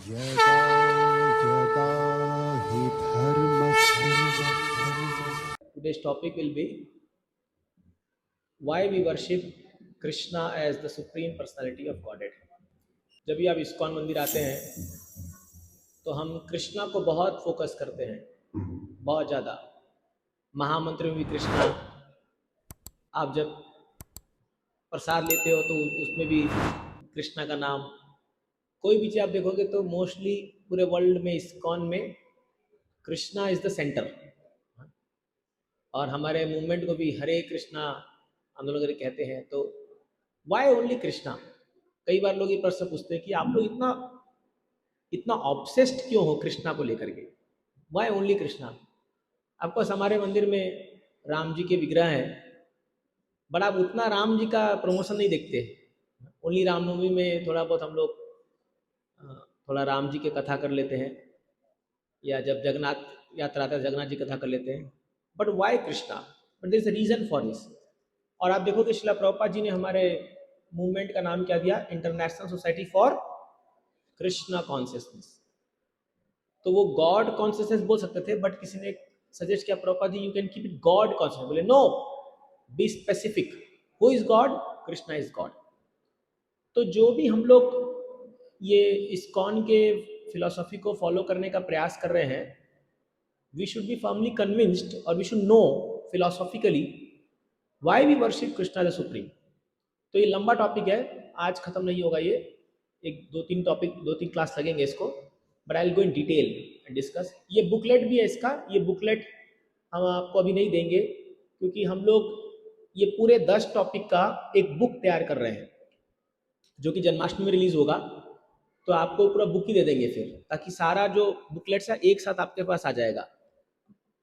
यदा यदा हि धर्मस्य Today's topic will be why we worship Krishna as the supreme personality of Godhead. जब भी आप इस्कॉन मंदिर आते हैं तो हम कृष्णा को बहुत फोकस करते हैं, बहुत ज़्यादा। महामंत्र में भी कृष्णा, आप जब प्रसाद लेते हो तो उसमें भी कृष्णा का नाम। कोई भी चीज़ आप देखोगे तो मोस्टली पूरे वर्ल्ड में इस्कॉन में कृष्णा इज़ द सेंटर। और हमारे मूवमेंट को भी हरे कृष्णा आंदोलन करके कहते हैं। तो वाई ओनली कृष्णा? कई बार लोग ये प्रश्न पूछते हैं कि आप लोग इतना इतना ऑब्सेस्ड क्यों हो कृष्णा को लेकर के, वाई ओनली कृष्णा? आपको हमारे मंदिर में राम जी के विग्रह हैं, बट आप उतना राम जी का प्रमोशन नहीं देखते। ओनली रामनवमी में थोड़ा बहुत हम लोग थोड़ा राम जी की कथा कर लेते हैं, या जब जगन्नाथ यात्रा आता है जगन्नाथ जी कथा कर लेते हैं। But why Krishna? But there is a reason for this. और आप देखो कि शिला प्रभुपाद जी ने हमारे मूवमेंट का नाम क्या दिया, international society for Krishna consciousness. तो वो गॉड कॉन्शियसनेस बोल सकते थे, बट किसी ने सजेस्ट किया Prabhupada ji you can keep it God consciousness. बोले no, be specific. Who is God? Krishna is God. तो जो भी हम लोग ये इस्कॉन के फिलॉसफी को फॉलो करने का प्रयास कर रहे हैं, we should be firmly convinced और we should know philosophically why we worship Krishna the supreme. तो ये लंबा टॉपिक है, आज खत्म नहीं होगा ये। एक दो तीन टॉपिक, दो तीन क्लास लगेंगे इसको, but I will go in detail and discuss. ये बुकलेट भी है इसका, ये बुकलेट हम आपको अभी नहीं देंगे क्योंकि हम लोग ये पूरे 10 टॉपिक का एक बुक तैयार कर रहे हैं जो कि जन्माष्टमी में रिलीज होगा। तो आपको पूरा बुक ही दे देंगे फिर, ताकि सारा जो बुकलेट्स है एक साथ आपके पास आ जाएगा।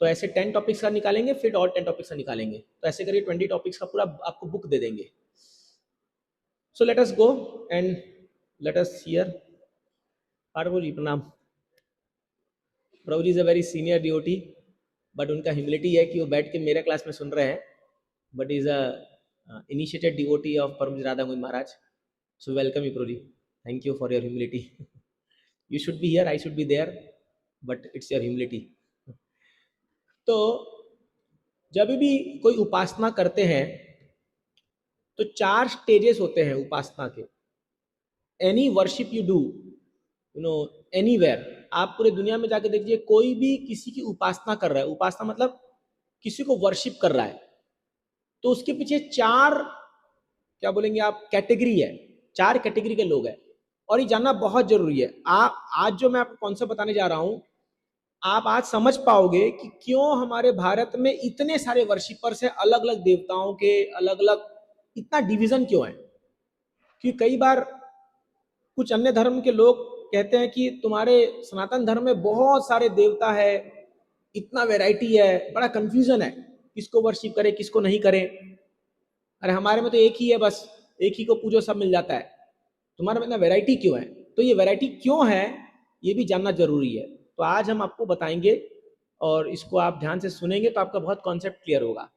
तो ऐसे 10 टॉपिक्स का निकालेंगे, फिर और 10 टॉपिक्स का निकालेंगे, तो ऐसे करिए 20 टॉपिक्स का पूरा आपको बुक दे देंगे। So let us go and let us hear. Prabhu ji प्रणाम। Prabhu ji is a very senior devotee, but उनका ह्यूमिलिटी है कि वो बैठ के मेरे क्लास में सुन रहे हैं, but is a initiated devotee of Param Radha Govind Maharaj. So welcome you Prabhu ji, thank you for your humility. You should be here, I should be there, but it's your humility. तो जब भी कोई उपासना करते हैं तो 4 स्टेजेस होते हैं उपासना के। Any worship you do, you know, anywhere, आप पूरे दुनिया में जाके देखिए, कोई भी किसी की उपासना कर रहा है, उपासना मतलब किसी को वर्शिप कर रहा है, तो उसके पीछे 4, क्या बोलेंगे आप, कैटेगरी है। 4 कैटेगरी के लोग हैं, और ये जानना बहुत जरूरी है। आप आज जो मैं आपको कॉन्सेप्ट बताने जा रहा हूं, आप आज समझ पाओगे कि क्यों हमारे भारत में इतने सारे वर्शिपर्स हैं, अलग अलग देवताओं के, अलग अलग, इतना डिवीजन क्यों है। क्योंकि कई बार कुछ अन्य धर्म के लोग कहते हैं कि तुम्हारे सनातन धर्म में बहुत सारे देवता है, इतना वैरायटी है, बड़ा कंफ्यूजन है, किसको वर्शिप करे किसको नहीं करे। अरे हमारे में तो एक ही है, बस एक ही को पूजो सब मिल जाता है, तुम्हारे में इतना वैरायटी क्यों है? तो ये वैरायटी क्यों है ये भी जानना जरूरी है। तो आज हम आपको बताएंगे, और इसको आप ध्यान से सुनेंगे तो आपका बहुत कॉन्सेप्ट क्लियर होगा।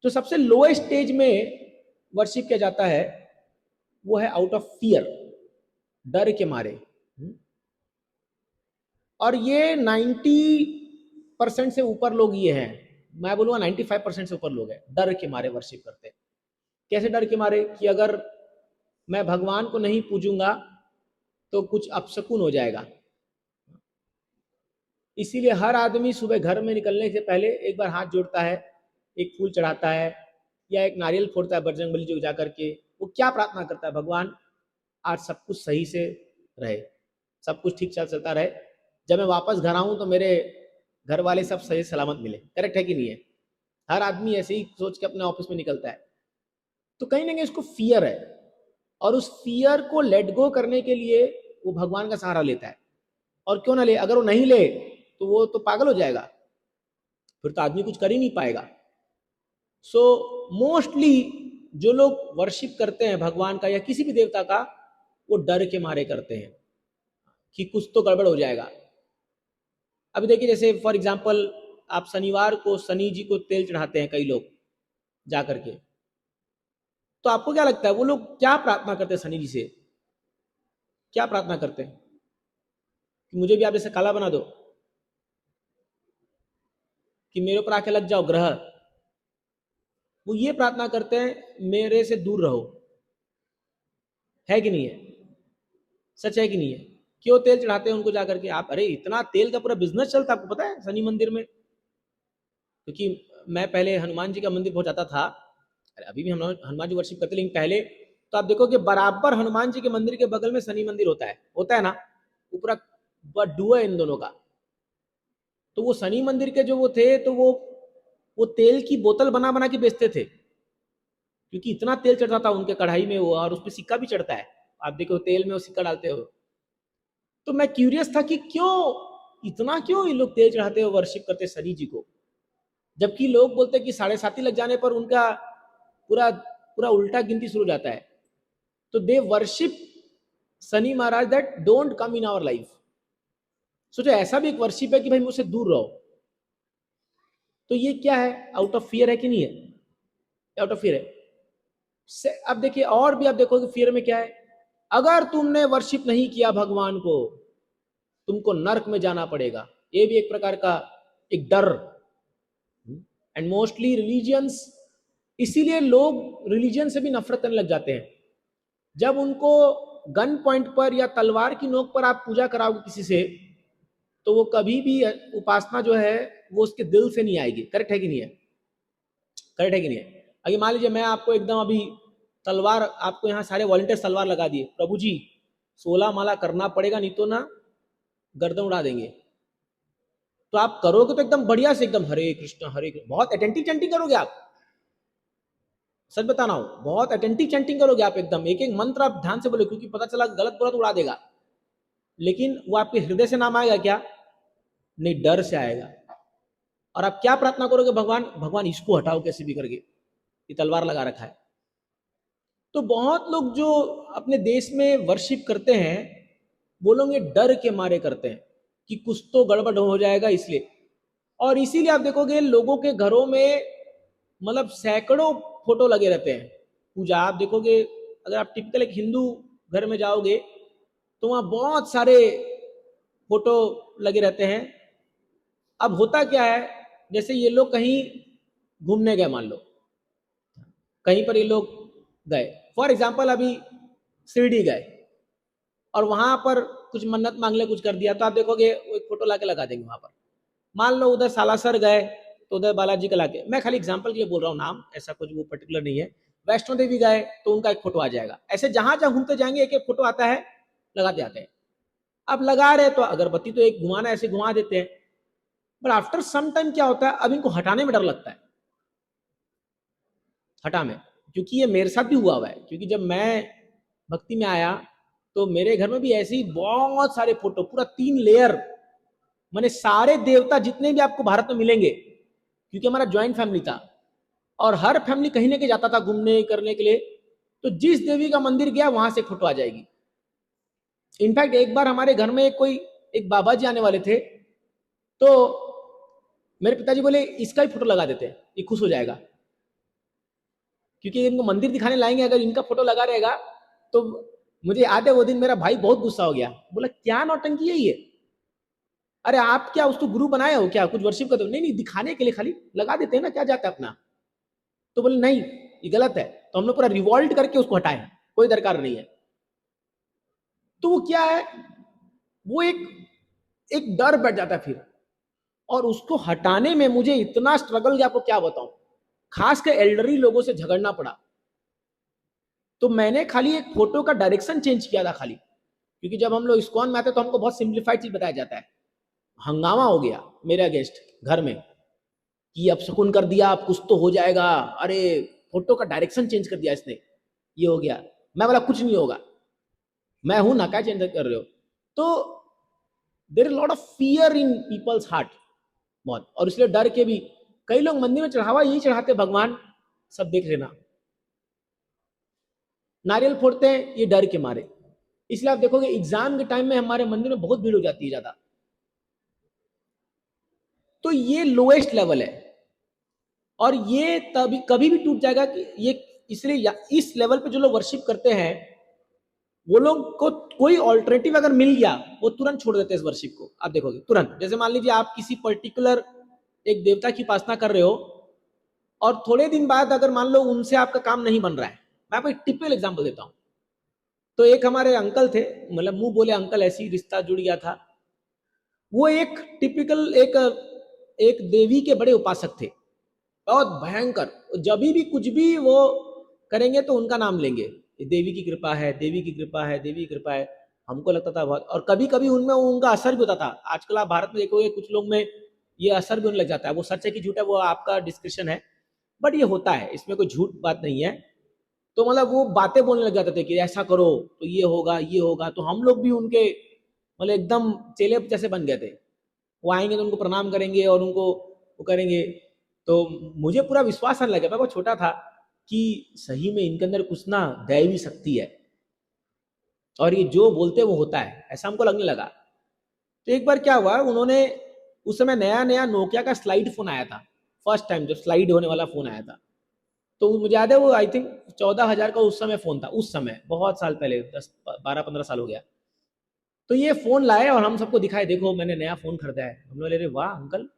तो सबसे लोएस्ट स्टेज में वर्शिप किया जाता है वो है आउट ऑफ फियर, डर के मारे। और ये 90% से ऊपर लोग ये हैं, मैं बोलूँगा 95% से ऊपर लोग हैं, डर के मारे वर्शिप करते हैं। कैसे डर के मारे? कि अगर मैं भगवान को नहीं पूजूंगा तो कुछ अपशकुन हो जाएगा। इसीलिए हर आदमी सुबह घर में निकलने से पहले एक बार हाथ जोड़ता है, एक फूल चढ़ाता है, या एक नारियल फोड़ता है बजरंगबली जी को जा करके। वो क्या प्रार्थना करता है? भगवान आज सब कुछ सही से रहे, सब कुछ ठीक चलता रहे, जब मैं वापस घर आऊं तो मेरे घर वाले सब सही सलामत मिले। करेक्ट है कि नहीं है? हर आदमी ऐसे ही सोच के अपने ऑफिस में निकलता है। तो कहीं ना कहीं उसको फियर है, और उस फियर को लेट गो करने के लिए वो भगवान का सहारा लेता है। और क्यों ना ले, अगर वो नहीं ले तो वो तो पागल हो जाएगा, फिर तो आदमी कुछ कर ही नहीं पाएगा। सो मोस्टली जो लोग वर्शिप करते हैं भगवान का या किसी भी देवता का, वो डर के मारे करते हैं कि कुछ तो गड़बड़ हो जाएगा। अभी देखिए, जैसे फॉर एग्जाम्पल आप शनिवार को शनि जी को तेल चढ़ाते हैं कई लोग जा करके, तो आपको क्या लगता है वो लोग क्या प्रार्थना करते हैं शनि जी से? क्या प्रार्थना करते हैं? कि मुझे भी आप जैसे काला बना दो, कि मेरे ऊपर आके लग जाओ ग्रह। वो ये प्रार्थना करते हैं मेरे से दूर रहो। है कि नहीं है? सच है कि नहीं है? क्यों तेल चढ़ाते हैं उनको जाकर के आप? अरे इतना तेल का पूरा बिजनेस चलता है, आपको पता है शनि मंदिर में। क्योंकि मैं पहले हनुमान जी का मंदिर बहुत जाता था, अरे अभी भी हम हनुमान जी वर्शिप करते, लेकिन पहले तो आप देखो कि बराबर हनुमान जी के मंदिर के बगल में शनि मंदिर होता है ना, वो पूरा डुआ है इन दोनों का। तो वो शनि मंदिर के जो वो थे, तो वो तेल की बोतल बना बना के बेचते थे, क्योंकि इतना तेल चढ़ता था उनके कढ़ाई में वो, और उस पर सिक्का भी चढ़ता है, आप देखो तेल में वो सिक्का डालते हो। तो मैं क्यूरियस था कि क्यों ये लोग तेल चढ़ाते हो, वर्शिप करते शनि जी को, जबकि लोग बोलते हैं कि 7:30 लग जाने पर उनका पूरा पूरा उल्टा गिनती शुरू हो जाता है। तो they worship Shani Maharaj that don't come in our life. सोचो ऐसा भी एक वर्शिप है कि भाई मुझसे दूर रहो। तो ये क्या है? आउट ऑफ फियर है कि नहीं है? आउट ऑफ फियर है। अब देखिए और भी आप देखोगे फियर में क्या है। अगर तुमने वर्शिप नहीं किया भगवान को, तुमको नर्क में जाना पड़ेगा। ये भी एक प्रकार का एक डर। एंड मोस्टली रिलीजियंस, इसीलिए लोग रिलीजन से भी नफरत करने लग जाते हैं। जब उनको गन पॉइंट पर या तलवार की नोक पर आप पूजा कराओगे किसी से, तो वो कभी भी उपासना जो है वो उसके दिल से नहीं आएगी। करेक्ट है कि नहीं है? करेक्ट है कि नहीं है? अगर मान लीजिए मैं आपको एकदम अभी तलवार, आपको यहाँ सारे वॉलंटियर तलवार लगा दिए, प्रभु जी 16 माला करना पड़ेगा नहीं तो ना गर्दन उड़ा देंगे, तो आप करोगे तो एकदम बढ़िया से, एकदम हरे कृष्ण हरे कृष्ण, बहुत अटेंटिव चैंटिंग करोगे आप। सच बताना हो, बहुत अटेंटिव चैंटिंग करोगे आप, एकदम एक एक मंत्र आप ध्यान से बोलो, क्योंकि पता चला गलत बोला तो उड़ा देगा। लेकिन वो आपके हृदय से नाम आएगा क्या? नहीं, डर से आएगा। और आप क्या प्रार्थना करोगे? भगवान भगवान इसको हटाओ कैसे भी करके, ये तलवार लगा रखा है। तो बहुत लोग जो अपने देश में वर्शिप करते हैं, बोलोगे डर के मारे करते हैं कि कुछ तो गड़बड़ हो जाएगा इसलिए। और इसीलिए आप देखोगे लोगों के घरों में मतलब सैकड़ों फोटो लगे रहते हैं पूजा। आप देखोगे अगर आप टिपिकल एक हिंदू घर में जाओगे तो वहां बहुत सारे फोटो लगे रहते हैं। अब होता क्या है, जैसे ये लोग कहीं घूमने गए, मान लो कहीं पर ये लोग गए, फॉर एग्जाम्पल अभी शिरडी गए और वहां पर कुछ मन्नत मांग ले, कुछ कर दिया, तो आप देखोगे वो एक फोटो लाके लगा देंगे वहां पर। मान लो उधर सालासर गए तो उधर बालाजी का लाके, मैं खाली एग्जाम्पल के लिए बोल रहा हूँ, नाम ऐसा कुछ वो पर्टिकुलर नहीं है। वैष्णो देवी गए तो उनका एक फोटो आ जाएगा। ऐसे जहां जहां घूमते जाएंगे एक एक फोटो आता है, लगाते आते हैं। अब लगा रहे तो अगरबत्ती तो एक घुमाना ऐसे घुमा देते हैं, बट आफ्टर सम टाइम क्या होता है, अब इनको हटाने में डर लगता है। हटा में, क्योंकि ये मेरे साथ भी हुआ है, क्योंकि जब मैं भक्ति में आया तो मेरे घर में भी ऐसे ही बहुत सारे फोटो, पूरा 3 लेयर, मैंने सारे देवता जितने भी आपको भारत में मिलेंगे, क्योंकि हमारा ज्वाइंट फैमिली था और हर फैमिली कहीं ना कहीं जाता था घूमने करने के लिए, तो जिस देवी का मंदिर गया वहां से फोटो आ जाएगी। इनफैक्ट एक बार हमारे घर में एक बाबा जी आने वाले थे, तो मेरे पिताजी बोले इसका ही फोटो लगा देते हैं, ये खुश हो जाएगा, क्योंकि इनको मंदिर दिखाने लाएंगे, अगर इनका फोटो लगा रहेगा तो। मुझे याद है वो दिन मेरा भाई बहुत गुस्सा हो गया, बोला क्या नौटंकी है ये, अरे आप क्या उसको गुरु बनाए हो क्या, कुछ वर्शिप करते हो? नहीं नहीं, दिखाने के लिए खाली लगा देते हैं ना, क्या जाता है अपना। तो बोले नहीं ये गलत है, तो हमने पूरा रिवॉल्ट करके उसको हटाए, कोई दरकार नहीं है। तो वो क्या है, वो एक एक डर बैठ जाता है फिर, और उसको हटाने में मुझे इतना स्ट्रगल किया, आपको क्या बताऊं, खासकर एल्डरली लोगों से झगड़ना पड़ा। तो मैंने खाली एक फोटो का डायरेक्शन चेंज किया था खाली, क्योंकि जब हम लोग इस्कॉन में आते तो हमको बहुत सिंप्लीफाइड चीज बताया जाता है। हंगामा हो गया मेरे अगेंस्ट घर में कि अब शकुन कर दिया, अब कुछ तो हो जाएगा, अरे फोटो का डायरेक्शन चेंज कर दिया इसने, ये हो गया। मैं बोला कुछ नहीं होगा, मैं हूं ना, क्या चेंज कर रहे हो। तो there is lot of fear in people's heart, बहुत। और इसलिए डर के भी कई लोग मंदिर में चढ़ावा यही चढ़ाते, भगवान सब देख लेना, नारियल फोड़ते हैं ये डर के मारे। इसलिए आप देखोगे एग्जाम के टाइम में हमारे मंदिर में बहुत भीड़ हो जाती है ज्यादा। तो ये लोएस्ट लेवल है, और ये तभी कभी भी टूट जाएगा कि ये, इसलिए इस लेवल पे जो लोग वर्शिप करते हैं वो लोग को कोई ऑल्टरनेटिव अगर मिल गया वो तुरंत छोड़ देते हैं इस वर्शिप को। आप देखोगे तुरंत, जैसे मान लीजिए आप किसी पर्टिकुलर एक देवता की उपासना कर रहे हो और थोड़े दिन बाद अगर मान लो उनसे आपका काम नहीं बन रहा है, मैं आपको एक टिपिकल एग्जांपल देता हूँ। तो एक हमारे अंकल थे, मतलब मुंह बोले अंकल, ऐसी रिश्ता जुड़ गया था। वो एक टिपिकल एक देवी के बड़े उपासक थे, बहुत भयंकर। जब भी कुछ भी वो करेंगे तो उनका नाम लेंगे, देवी की कृपा है, देवी की कृपा है, देवी की कृपा है। हमको लगता था बहुत, और कभी कभी उनमें उनका असर भी होता था। आजकल आप भारत में देखोगे कुछ लोग में ये असर भी होने लग जाता है। वो सच है कि झूठ है वो आपका डिस्क्रिप्शन है, बट ये होता है, इसमें कोई झूठ बात नहीं है। तो मतलब वो बातें बोलने लग जाते थे कि ऐसा करो तो ये होगा, ये होगा। तो हम लोग भी उनके मतलब एकदम चेले जैसे बन गए थे। वो आएंगे तो उनको प्रणाम करेंगे और उनको वो करेंगे। तो मुझे पूरा विश्वास आने लगा, मैं बहुत छोटा था, कि सही में इनके अंदर कुछ ना दैवी शक्ति है और ये जो बोलते वो होता है, ऐसा हमको लगने लगा। तो एक बार क्या हुआ, उन्होंने उस समय नया नया नोकिया का स्लाइड फोन आया था, फर्स्ट टाइम जो स्लाइड होने वाला फोन आया था। तो मुझे याद है वो आई थिंक 14,000 का उस समय फोन था, उस समय बहुत साल पहले, 10 12 15 साल हो गया। तो ये फोन लाए और हम सबको दिखाए, देखो मैंने नया फोन खरीदा है। हम लोग ले रहे, वाह अंकल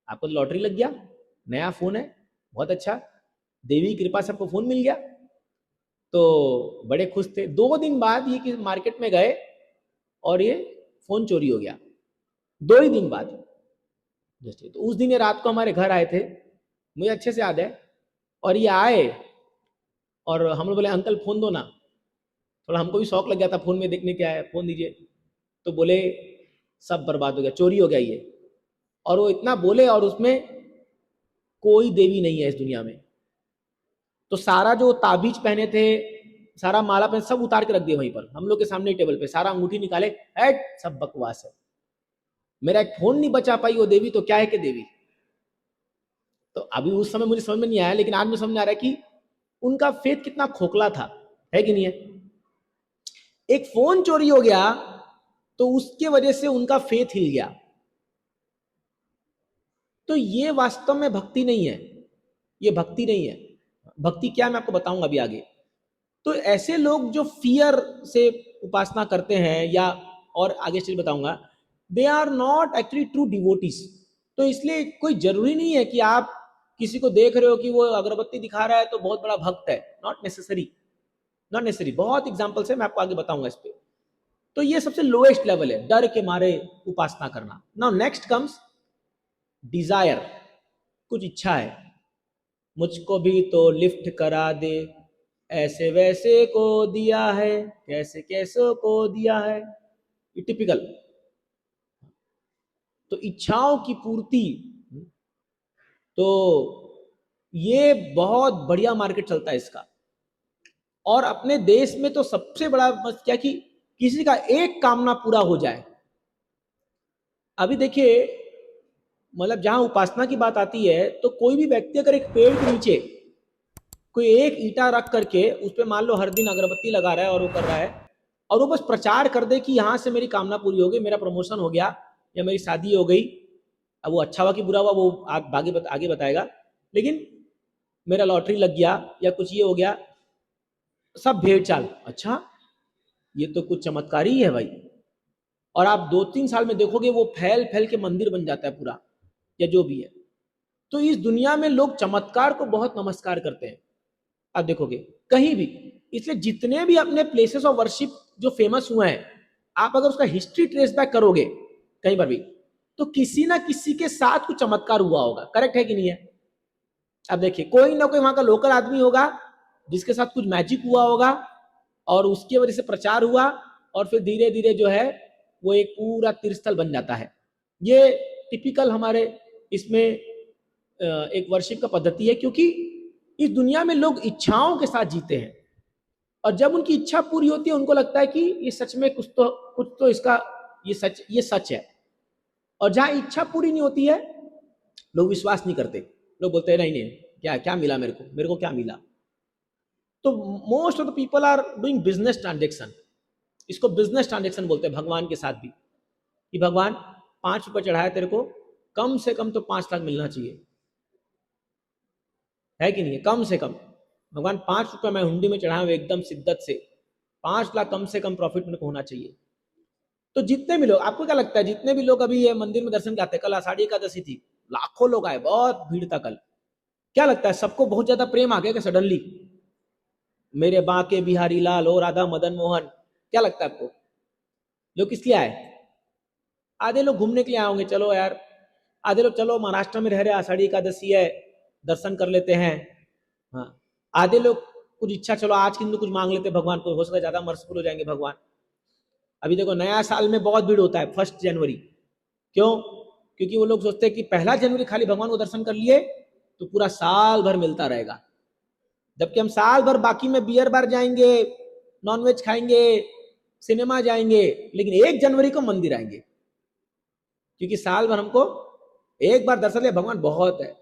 आपको तो लॉटरी लग गया, नया फोन है, बहुत अच्छा, देवी की कृपा से आपको फोन मिल गया। तो बड़े खुश थे। 2 दिन बाद ये मार्केट में गए और ये फोन चोरी हो गया, 2 ही दिन बाद। तो उस दिन ये रात को हमारे घर आए थे, मुझे अच्छे से याद है। और ये आए और हम लोग बोले अंकल फोन दो ना। थोड़ा हमको भी शौक लग गया था फोन में देखने, क्या है, फोन दीजिए। तो बोले सब बर्बाद हो गया, चोरी हो गया ये। और वो इतना बोले, और उसमें कोई देवी नहीं है इस दुनिया में। तो सारा जो ताबीज पहने थे, सारा माला पहने, सब उतार के रख दिए वहीं पर हम लोग के सामने टेबल पे। सारा अंगूठी निकाले, हैट सब बकवास है, मेरा एक फोन नहीं बचा पाई वो देवी, तो क्या है कि देवी। तो अभी उस समय मुझे समझ में नहीं आया, लेकिन आज में समझ में आ रहा है कि उनका फेथ कितना खोखला था, है कि नहीं है। एक फोन चोरी हो गया तो उसके वजह से उनका फेथ हिल गया। तो ये वास्तव में भक्ति नहीं है, ये भक्ति नहीं है। भक्ति क्या है मैं आपको बताऊंगा अभी आगे। तो ऐसे लोग जो फियर से उपासना करते हैं, या और आगे चीज बताऊंगा, they are not actually true devotees. तो इसलिए कोई जरूरी नहीं है कि आप किसी को देख रहे हो कि वो अगरबत्ती दिखा रहा है तो बहुत बड़ा भक्त है, नॉट नेसेसरी, नॉट नेसेसरी। बहुत एग्जाम्पल्स है, मैं आपको आगे बताऊंगा इस पे। तो ये सबसे लोएस्ट लेवल है, डर के मारे उपासना करना। नाउ नेक्स्ट कम्स डिजायर, कुछ इच्छा है, मुझको भी तो लिफ्ट करा दे, ऐसे वैसे को दिया है, कैसे कैसे को दिया है, ये टिपिकल। तो इच्छाओं की पूर्ति, तो ये बहुत बढ़िया मार्केट चलता है इसका। और अपने देश में तो सबसे बड़ा बस क्या कि किसी का एक कामना पूरा हो जाए। अभी देखिए, मतलब जहां उपासना की बात आती है, तो कोई भी व्यक्ति अगर एक पेड़ के नीचे कोई एक ईटा रख करके उस पर मान लो हर दिन अगरबत्ती लगा रहा है और वो कर रहा है, और वो बस प्रचार कर दे कि यहाँ से मेरी कामना पूरी हो गई, मेरा प्रमोशन हो गया, या मेरी शादी हो गई। अब वो अच्छा हुआ कि बुरा हुआ वो आगे बताएगा, लेकिन मेरा लॉटरी लग गया या कुछ ये हो गया, सब भेड़ चाल, अच्छा ये तो कुछ चमत्कार ही है भाई। और आप 2 3 साल में देखोगे वो फैल फैल के मंदिर बन जाता है पूरा, या जो भी है। तो इस दुनिया में लोग चमत्कार को बहुत नमस्कार करते हैं, आप देखोगे कहीं भी। इसलिए जितने भी अपने प्लेसेस ऑफ वर्शिप जो फेमस हुए हैं, आप अगर उसका हिस्ट्री ट्रेस बैक करोगे कहीं पर भी, तो किसी ना किसी के साथ कुछ चमत्कार हुआ होगा। करेक्ट है कि नहीं है। अब देखिए, कोई ना कोई वहां का लोकल आदमी होगा जिसके साथ कुछ मैजिक हुआ होगा, और उसकी वजह से प्रचार हुआ, और फिर धीरे धीरे जो है वो एक पूरा तीर्थस्थल बन जाता है। ये टिपिकल हमारे इसमें एक वर्शिप का पद्धति है, क्योंकि इस दुनिया में लोग इच्छाओं के साथ जीते हैं, और जब उनकी इच्छा पूरी होती है उनको लगता है कि ये सच में कुछ तो इसका ये सच है। और जहां इच्छा पूरी नहीं होती है, लोग विश्वास नहीं करते, लोग बोलते हैं नहीं नहीं, क्या क्या मिला मेरे को क्या मिला। तो most of the people are doing business transaction, इसको बिजनेस ट्रांजेक्शन बोलते हैं भगवान के साथ भी, कि भगवान 5 रुपए चढ़ाया तेरे को, कम से कम तो 5 लाख मिलना चाहिए, है कि नहीं है। कम से कम भगवान 5 रुपए मैं हुंडी में चढ़ाया एकदम शिद्दत से, 5 लाख कम से कम प्रॉफिट मेरे को होना चाहिए। तो जितने भी लोग, आपको क्या लगता है, जितने भी लोग अभी ये मंदिर में दर्शन करते हैं, कल आषाढ़ी एकादशी थी, लाखों लोग आए, बहुत भीड़ था कल, क्या लगता है सबको बहुत ज्यादा प्रेम आ गया क्या सडनली? मेरे बांके बिहारी लाल हो, राधा मदन मोहन, क्या लगता है आपको लोग किस लिए आए? आधे लोग घूमने के लिए आए होंगे, चलो यार, आधे लोग चलो महाराष्ट्र में रह रहे, आषाढ़ी एकादशी है, दर्शन कर लेते हैं। हाँ, आधे लोग कुछ इच्छा, चलो आज के दिन कुछ मांग लेते हैं भगवान को, हो सकता है ज्यादा मर्सीफुल हो जाएंगे भगवान। अभी देखो नया साल में बहुत भीड़ होता है 1 जनवरी, क्यों? क्योंकि वो लोग सोचते हैं कि 1 जनवरी खाली भगवान को दर्शन कर लिए तो पूरा साल भर मिलता रहेगा, जबकि हम साल भर बाकी में बियर बार जाएंगे, नॉनवेज खाएंगे, सिनेमा जाएंगे, लेकिन 1 जनवरी को मंदिर आएंगे, क्योंकि साल भर हमको एक बार दर्शन लिया भगवान बहुत है।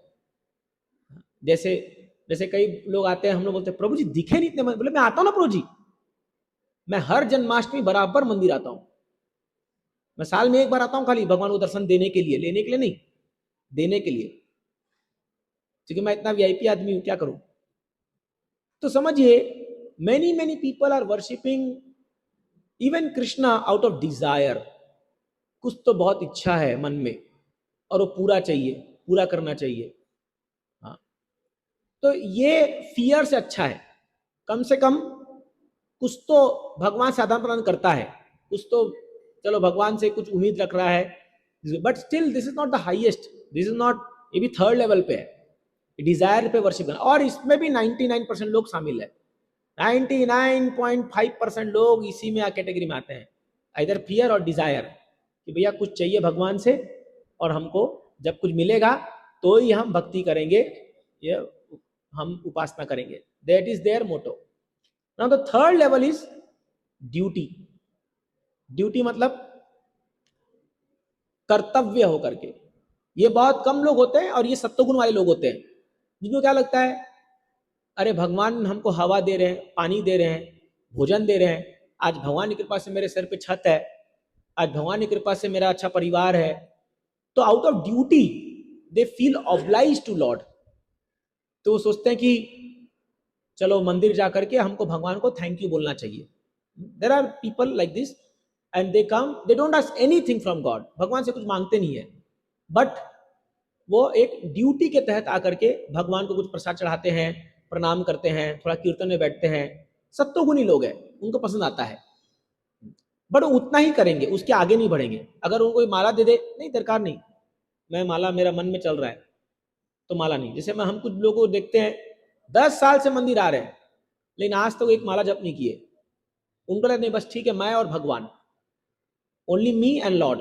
जैसे जैसे कई लोग आते हैं, हम लोग बोलते हैं प्रभु जी दिखे नहीं इतने, बोले मैं आता हूं ना प्रभु जी, मैं हर जन्माष्टमी बराबर मंदिर आता हूं, मैं साल में एक बार आता हूं खाली भगवान को दर्शन देने के लिए, लेने के लिए नहीं, देने के लिए, क्योंकि मैं इतना वीआईपी आदमी हूं, क्या करूं? तो समझिए, many many people are worshipping even Krishna out of desire, कुछ तो बहुत इच्छा है मन में और वो पूरा चाहिए, पूरा करना चाहिए। हाँ, तो ये फियर से अच्छा है, कम से कम कुछ तो भगवान से आदान प्रदान करता है, कुछ तो चलो भगवान से कुछ उम्मीद रख रहा है, but still this is not the highest, this is not, ये भी 3rd लेवल पे है, डिजायर पे वर्शिप करना। और इसमें भी 99% लोग शामिल है, 99.5% लोग इसी में कैटेगरी में आते हैं, इधर फियर और डिजायर, कि भैया कुछ चाहिए भगवान से और हमको जब कुछ मिलेगा तो ही हम भक्ति करेंगे, ये हम उपासना करेंगे, that is their motto. Now the 3rd level is duty. Duty मतलब कर्तव्य होकर के, ये बहुत कम लोग होते हैं और ये सत्वगुण वाले लोग होते हैं, जिनको क्या लगता है अरे भगवान हमको हवा दे रहे हैं, पानी दे रहे हैं, भोजन दे रहे हैं, आज भगवान की कृपा से मेरे सर पे छत है, आज भगवान की कृपा से मेरा अच्छा परिवार है, तो out of duty they feel oblige to lord, तो वो सोचते हैं कि चलो मंदिर जाकर के हमको भगवान को थैंक यू बोलना चाहिए। There are people like this and they come, they don't ask anything from God, भगवान से कुछ मांगते नहीं है, बट वो एक ड्यूटी के तहत आकर के भगवान को कुछ प्रसाद चढ़ाते हैं, प्रणाम करते हैं, थोड़ा कीर्तन में बैठते हैं, सत्वगुणी लोग हैं, उनको पसंद आता है, बट उतना ही करेंगे, उसके आगे नहीं बढ़ेंगे। अगर उनको माला दे दे, नहीं दरकार नहीं, मैं माला मेरा मन में चल रहा है तो माला नहीं। जैसे मैं हम कुछ लोगों को देखते हैं 10 साल से मंदिर आ रहे हैं लेकिन आज तक तो एक माला जप नहीं किए, उनको लगता नहीं बस ठीक है मैं और भगवान, only me and Lord,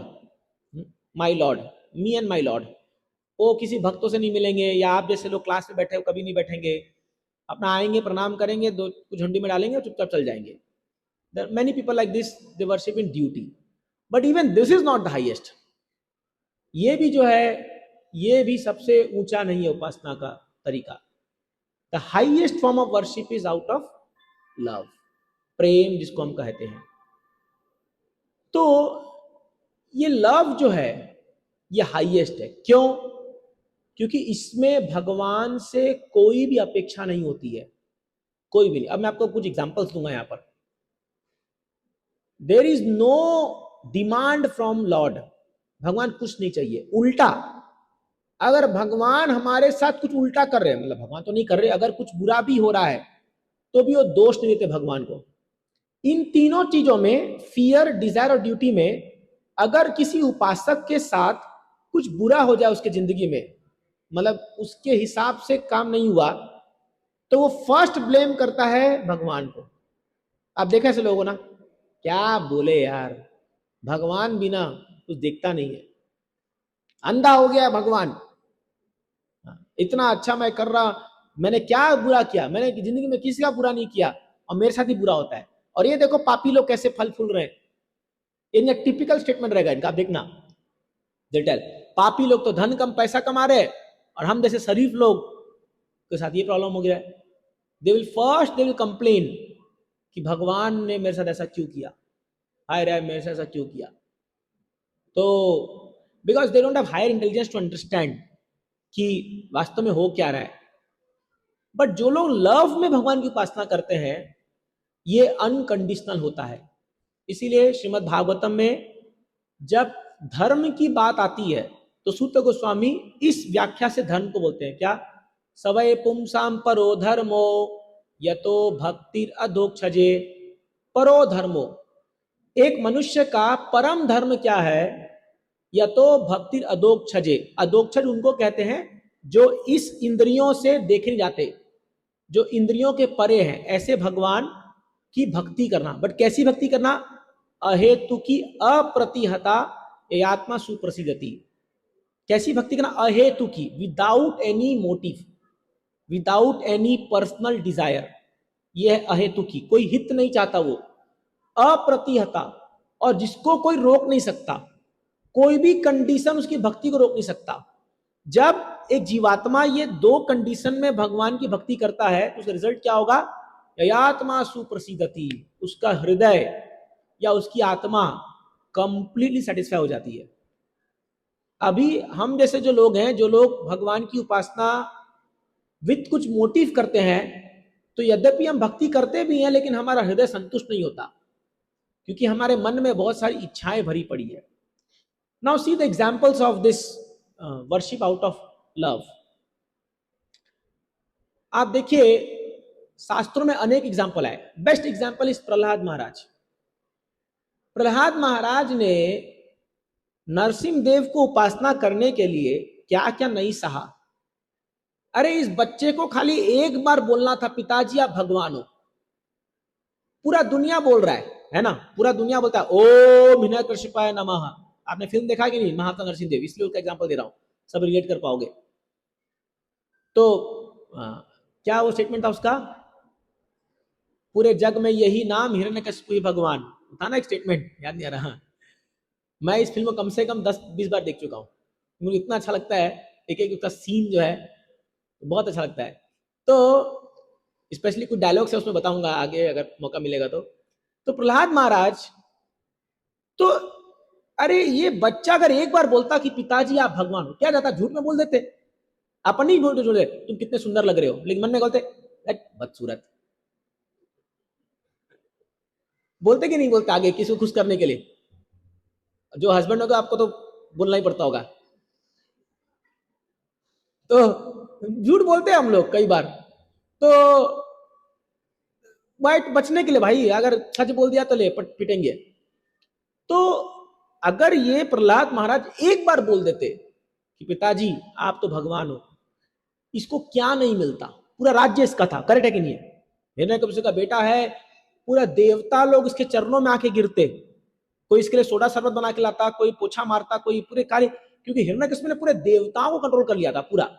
my lord, me and my lord. वो किसी भक्तों से नहीं मिलेंगे, या आप जैसे लोग क्लास में बैठे हो कभी नहीं बैठेंगे, अपना आएंगे प्रणाम करेंगे, दो कुछ झंडी में डालेंगे और चुपचाप चल जाएंगे। There are many people like this, they worship in duty, but even this is not the highest। ये भी जो है, ये भी सबसे ऊंचा नहीं है उपासना का तरीका। The highest form of worship is out of love, प्रेम जिसको हम कहते हैं। तो ये लव जो है ये हाईएस्ट है, क्यों? क्योंकि इसमें भगवान से कोई भी अपेक्षा नहीं होती है, कोई भी नहीं। अब मैं आपको कुछ एग्जांपल्स दूंगा यहां पर। There is no demand from lord, भगवान कुछ नहीं चाहिए, उल्टा अगर भगवान हमारे साथ कुछ उल्टा कर रहे हैं, मतलब भगवान तो नहीं कर रहे, अगर कुछ बुरा भी हो रहा है तो भी वो दोष नहीं देते भगवान को। इन तीनों चीजों में, फियर, डिजायर और ड्यूटी में, अगर किसी उपासक के साथ कुछ बुरा हो जाए उसके जिंदगी में, मतलब उसके हिसाब से काम नहीं हुआ, तो वो फर्स्ट ब्लेम करता है भगवान को। आप देखा ऐसे लोगों ना, क्या बोले यार, भगवान बिना कुछ देखता नहीं है, अंधा हो गया भगवान, इतना अच्छा मैं कर रहा, मैंने क्या बुरा किया, मैंने जिंदगी में किसी का बुरा नहीं किया और मेरे साथ ही बुरा होता है, और ये देखो पापी लोग कैसे फल फूल रहे हैं। इनका टिपिकल स्टेटमेंट रहेगा इनका, आप देखना, डिटेल, पापी लोग तो धन कम पैसा कमा रहे हैं और हम जैसे शरीफ लोग के साथ ये प्रॉब्लम हो गया है। दे विल कंप्लेन कि भगवान ने मेरे साथ ऐसा क्यों किया, हाय रे मेरे साथ ऐसा क्यों किया। तो because they don't have higher intelligence to understand कि वास्तव में हो क्या रहा है। बट जो लोग लव में भगवान की उपासना करते हैं ये अनकंडीशनल होता है। इसीलिए श्रीमद् भागवतम में जब धर्म की बात आती है तो सूत गोस्वामी इस व्याख्या से धर्म को बोलते हैं क्या, सवय पुंसाम परो धर्मो यतो भक्तिर अधोक्षजे। परो धर्मो, एक मनुष्य का परम धर्म क्या है, यतो भक्तिर अधोक्षजे। अधोक्षज उनको कहते हैं जो इस इंद्रियों से देखे नहीं जाते, जो इंद्रियों के परे हैं, ऐसे भगवान की भक्ति करना। बट कैसी भक्ति करना, अहेतु की अप्रतिहता आत्मा सुप्रसिद्धति। कैसी भक्ति करना, अहेतु की, without any motive, without any personal desire. यह है अहेतु की, कोई हित नहीं चाहता वो, अप्रतिहता, और जिसको कोई रोक नहीं सकता, कोई भी कंडीशन उसकी भक्ति को रोक नहीं सकता। जब एक जीवात्मा ये दो कंडीशन में भगवान की भक्ति करता है तो उसका रिजल्ट क्या होगा, ययात्मा सुप्रसिद्धति, उसका हृदय या उसकी आत्मा कंप्लीटली सेटिस्फाई हो जाती है। अभी हम जैसे जो लोग हैं, जो लोग भगवान की उपासना विद कुछ मोटिव करते हैं, तो यद्यपि हम भक्ति करते भी हैं लेकिन हमारा हृदय संतुष्ट नहीं होता, क्योंकि हमारे मन में बहुत सारी इच्छाएं भरी पड़ी है। Now see the examples of this worship out of love. आप देखिए शास्त्रों में अनेक एग्जाम्पल है। बेस्ट एग्जाम्पल इज प्रहलाद महाराज। प्रहलाद महाराज ने नरसिंह देव को उपासना करने के लिए क्या क्या नहीं सहा। अरे इस बच्चे को खाली एक बार बोलना था, पिताजी आप भगवान हो। पूरा दुनिया बोल रहा है ना, पूरा दुनिया बोलता है ओम हिरण्यकशिपाय नमः। आपने फिल्म देखा कि नहीं, महात्मा नरसिंह देव, इसलिए उसका एग्जाम्पल दे रहा हूं, सब रिलेट कर पाओगे। तो क्या वो स्टेटमेंट था उसका, पूरे जग में यही नाम हिरण्यकशिपु ही भगवान था ना, एक स्टेटमेंट याद नहीं आ रहा। मैं इस फिल्म को कम से कम 10-20 बार देख चुका हूँ, मुझे इतना अच्छा लगता है, एक एक उसका सीन जो है बहुत अच्छा लगता है। तो स्पेशली कुछ डायलॉग्स है उसमें बताऊंगा आगे अगर मौका मिलेगा तो प्रहलाद महाराज तो, अरे ये बच्चा अगर एक बार बोलता कि पिताजी आप भगवान हो, क्या जाता, झूठ में बोल देते, अपनी बोलते बोलते तुम कितने सुंदर लग रहे हो, लेकिन मन में बोलते बदसूरत। बोलते कि नहीं बोलते आगे किसी को खुश करने के लिए, जो हस्बैंड होगा आपको तो बोलना ही पड़ता होगा। तो झूठ बोलते हैं हम लोग कई बार, तो वाइट बचने के लिए भाई अगर सच बोल दिया तो ले पिटेंगे। तो अगर ये प्रहलाद महाराज एक बार बोल देते कि पिताजी आप तो भगवान हो, इसको क्या नहीं मिलता, पूरा राज्य इसका था, करेक्ट है कि नहीं है, हिरण्यकशिपु का बेटा है, पूरा देवता लोग इसके चरणों में आके गिरते, कोई इसके लिए सोडा शरबत बना के लाता, कोई पोछा मारता, कोई पूरे कार्य, क्योंकि हिरण्यकशिपु ने पूरे देवताओं को कंट्रोल कर लिया था पूरा।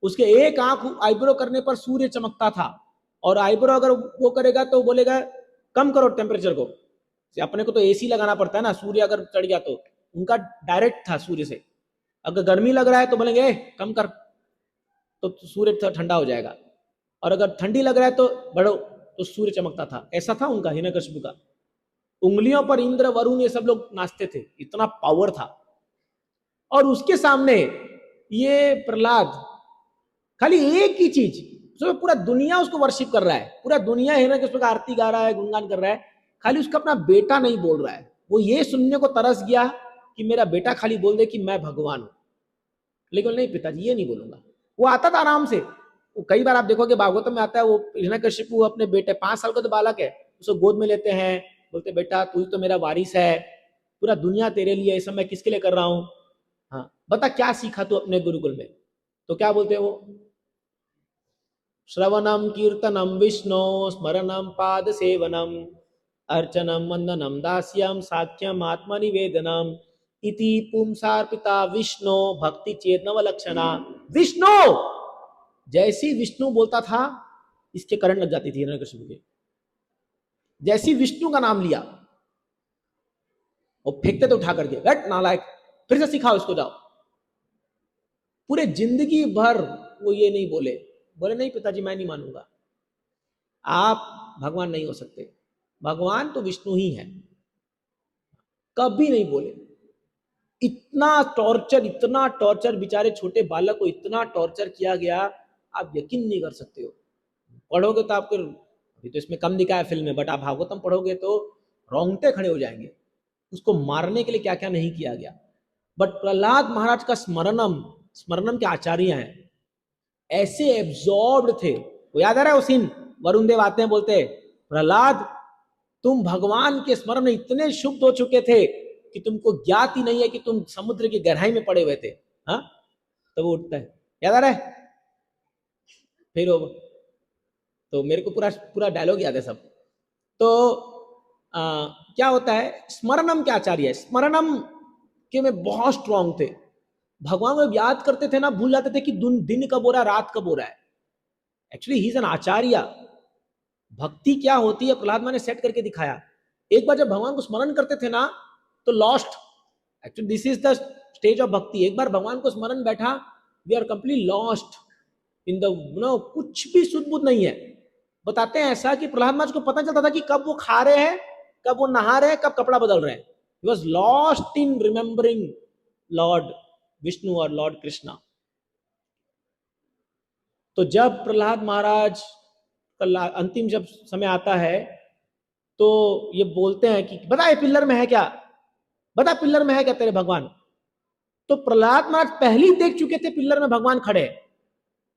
उसके एक आंख आईब्रो करने पर सूर्य चमकता था, और आईब्रो अगर वो करेगा तो बोलेगा कम करो टेम्परेचर को, अपने को तो एसी लगाना पड़ता है ना, सूर्य अगर चढ़ गया तो, उनका डायरेक्ट था सूर्य से। अगर गर्मी लग रहा है तो बोलेंगे कम कर, तो सूर्य ठंडा हो जाएगा, और अगर ठंडी लग रहा है तो बढ़ो, तो सूर्य चमकता था। ऐसा था उनका हिरण्यकशिपु का, उंगलियों पर इंद्र वरुण ये सब लोग नाचते थे, इतना पावर था। और उसके सामने ये प्रहलाद खाली एक ही चीज, तो पूरा दुनिया उसको वर्शिप कर रहा है, पूरा दुनिया हिरण्यकशिपु का आरती गा रहा है, गुणगान कर रहा है, खाली उसका अपना बेटा नहीं बोल रहा है। वो ये सुनने को तरस गया कि मेरा बेटा खाली बोल दे कि मैं भगवान हूं, लेकिन नहीं पिताजी ये नहीं बोलूंगा। वो आता था आराम से, वो कई बार आप देखोगे भागवतम में आता है, वो हिरण्यकशिपु अपने बेटे 5 साल का तो बालक है, उसको गोद में लेते हैं, बोलते बेटा तू तो मेरा वारिस है, पूरा दुनिया तेरे लिए, ये सब मैं किसके लिए कर रहा हूँ, हाँ बता क्या सीखा तू अपने गुरुकुल में। तो क्या बोलते हैं वो, श्रवणम कीर्तनम विष्णु स्मरणम पाद सेवनम अर्चनम वंदनम दास्यम साख्यम आत्मनिवेदनम इति पुंसार्पिता विष्णु भक्ति चेत नवलक्षणा। विष्णु जैसी विष्णु बोलता था इसके करंट लग जाती थी हिरण्यकशिपु के, जैसी विष्णु का नाम लिया और फेंकते थे उठा करके, बैठ नालायक, फिर से सिखाओ इसको जाओ। पूरे जिंदगी भर वो ये नहीं बोले, बोले नहीं पिताजी मैं नहीं मानूंगा, आप भगवान नहीं हो सकते, भगवान तो विष्णु ही है, कभी नहीं बोले। इतना टॉर्चर बेचारे छोटे बालक को इतना टॉर्चर किया गया, आप यकीन नहीं कर सकते हो, पढ़ोगे तो आपको ये तो इसमें कम दिखाया फिल्म में, बट आप भागवतम पढ़ोगे तो रोंगटे खड़े हो जाएंगे, उसको मारने के लिए क्या क्या नहीं किया गया। बट प्रहलाद महाराज का स्मरणम, स्मरणम के आचार्य हैं, ऐसे एब्जॉर्ब्ड थे। वो याद आ रहा है वो सीन, वरुण देव आते हैं, बोलते हैं प्रहलाद तुम भगवान के स्मरण में इतने शुद्ध हो चुके थे कि तुमको ज्ञात ही नहीं है कि तुम समुद्र की गहराई में पड़े हुए थे। हाँ, तो वो उठता है, याद आ रहा है। फिर वो, तो मेरे को पूरा पूरा डायलॉग याद है सब। तो क्या होता है, स्मरणम के आचार्य है, स्मरणम के में बहुत स्ट्रांग थे। भगवान को याद करते थे ना, भूल जाते थे कि दिन कब हो रहा है, रात कब हो रहा है। एक्चुअली ही इज एन आचार्य। भक्ति क्या होती है प्रहलाद मां ने सेट करके दिखाया। एक बार जब भगवान को स्मरण करते थे ना तो lost, actually this is the stage of bhakti. एक बार भगवान को स्मरण बैठा, we are completely lost in the no, कुछ भी सुध बुध नहीं है। बताते हैं ऐसा कि प्रहलाद महाराज को पता चलता था कि कब वो खा रहे हैं, कब वो नहा रहे हैं, कब कपड़ा बदल रहे हैं। He was lost in remembering Lord Vishnu और लॉर्ड कृष्णा। तो जब प्रहलाद महाराज का अंतिम जब समय आता है तो ये बोलते हैं कि बता ये पिल्लर में है क्या, बता पिल्लर में है क्या तेरे भगवान। तो प्रहलाद महाराज पहले देख चुके थे पिल्लर में भगवान खड़े।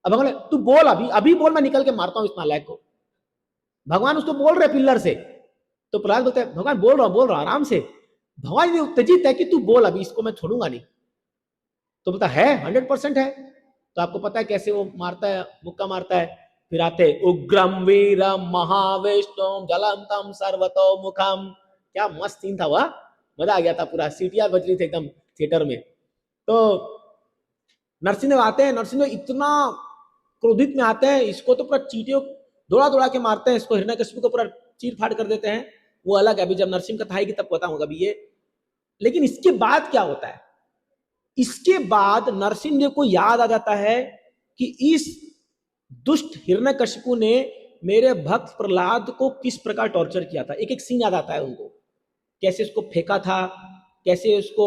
अब भगवान तू बोल, अभी अभी बोल, मैं निकल के मारता हूं इस नालायक को। भगवान उसको बोल रहे पिल्लर से। तो प्रहलाद बोलते हैं भगवान बोल रहा हूं आराम से। भगवान ये उत्तेजित है कि तू बोल, अभी इसको मैं छोड़ूंगा नहीं। तो बोलता है 100% है। तो आपको पता है कैसे वो मारता है, मुक्का मारता है। फिर आते उग्रम वीरम महाविष्णुम जलम तम सर्वतो मुखम। क्या मस्त सीन था वह, मजा आ गया था, पूरा सीटियां बज रही थी एकदम थिएटर में। तो नरसिंहदेव आते हैं, नरसिंहदेव इतना क्रोधित में आते हैं, इसको तो पूरा चीटियों दौड़ा दौड़ा के मारते हैं, इसको हिरण्यकशिपु को पूरा चीर फाड़ कर देते हैं। वो अलग है, अभी जब नरसिंह कथा आएगी तब बताऊंगा अभी ये। लेकिन इसके बाद क्या होता है, इसके बाद नरसिंहदेव को याद आ जाता है कि इस दुष्ट हिरण्यकशिपु ने मेरे भक्त प्रहलाद को किस प्रकार टॉर्चर किया था। एक एक सीन याद आता है उनको, कैसे उसको फेंका था, कैसे उसको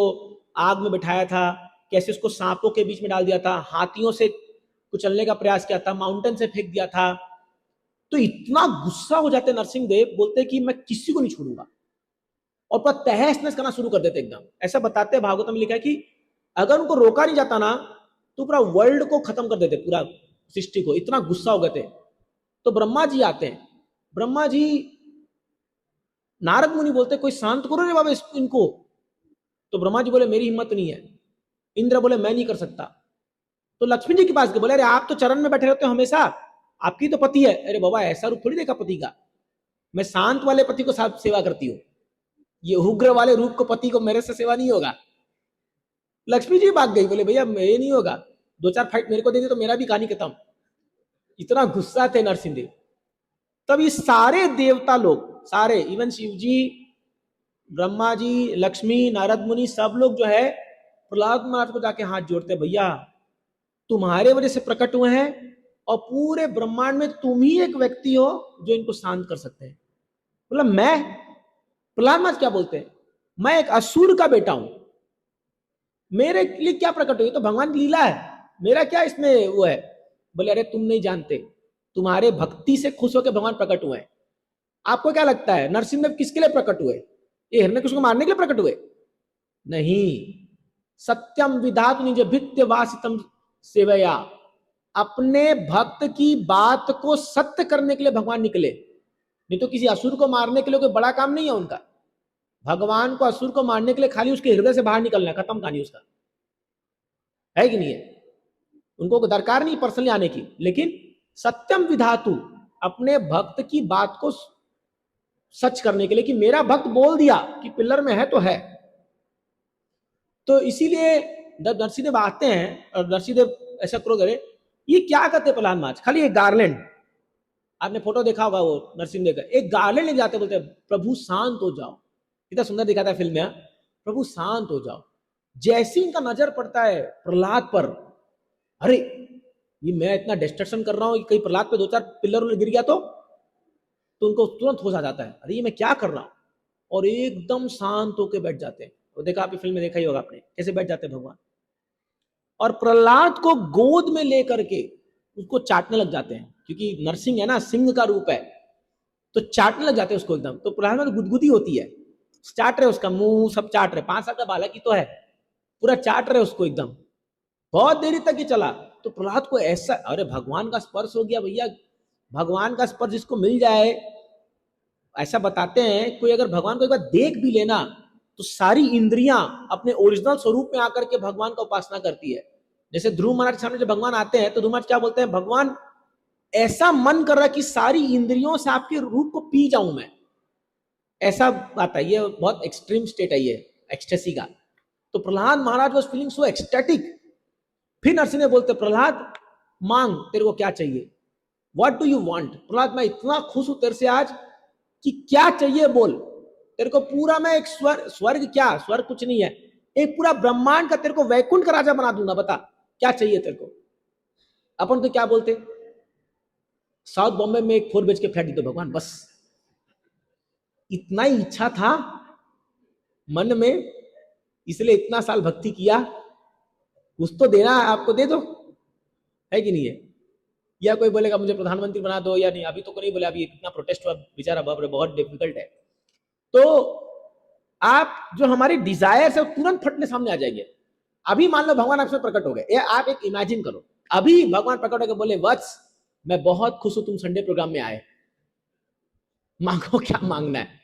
आग में बिठाया था, कैसे उसको सांपों के बीच में डाल दिया था, हाथियों से कुचलने का प्रयास किया था, माउंटेन से फेंक दिया था। तो इतना गुस्सा हो जाते नरसिंहदेव, बोलते कि मैं किसी को नहीं छोड़ूंगा, और पूरा तहस नहस करना शुरू कर देते एकदम। ऐसा बताते भागवत में लिखा है कि अगर उनको रोका नहीं जाता ना तो पूरा वर्ल्ड को खत्म कर देते, पूरा सृष्टि को। इतना गुस्सा हो गए थे। तो ब्रह्मा जी आते हैं, ब्रह्मा जी, नारद मुनि बोलते कोई शांत करो रे बाबा इनको। तो ब्रह्मा जी बोले मेरी हिम्मत नहीं है। इंद्र बोले मैं नहीं कर सकता। तो लक्ष्मी जी के पास गए, बोले अरे आप तो चरण में बैठे रहते हो हमेशा, आपकी तो पति है। अरे बाबा ऐसा रूप थोड़ी देखा पति का, मैं शांत वाले पति को साथ सेवा करती हूँ, ये उग्र वाले रूप को पति को मेरे से सेवा नहीं होगा। लक्ष्मी जी भाग गई, बोले भैया ये नहीं होगा, 2-4 फाइट मेरे को दे दी तो मेरा भी कहानी खत्म। इतना गुस्सा थे नरसिंहदेव। तब ये सारे देवता लोग, सारे, इवन शिव जी, ब्रह्मा जी, लक्ष्मी, नारद मुनि, सब लोग जो है प्रहलाद महाराज को जाके हाथ जोड़ते, भैया तुम्हारे वजह से प्रकट हुए हैं और पूरे ब्रह्मांड में तुम ही एक व्यक्ति हो जो इनको शांत कर सकते हैं। बोला मैं, प्रहलाद महाराज क्या बोलते हैं, मैं एक असुर का बेटा हूं, मेरे लिए क्या प्रकट हुई, तो भगवान की लीला है, मेरा क्या इसमें वो है। बोले अरे तुम नहीं जानते, तुम्हारे भक्ति से खुश होकर भगवान प्रकट हुए हैं। आपको क्या लगता है नरसिंहदेव किसके लिए प्रकट हुए, ये हिरण्यकशिपु को मारने के लिए प्रकट हुए? नहीं, सत्यम विधातु निज भित्य वासितम सेवया, अपने भक्त की बात को सत्य करने के लिए भगवान निकले। नहीं तो किसी असुर को मारने के लिए कोई बड़ा काम नहीं है उनका। भगवान को असुर को मारने के लिए खाली उसके हृदय से बाहर निकलना, खत्म कहानी उसका, है कि नहीं है? उनको दरकार नहीं पर्सनली आने की। लेकिन सत्यम विधातु, अपने भक्त की बात को सच करने के लिए कि मेरा भक्त बोल दिया कि पिल्लर में है तो है। तो इसीलिए जब नरसिंहदेव आते हैं और नरसिंहदेव ऐसा क्रोध करे, ये क्या करते प्रहलाद महाराज, खाली एक गार्लैंड, आपने फोटो देखा होगा वो नरसिंहदेव का, एक गार्लैंड ले जाते, बोलते प्रभु शांत हो जाओ। कितना सुंदर दिखाता है फिल्म में, प्रभु शांत हो जाओ। जैसे इनका नजर पड़ता है प्रहलाद पर, अरे ये मैं इतना डिस्ट्रक्शन कर रहा हूं कि कहीं प्रहलाद पे 2-4 पिल्लर गिर गया तो उनको तुरंत होश आ जाता है, अरे ये मैं क्या कर रहा हूं, और एकदम शांत होकर बैठ जाते हैं। वो देखा आपकी फिल्म में, देखा ही होगा आपने कैसे बैठ जाते हैं भगवान, और प्रहलाद को गोद में लेकर के उसको चाटने लग जाते हैं, क्योंकि नरसिंह है ना, सिंह का रूप है। तो चाटने लग जाते हैं उसको एकदम। तो प्रहलाद में गुदगुदी होती है, चाट रहे उसका मुंह, सब चाट रहे, 5 साल का बालक ही तो है, पूरा चाट रहे उसको एकदम, बहुत देरी तक ये चला। तो प्रहलाद को ऐसा, अरे भगवान का स्पर्श हो गया भैया, भगवान का स्पर्श जिसको मिल जाए, ऐसा बताते हैं कोई अगर भगवान को एक बार देख भी लेना तो सारी इंद्रियां अपने ओरिजिनल स्वरूप में आकर के भगवान का उपासना करती है। जैसे ध्रुव महाराज के सामने जब भगवान आते हैं तो ध्रुव महाराज क्या बोलते हैं, भगवान ऐसा मन कर रहा है कि सारी इंद्रियों से आपके रूप को पी जाऊं मैं, ऐसा आता है। ये बहुत एक्सट्रीम स्टेट है ये एक्सटेसी का। तो प्रहलाद महाराज वाज फीलिंग सो एक्सटेटिक। फिर नरसिंह ने बोलते, प्रहलाद मांग, तेरे को क्या चाहिए, what do you want. Prahlad मैं इतना खुश हूं तेरे से आज कि क्या चाहिए बोल, तेरे को पूरा मैं एक स्वर्ग क्या, स्वर्ग कुछ नहीं है, एक पूरा ब्रह्मांड का तेरे को वैकुंठ का राजा बना दूंगा, बता क्या चाहिए तेरे को। अपन तो क्या बोलते, साउथ बॉम्बे में एक 4 BHK फ्लैट दे दो भगवान, बस इतना ही इच्छा था मन में, इसलिए इतना साल भक्ति किया, कुछ तो देना है आपको, दे दो, है कि नहीं है। या कोई बोलेगा मुझे प्रधानमंत्री बना दो, या नहीं, अभी तो नहीं बोले, अभी इतना प्रोटेस्ट हुआ बेचारा, बाप रे बहुत डिफिकल्ट है। तो आप जो हमारी डिजायर है तुरंत फटने सामने आ जाएंगे। अभी मान लो भगवान आपसे प्रकट हो गए, या आप एक इमेजिन करो अभी भगवान प्रकट होकर बोले, वत्स मैं बहुत खुश हूं तुम संडे प्रोग्राम में आए, मांगो क्या मांगना है।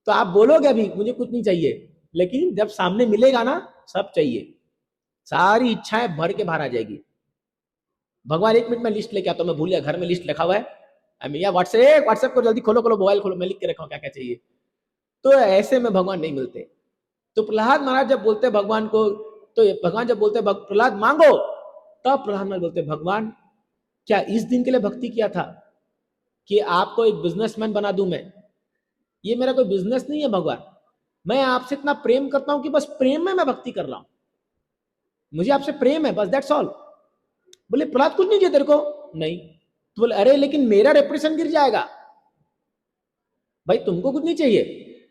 तो आप बोलोगे अभी मुझे कुछ नहीं चाहिए, लेकिन जब सामने मिलेगा ना सब चाहिए, सारी इच्छाएं भर के बाहर आ जाएगी। भगवान 1 मिनट में लिस्ट लेके आता हूं, मैं भूल गया घर में लिस्ट लिखा हुआ है, या व्हाट्सएप को जल्दी खोलो मोबाइल खोलो, मैं लिख के रखा हूं क्या क्या चाहिए। तो ऐसे में भगवान नहीं मिलते। तो प्रहलाद महाराज जब बोलते भगवान को, तो भगवान जब बोलते प्रहलाद मांगो, तब प्रहलाद महाराज बोलते, भगवान क्या इस दिन के लिए भक्ति किया था कि आपको एक बिजनेसमैन बना दूं मैं, ये मेरा कोई बिजनेस नहीं है भगवान, मैं आपसे इतना प्रेम करता हूं कि बस प्रेम में मैं भक्ति कर रहा हूं, मुझे आपसे प्रेम है बस, दैट्स ऑल। बोले प्रहलाद कुछ नहीं चाहिए तेरे को, नहीं। तो बोले अरे लेकिन मेरा रेपुटेशन गिर जाएगा। भाई तुमको कुछ नहीं चाहिए,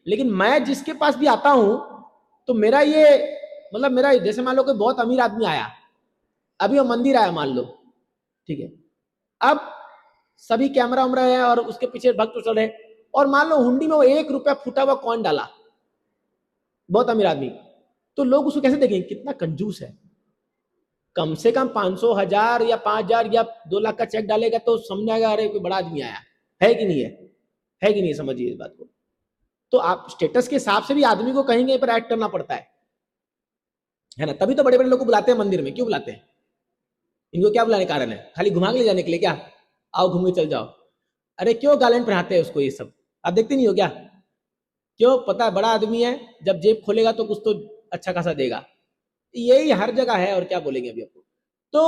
लेकिन मैं जिसके पास भी आता हूं तो मेरा ये मतलब, मेरा जैसे मान लो कोई बहुत अमीर आदमी आया, अभी वो मंदिर आया मान लो, ठीक है, अब सभी कैमरा उमरा है और उसके पीछे भक्त चल रहे, और मान लो हुंडी में वो 1 रुपया फूटा हुआ कॉइन डाला, बहुत अमीर आदमी, तो लोग उसको कैसे देखेंगे, कितना कंजूस है। कम से कम 500, 1000 या 5000 या 2 लाख का चेक डालेगा तो समझ आएगा अरे कोई बड़ा आदमी आया है कि नहीं है कि नहीं, समझिए इस बात को। तो आप स्टेटस के हिसाब से भी आदमी को कहीं कहीं पर एक्ट करना पड़ता है ना। तभी तो बड़े बड़े लोग को बुलाते हैं मंदिर में, क्यों बुलाते हैं, इनको क्या बुलाने कारण है, खाली घुमा के ले जाने के लिए क्या, आओ घूम के चल जाओ। अरे क्यों गारंट पहनाते हैं उसको, ये सब आप देखते नहीं हो क्या, क्यों, पता है बड़ा आदमी है, जब जेब खोलेगा तो कुछ तो अच्छा खासा देगा, यही हर जगह है, और क्या बोलेंगे अभी आपको। तो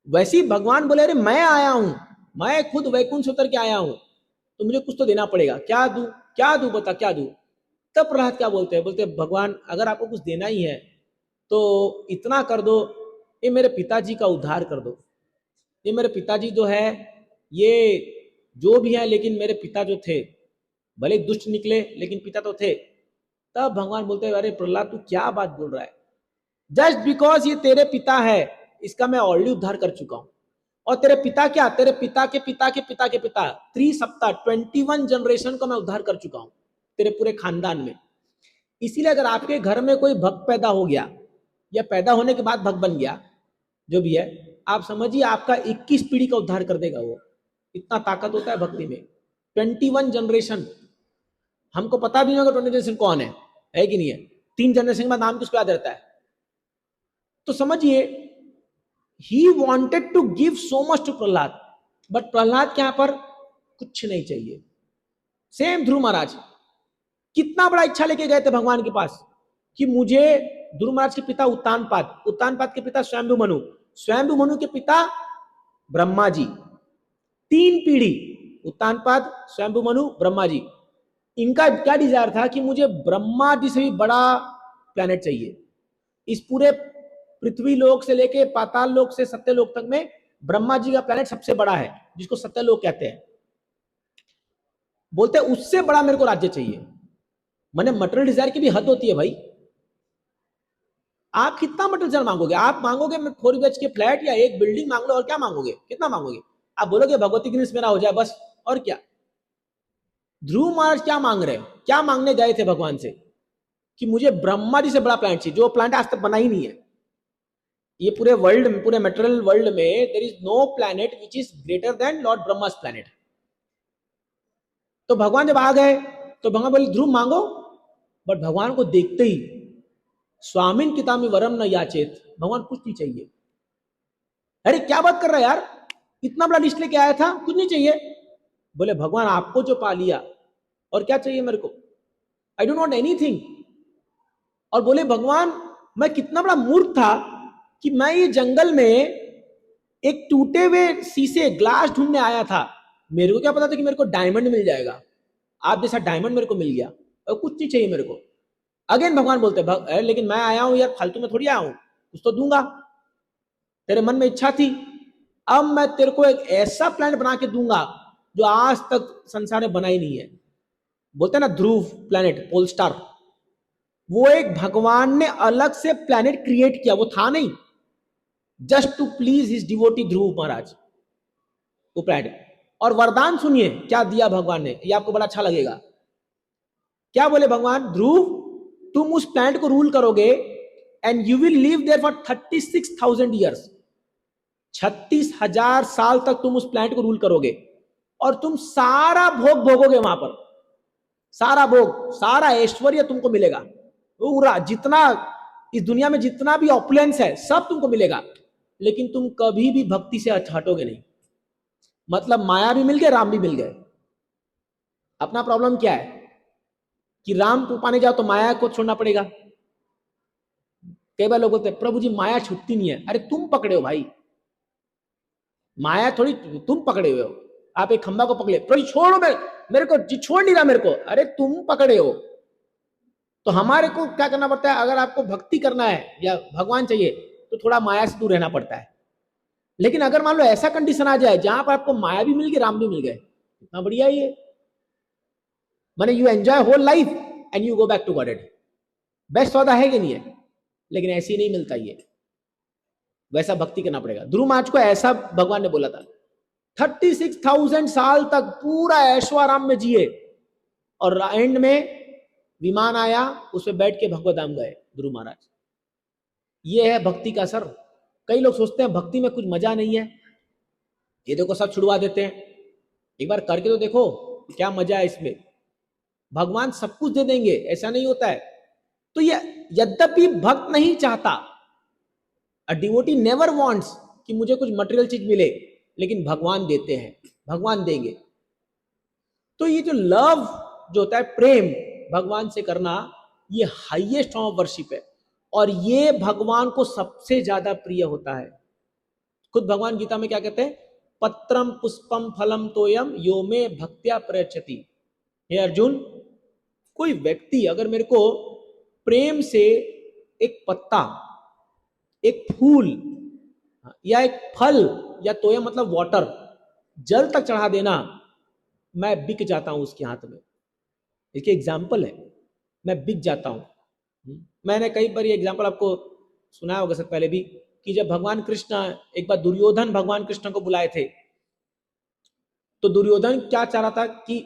वैसे ही भगवान बोले, अरे मैं आया हूं, मैं खुद वैकुंठ से उतर के आया हूं, तो मुझे कुछ तो देना पड़ेगा, क्या दूं बता क्या दूं। तब प्रहलाद क्या बोलते हैं, बोलते भगवान अगर आपको कुछ देना ही है तो इतना कर दो, ये मेरे पिताजी का उद्धार कर दो, ये मेरे पिताजी जो है, ये जो भी है, लेकिन मेरे पिता जो थे भले दुष्ट निकले लेकिन पिता तो थे। तब भगवान बोलते हैं, अरे प्रहलाद तू क्या बात बोल रहा है, जस्ट बिकॉज ये तेरे पिता है इसका मैं ऑलरेडी उद्धार कर चुका हूं, और तेरे पिता क्या, तेरे पिता के पिता के पिता के पिता, 3 सप्ताह 21 जनरेशन को मैं उद्धार कर चुका हूं तेरे पूरे खानदान में। इसीलिए अगर आपके घर में कोई भक्त पैदा हो गया या पैदा होने के बाद भक्त बन गया, जो भी है, आप समझिए आपका 21 पीढ़ी का उद्धार कर देगा वो, इतना ताकत होता है भक्ति में। 21 जनरेशन, हमको पता भी नहीं होगा 20 जनरेशन कौन है कि नहीं है, 3 जनरेशन के बाद नाम किसको याद रहता है। तो समझिए he wanted to give so much to Prahlad, but Prahlad के यहां पर कुछ नहीं चाहिए। सेम ध्रुव महाराज कितना बड़ा इच्छा लेके गए थे भगवान के पास कि मुझे, ध्रुव महाराज के पिता उत्तानपाद के पिता स्वयंभू मनु के पिता ब्रह्मा जी, 3 पीढ़ी, उत्तानपाद, स्वयंभू मनु, ब्रह्मा जी। इनका क्या डिजायर था कि मुझे ब्रह्मा जी से भी बड़ा प्लेनेट चाहिए, इस पूरे पृथ्वी लोक से लेके पाताल लोक से सत्यलोक तक में ब्रह्मा जी का प्लेनेट सबसे बड़ा है, जिसको सत्यलोक कहते हैं। बोलते उससे बड़ा मेरे को राज्य चाहिए। मैंने मटेरियल डिजायर की भी हद होती है भाई, आप कितना मटेरियल डिजायर मांगोगे, आप मांगोगे 4 BHK फ्लैट या एक बिल्डिंग मांग लो, और क्या मांगोगे, कितना मांगोगे, आप बोलोगे भगवती के मेरा हो जाए बस, और क्या। ध्रुव महाराज क्या मांग रहे हैं, क्या मांगने गए थे भगवान से कि मुझे ब्रह्मा जी से बड़ा प्लांट चाहिए, जो प्लांट आज तक बना ही नहीं है। ये पूरे वर्ल्ड में, पूरे मेटेरियल वर्ल्ड में there is no planet which is greater than lord Brahma's planet. तो भगवान जब आ गए तो भगवान बोले ध्रुव मांगो, बट भगवान को देखते ही स्वामिन कितामी वरम न याचेत, भगवान कुछ नहीं चाहिए। अरे क्या बात कर रहा है यार, इतना बड़ा लिस्ट लेके आया था, कुछ नहीं चाहिए। बोले भगवान आपको जो पा लिया, और क्या चाहिए मेरे को, आई डोंट वांट एनीथिंग। और बोले भगवान मैं कितना बड़ा मूर्ख था कि मैं ये जंगल में एक टूटे हुए शीशे ग्लास ढूंढने आया था, मेरे को क्या पता था कि मेरे को डायमंड मिल जाएगा, आप जैसा डायमंड मेरे को मिल गया, और कुछ नहीं चाहिए मेरे को। अगेन भगवान बोलते लेकिन मैं आया हूं यार, फालतू में थोड़ी आया हूं, कुछ तो दूंगा, तेरे मन में इच्छा थी, अब मैं तेरे को एक ऐसा प्लैनेट बना के दूंगा जो आज तक संसार में बना ही नहीं है। बोलते ना ध्रुव प्लैनेट, पोल स्टार, वो एक भगवान ने अलग से प्लैनेट क्रिएट किया, वो था नहीं, just to please his devotee Dhruv Maharaj, वो प्लैनेट। और वरदान सुनिए क्या दिया भगवान ने, ये आपको बड़ा अच्छा लगेगा। क्या बोले भगवान, ध्रुव तुम उस प्लैनेट को रूल करोगे and you will live there for 36,000 years, 36,000 साल तक तुम उस प्लैनेट को रूल करोगे, और तुम सारा भोग भोगोगे वहां पर, सारा भोग, सारा ऐश्वर्य तुमको मिलेगा, पूरा जितना इस दुनिया में जितना भी ऑपुलेंस है सब तुमको मिलेगा, लेकिन तुम कभी भी भक्ति से हटोगे नहीं। मतलब माया भी मिल गए, राम भी मिल गए। अपना प्रॉब्लम क्या है कि राम को पाने जाओ तो माया को छोड़ना पड़ेगा। कई बार लोग बोलते हैं प्रभु जी माया छूटती नहीं है, अरे तुम पकड़े हो भाई, माया थोड़ी तुम पकड़े हुए हो। आप एक खंबा को पकड़े, प्रभु छोड़ो, मेरे को छोड़ नहीं रहा मेरे को, अरे तुम पकड़े हो। तो हमारे को क्या करना पड़ता है, अगर आपको भक्ति करना है या भगवान चाहिए तो थोड़ा माया से दूर रहना पड़ता है। लेकिन अगर मान लो ऐसा कंडीशन आ जाए जहां पर आपको माया भी मिल गई, राम भी मिल गए, इतना बढ़िया ही है, माने you enjoy whole life and you go back to Godhead. Best सौदा है कि नहीं है, लेकिन ऐसे ही नहीं मिलता, ये वैसा भक्ति करना पड़ेगा। ध्रुव महाराज को ऐसा भगवान ने बोला था, 36,000 साल तक पूरा ऐश्वर्य में जिए, और एंड में विमान आया, उसमें बैठ के भगवत धाम गए ध्रुव महाराज। ये है भक्ति का असर। कई लोग सोचते हैं भक्ति में कुछ मजा नहीं है, ये देखो सब छुड़वा देते हैं, एक बार करके तो देखो क्या मजा है इसमें। भगवान सब कुछ दे देंगे, ऐसा नहीं होता है। तो ये यद्यपि भक्त नहीं चाहता, अ डिवोटी नेवर वांट्स कि मुझे कुछ मटेरियल चीज मिले, लेकिन भगवान देते हैं, भगवान देंगे। तो ये जो लव जो होता है, प्रेम भगवान से करना, ये हाईएस्ट फॉर्म ऑफ वर्शिप है, और ये भगवान को सबसे ज्यादा प्रिय होता है। खुद भगवान गीता में क्या कहते हैं, पत्रम पुष्पम फलम तोयम यो में भक्त्या प्रयच्छति। हे अर्जुन, कोई व्यक्ति अगर मेरे को प्रेम से एक पत्ता, एक फूल या एक फल, या तोयम मतलब वाटर, जल तक चढ़ा देना, मैं बिक जाता हूं उसके हाथ में। इसके एग्जाम्पल है, मैं बिक जाता हूं। मैंने कई बार ये एग्जाम्पल आपको सुनाया होगा सर पहले भी, कि जब भगवान कृष्ण, एक बार दुर्योधन भगवान कृष्ण को बुलाए थे, तो दुर्योधन क्या चाह रहा था कि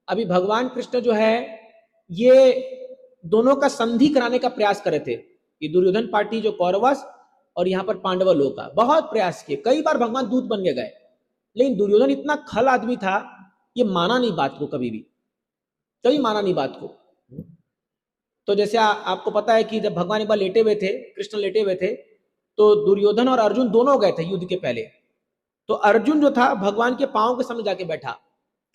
अभी भगवान कृष्ण जो है ये दोनों का संधि कराने का प्रयास कर रहे थे। ये दुर्योधन पार्टी जो कौरवस और यहाँ पर पांडव लोग का बहुत प्रयास किए, कई बार भगवान दूत बन के गए, लेकिन दुर्योधन इतना खल आदमी था, ये माना नहीं बात को, कभी माना नहीं बात को। तो जैसे आपको पता है कि जब भगवान एक बार लेटे हुए थे, कृष्ण लेटे हुए थे, तो दुर्योधन और अर्जुन दोनों गए थे युद्ध के पहले। तो अर्जुन जो था भगवान के पांव के सामने जाके बैठा,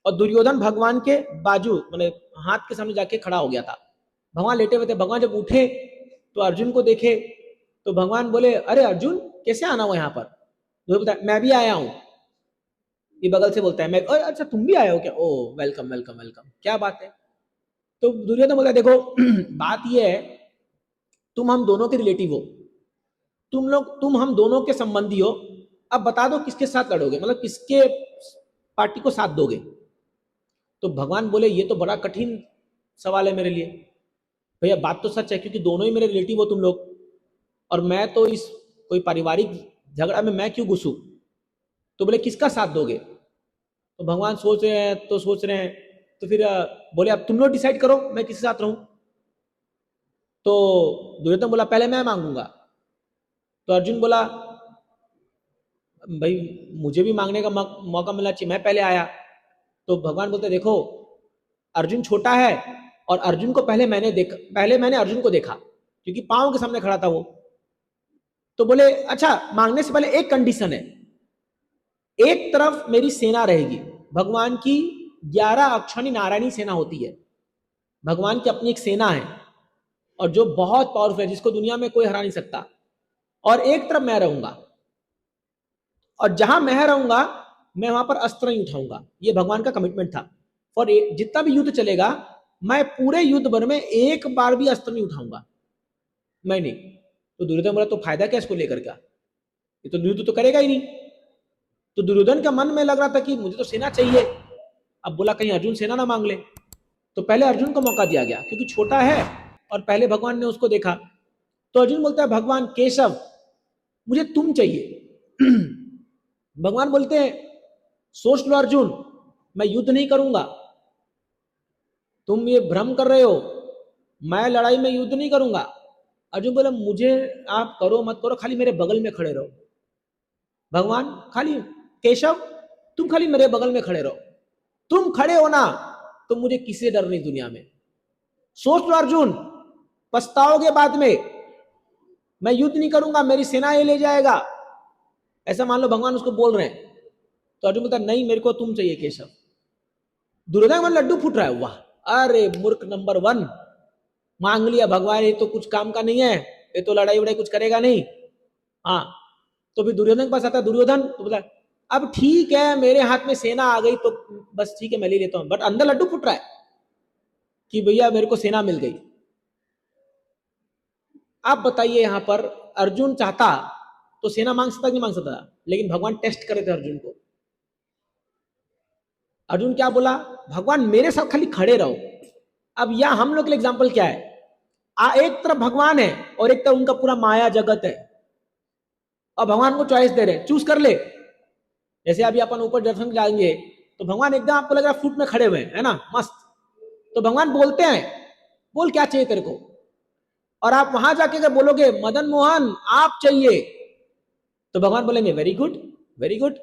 और दुर्योधन भगवान के बाजू माने हाथ के सामने जाके खड़ा हो गया था। भगवान लेटे हुए थे, भगवान जब उठे तो अर्जुन को देखे, तो भगवान बोले अरे अर्जुन कैसे आना हुआ यहाँ पर। दुर्योधन मैं भी आया हूँ, ये बगल से बोलता है, मैं अच्छा तुम भी आए हो क्या, ओ वेलकम वेलकम वेलकम, क्या बात है। तो दुर्योधन बोला देखो बात ये है, तुम हम दोनों के रिलेटिव हो, तुम हम दोनों के संबंधी हो, अब बता दो किसके साथ लड़ोगे, मतलब किसके पार्टी को साथ दोगे। तो भगवान बोले ये तो बड़ा कठिन सवाल है मेरे लिए, भैया बात तो सच है, क्योंकि दोनों ही मेरे रिलेटिव हो तुम लोग, और मैं तो इस कोई पारिवारिक झगड़ा में मैं क्यों घुसूं। तो बोले किसका साथ दोगे? तो भगवान सोच रहे हैं तो फिर बोले अब तुम लोग डिसाइड करो मैं किसके साथ रहूं। तो दुर्योधन बोला पहले मैं मांगूंगा। तो अर्जुन बोला भाई मुझे भी मांगने का मौका मिलना चाहिए, मैं पहले आया। तो भगवान बोलते देखो अर्जुन छोटा है और अर्जुन को पहले मैंने अर्जुन को देखा क्योंकि पांव के सामने खड़ा था वो। तो बोले अच्छा मांगने से पहले एक कंडीशन है, एक तरफ मेरी सेना रहेगी, भगवान की 11 अक्षौणी नारायणी सेना होती है, भगवान की अपनी एक सेना है और जो बहुत पावरफुल है जिसको दुनिया में कोई हरा नहीं सकता, और एक तरफ मैं रहूंगा और जहां मैं रहूंगा मैं वहां पर अस्त्र नहीं उठाऊंगा। ये भगवान का कमिटमेंट था। और जितना भी युद्ध चलेगा मैं पूरे युद्ध भर में एक बार भी अस्त्र नहीं उठाऊंगा, मैं नहीं। तो दुर्योधन बोला तो फायदा क्या इसको लेकर, क्या ये तो युद्ध तो करेगा ही नहीं। तो दुर्योधन के मन में लग रहा था कि मुझे तो सेना चाहिए। अब बोला कहीं अर्जुन सेना ना मांग ले, तो पहले अर्जुन को मौका दिया गया क्योंकि छोटा है और पहले भगवान ने उसको देखा। तो अर्जुन बोलता है भगवान केशव मुझे तुम चाहिए। भगवान बोलते हैं सोच लो अर्जुन मैं युद्ध नहीं करूंगा, तुम ये भ्रम कर रहे हो, मैं लड़ाई में युद्ध नहीं करूंगा। अर्जुन बोला मुझे आप करो मत करो खाली मेरे बगल में खड़े रहो। भगवान खाली केशव तुम खाली मेरे बगल में खड़े रहो, तुम खड़े हो ना तो मुझे किसी डर नहीं दुनिया में। सोच लो अर्जुन पछताओगे बाद में, मैं युद्ध नहीं करूंगा मेरी सेना ये ले जाएगा, ऐसा मान लो भगवान उसको बोल रहे हैं। तो अर्जुन बोलता नहीं मेरे को तुम चाहिए केशव। दुर्योधन मन लड्डू फूट रहा है, वाह अरे मूर्ख नंबर 1, मांग लिया भगवान, ये तो कुछ काम का नहीं है, ये तो लड़ाई वड़ाई कुछ करेगा नहीं। हाँ तो फिर दुर्योधन के पास आता है दुर्योधन तो बोला अब ठीक है मेरे हाथ में सेना आ गई तो बस ठीक है मैं ले लेता हूं, बट अंदर लड्डू फूट रहा है कि भैया मेरे को सेना मिल गई। आप बताइए यहां पर अर्जुन चाहता तो सेना मांग सकता नहीं मांग सकता, लेकिन भगवान टेस्ट कर रहे थे अर्जुन को। अर्जुन क्या बोला भगवान मेरे साथ खाली खड़े रहो। अब यह हम लोग के लिए एग्जाम्पल क्या है, एक तरफ भगवान है और एक तरफ उनका पूरा माया जगत है, और भगवान को चॉइस दे रहे चूज कर ले। जैसे अभी अपन ऊपर दर्शन जाएंगे तो भगवान एकदम आपको लग रहा है फुट में खड़े हुए हैं, है ना मस्त। तो भगवान बोलते हैं बोल क्या चाहिए तेरे को, और आप वहां जाके अगर बोलोगे मदन मोहन आप चाहिए तो भगवान बोलेंगे वेरी गुड वेरी गुड।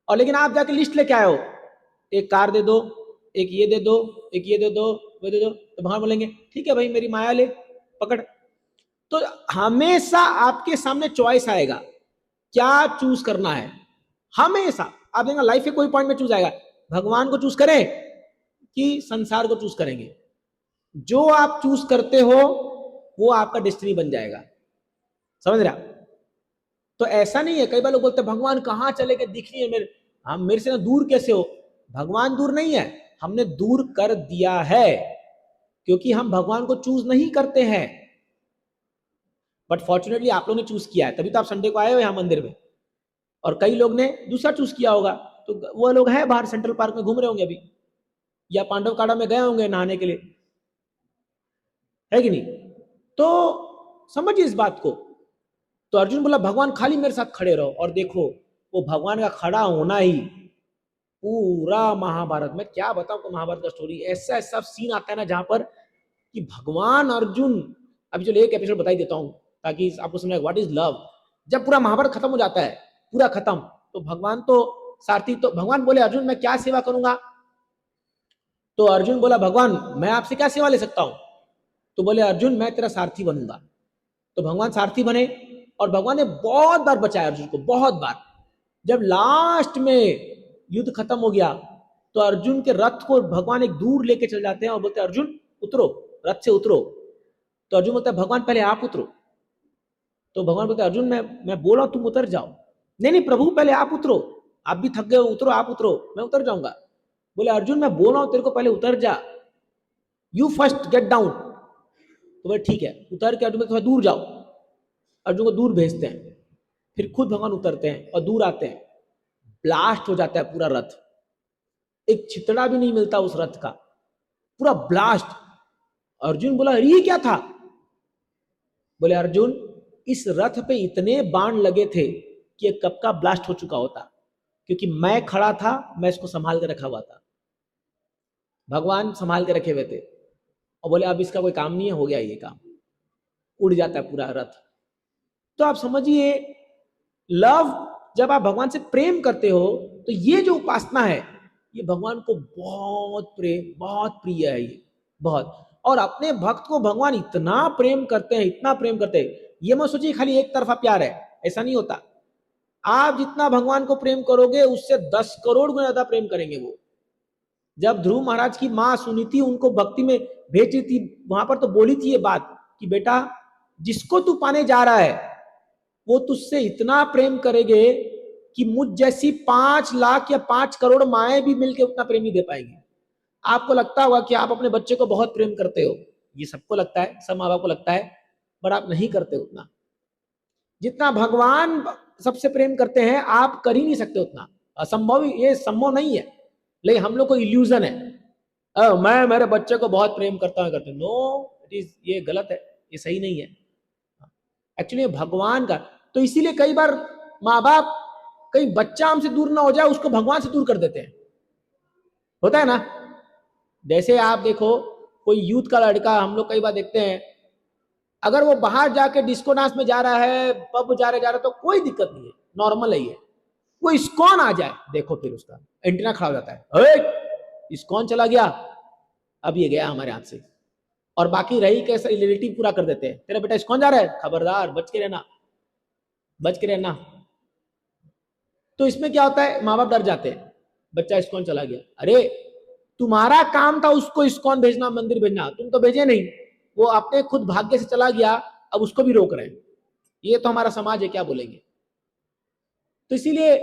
और लेकिन आप जाके लिस्ट लेके आए हो, एक कार दे दो, एक ये दे दो, एक ये दे दो, वो दे दो, तो भगवान बोलेंगे ठीक है भाई मेरी माया ले पकड़। तो हमेशा आपके सामने चॉइस आएगा क्या चूज करना है, हमेशा आप देखेंगे लाइफ के कोई पॉइंट में चूज आएगा भगवान को चूज करें कि संसार को चूज करेंगे। जो आप चूज करते हो वो आपका डेस्टिनी बन जाएगा, समझ रहे आप। तो ऐसा नहीं है, कई बार लोग बोलते हैं भगवान कहां चले गए दिख नहीं है मेरे, हम मेरे से ना दूर कैसे हो। भगवान दूर नहीं है, हमने दूर कर दिया है क्योंकि हम भगवान को चूज नहीं करते हैं। बट फॉर्चुनेटली आप लोगों ने चूज किया है, तभी तो आप संडे को आए हो यहाँ मंदिर में, और कई लोग ने दूसरा चूज किया होगा। तो वो लोग हैं बाहर सेंट्रल पार्क में घूम रहे होंगे अभी, या पांडवकाड़ा में गए होंगे नहाने के लिए, है कि नहीं। तो समझिए इस बात को। तो अर्जुन बोला भगवान खाली मेरे साथ खड़े रहो, और देखो वो भगवान का खड़ा होना ही पूरा महाभारत में, क्या बताऊं को महाभारत का स्टोरी, ऐसा ऐसा सीन आता है ना जहां पर कि भगवान अर्जुन, अभी चलो एक एपिसोड बता ही देता हूं ताकि आपको समझ व्हाट इज लव। जब पूरा महाभारत खत्म हो जाता है पूरा खत्म, तो भगवान तो सारथी, तो भगवान बोले अर्जुन मैं क्या सेवा करूंगा। तो अर्जुन बोला भगवान मैं आपसे क्या सेवा ले सकता हूं। तो बोले अर्जुन मैं तेरा सारथी बनूंगा। तो भगवान सारथी बने और भगवान ने बहुत बार बचाया अर्जुन को, बहुत बार। जब लास्ट में युद्ध खत्म हो गया तो अर्जुन के रथ को भगवान एक दूर लेके चल जाते हैं और बोलते हैं अर्जुन उतरो, रथ से उतरो। तो अर्जुन बोलता है भगवान पहले आप उतरो। तो भगवान बोलते हैं अर्जुन मैं बोल रहा हूं तुम उतर जाओ। नहीं नहीं प्रभु पहले आप उतरो, आप भी थक गए हो, उतरो आप उतरो, मैं उतर जाऊंगा। बोले अर्जुन मैं बोल रहा हूं तेरे को पहले उतर जा, यू फर्स्ट गेट डाउन। तो बोले ठीक है, उतर के अर्जुन थोड़ा दूर जाओ। अर्जुन को दूर भेजते हैं, फिर खुद भगवान उतरते हैं और दूर आते हैं, ब्लास्ट हो जाता है पूरा रथ, एक छितड़ा भी नहीं मिलता उस रथ का, पूरा ब्लास्ट। अर्जुन बोला अरे ये क्या था। बोले अर्जुन इस रथ पे इतने बाण लगे थे कि ये कब का ब्लास्ट हो चुका होता, क्योंकि मैं खड़ा था, मैं इसको संभाल के रखा हुआ था, भगवान संभाल के रखे हुए थे, और बोले अब इसका कोई काम नहीं है, हो गया ये काम, उड़ जाता है पूरा रथ। तो आप समझिए, लव, जब आप भगवान से प्रेम करते हो तो ये जो उपासना है ये भगवान को बहुत प्रिय है, ये बहुत। और अपने भक्त को भगवान इतना प्रेम करते हैं, इतना प्रेम करते हैं, ये मत सोचिए खाली एक तरफा प्यार है, ऐसा नहीं होता। आप जितना भगवान को प्रेम करोगे उससे 10 करोड़ गुना ज्यादा प्रेम करेंगे वो। जब ध्रुव महाराज की माँ सुनी थी, उनको भक्ति में भेजी थी, वहां पर तो बोली थी ये बात कि बेटा, जिसको तू पाने जा रहा है वो तुझसे इतना प्रेम करेंगे कि मुझ जैसी 5 लाख या 5 करोड़ माएं भी मिलकर उतना प्रेम नहीं दे पाएंगी। आपको लगता होगा कि आप अपने बच्चे को बहुत प्रेम करते हो, ये सबको लगता है, सब माँ बाप को लगता है, पर आप नहीं करते उतना जितना भगवान सबसे प्रेम करते हैं। आप कर ही नहीं सकते उतना, असंभव, ये संभव नहीं है। लेकिन हम लोग को इल्यूजन है, मैं मेरे बच्चे को बहुत प्रेम करता हूं, करते नो, इट इज, ये गलत है, ये सही नहीं है। एक्चुअली भगवान का, तो इसीलिए कई बार माँ बाप, कहीं बच्चा हमसे दूर ना हो जाए उसको भगवान से दूर कर देते हैं, होता है ना। जैसे आप देखो, कोई यूथ का लड़का, हम लोग कई बार देखते हैं, अगर वो बाहर जाके डिस्को डांस में जा रहा है, पब जा रहा है, तो कोई दिक्कत नहीं है, नॉर्मल है ये। वो इस्कॉन आ जाए, देखो फिर उसका एंटीना खड़ा हो जाता है, इस्कॉन चला गया, अब ये गया हमारे हाथ से। और बाकी रही कैसे रिलेटिव पूरा कर देते हैं, तेरा बेटा इस्कॉन जा रहा है, खबरदार, बच के रहना, बच के रहना। तो इसमें क्या होता है, माँ बाप डर जाते हैं, बच्चा इस्कॉन चला गया, अरे तुम्हारा काम था उसको इस्कॉन भेजना, मंदिर भेजना, तुम तो भेजे नहीं, वो अपने खुद भाग्य से चला गया, अब उसको भी रोक रहे हैं। ये तो हमारा समाज है, क्या बोलेंगे। तो इसीलिए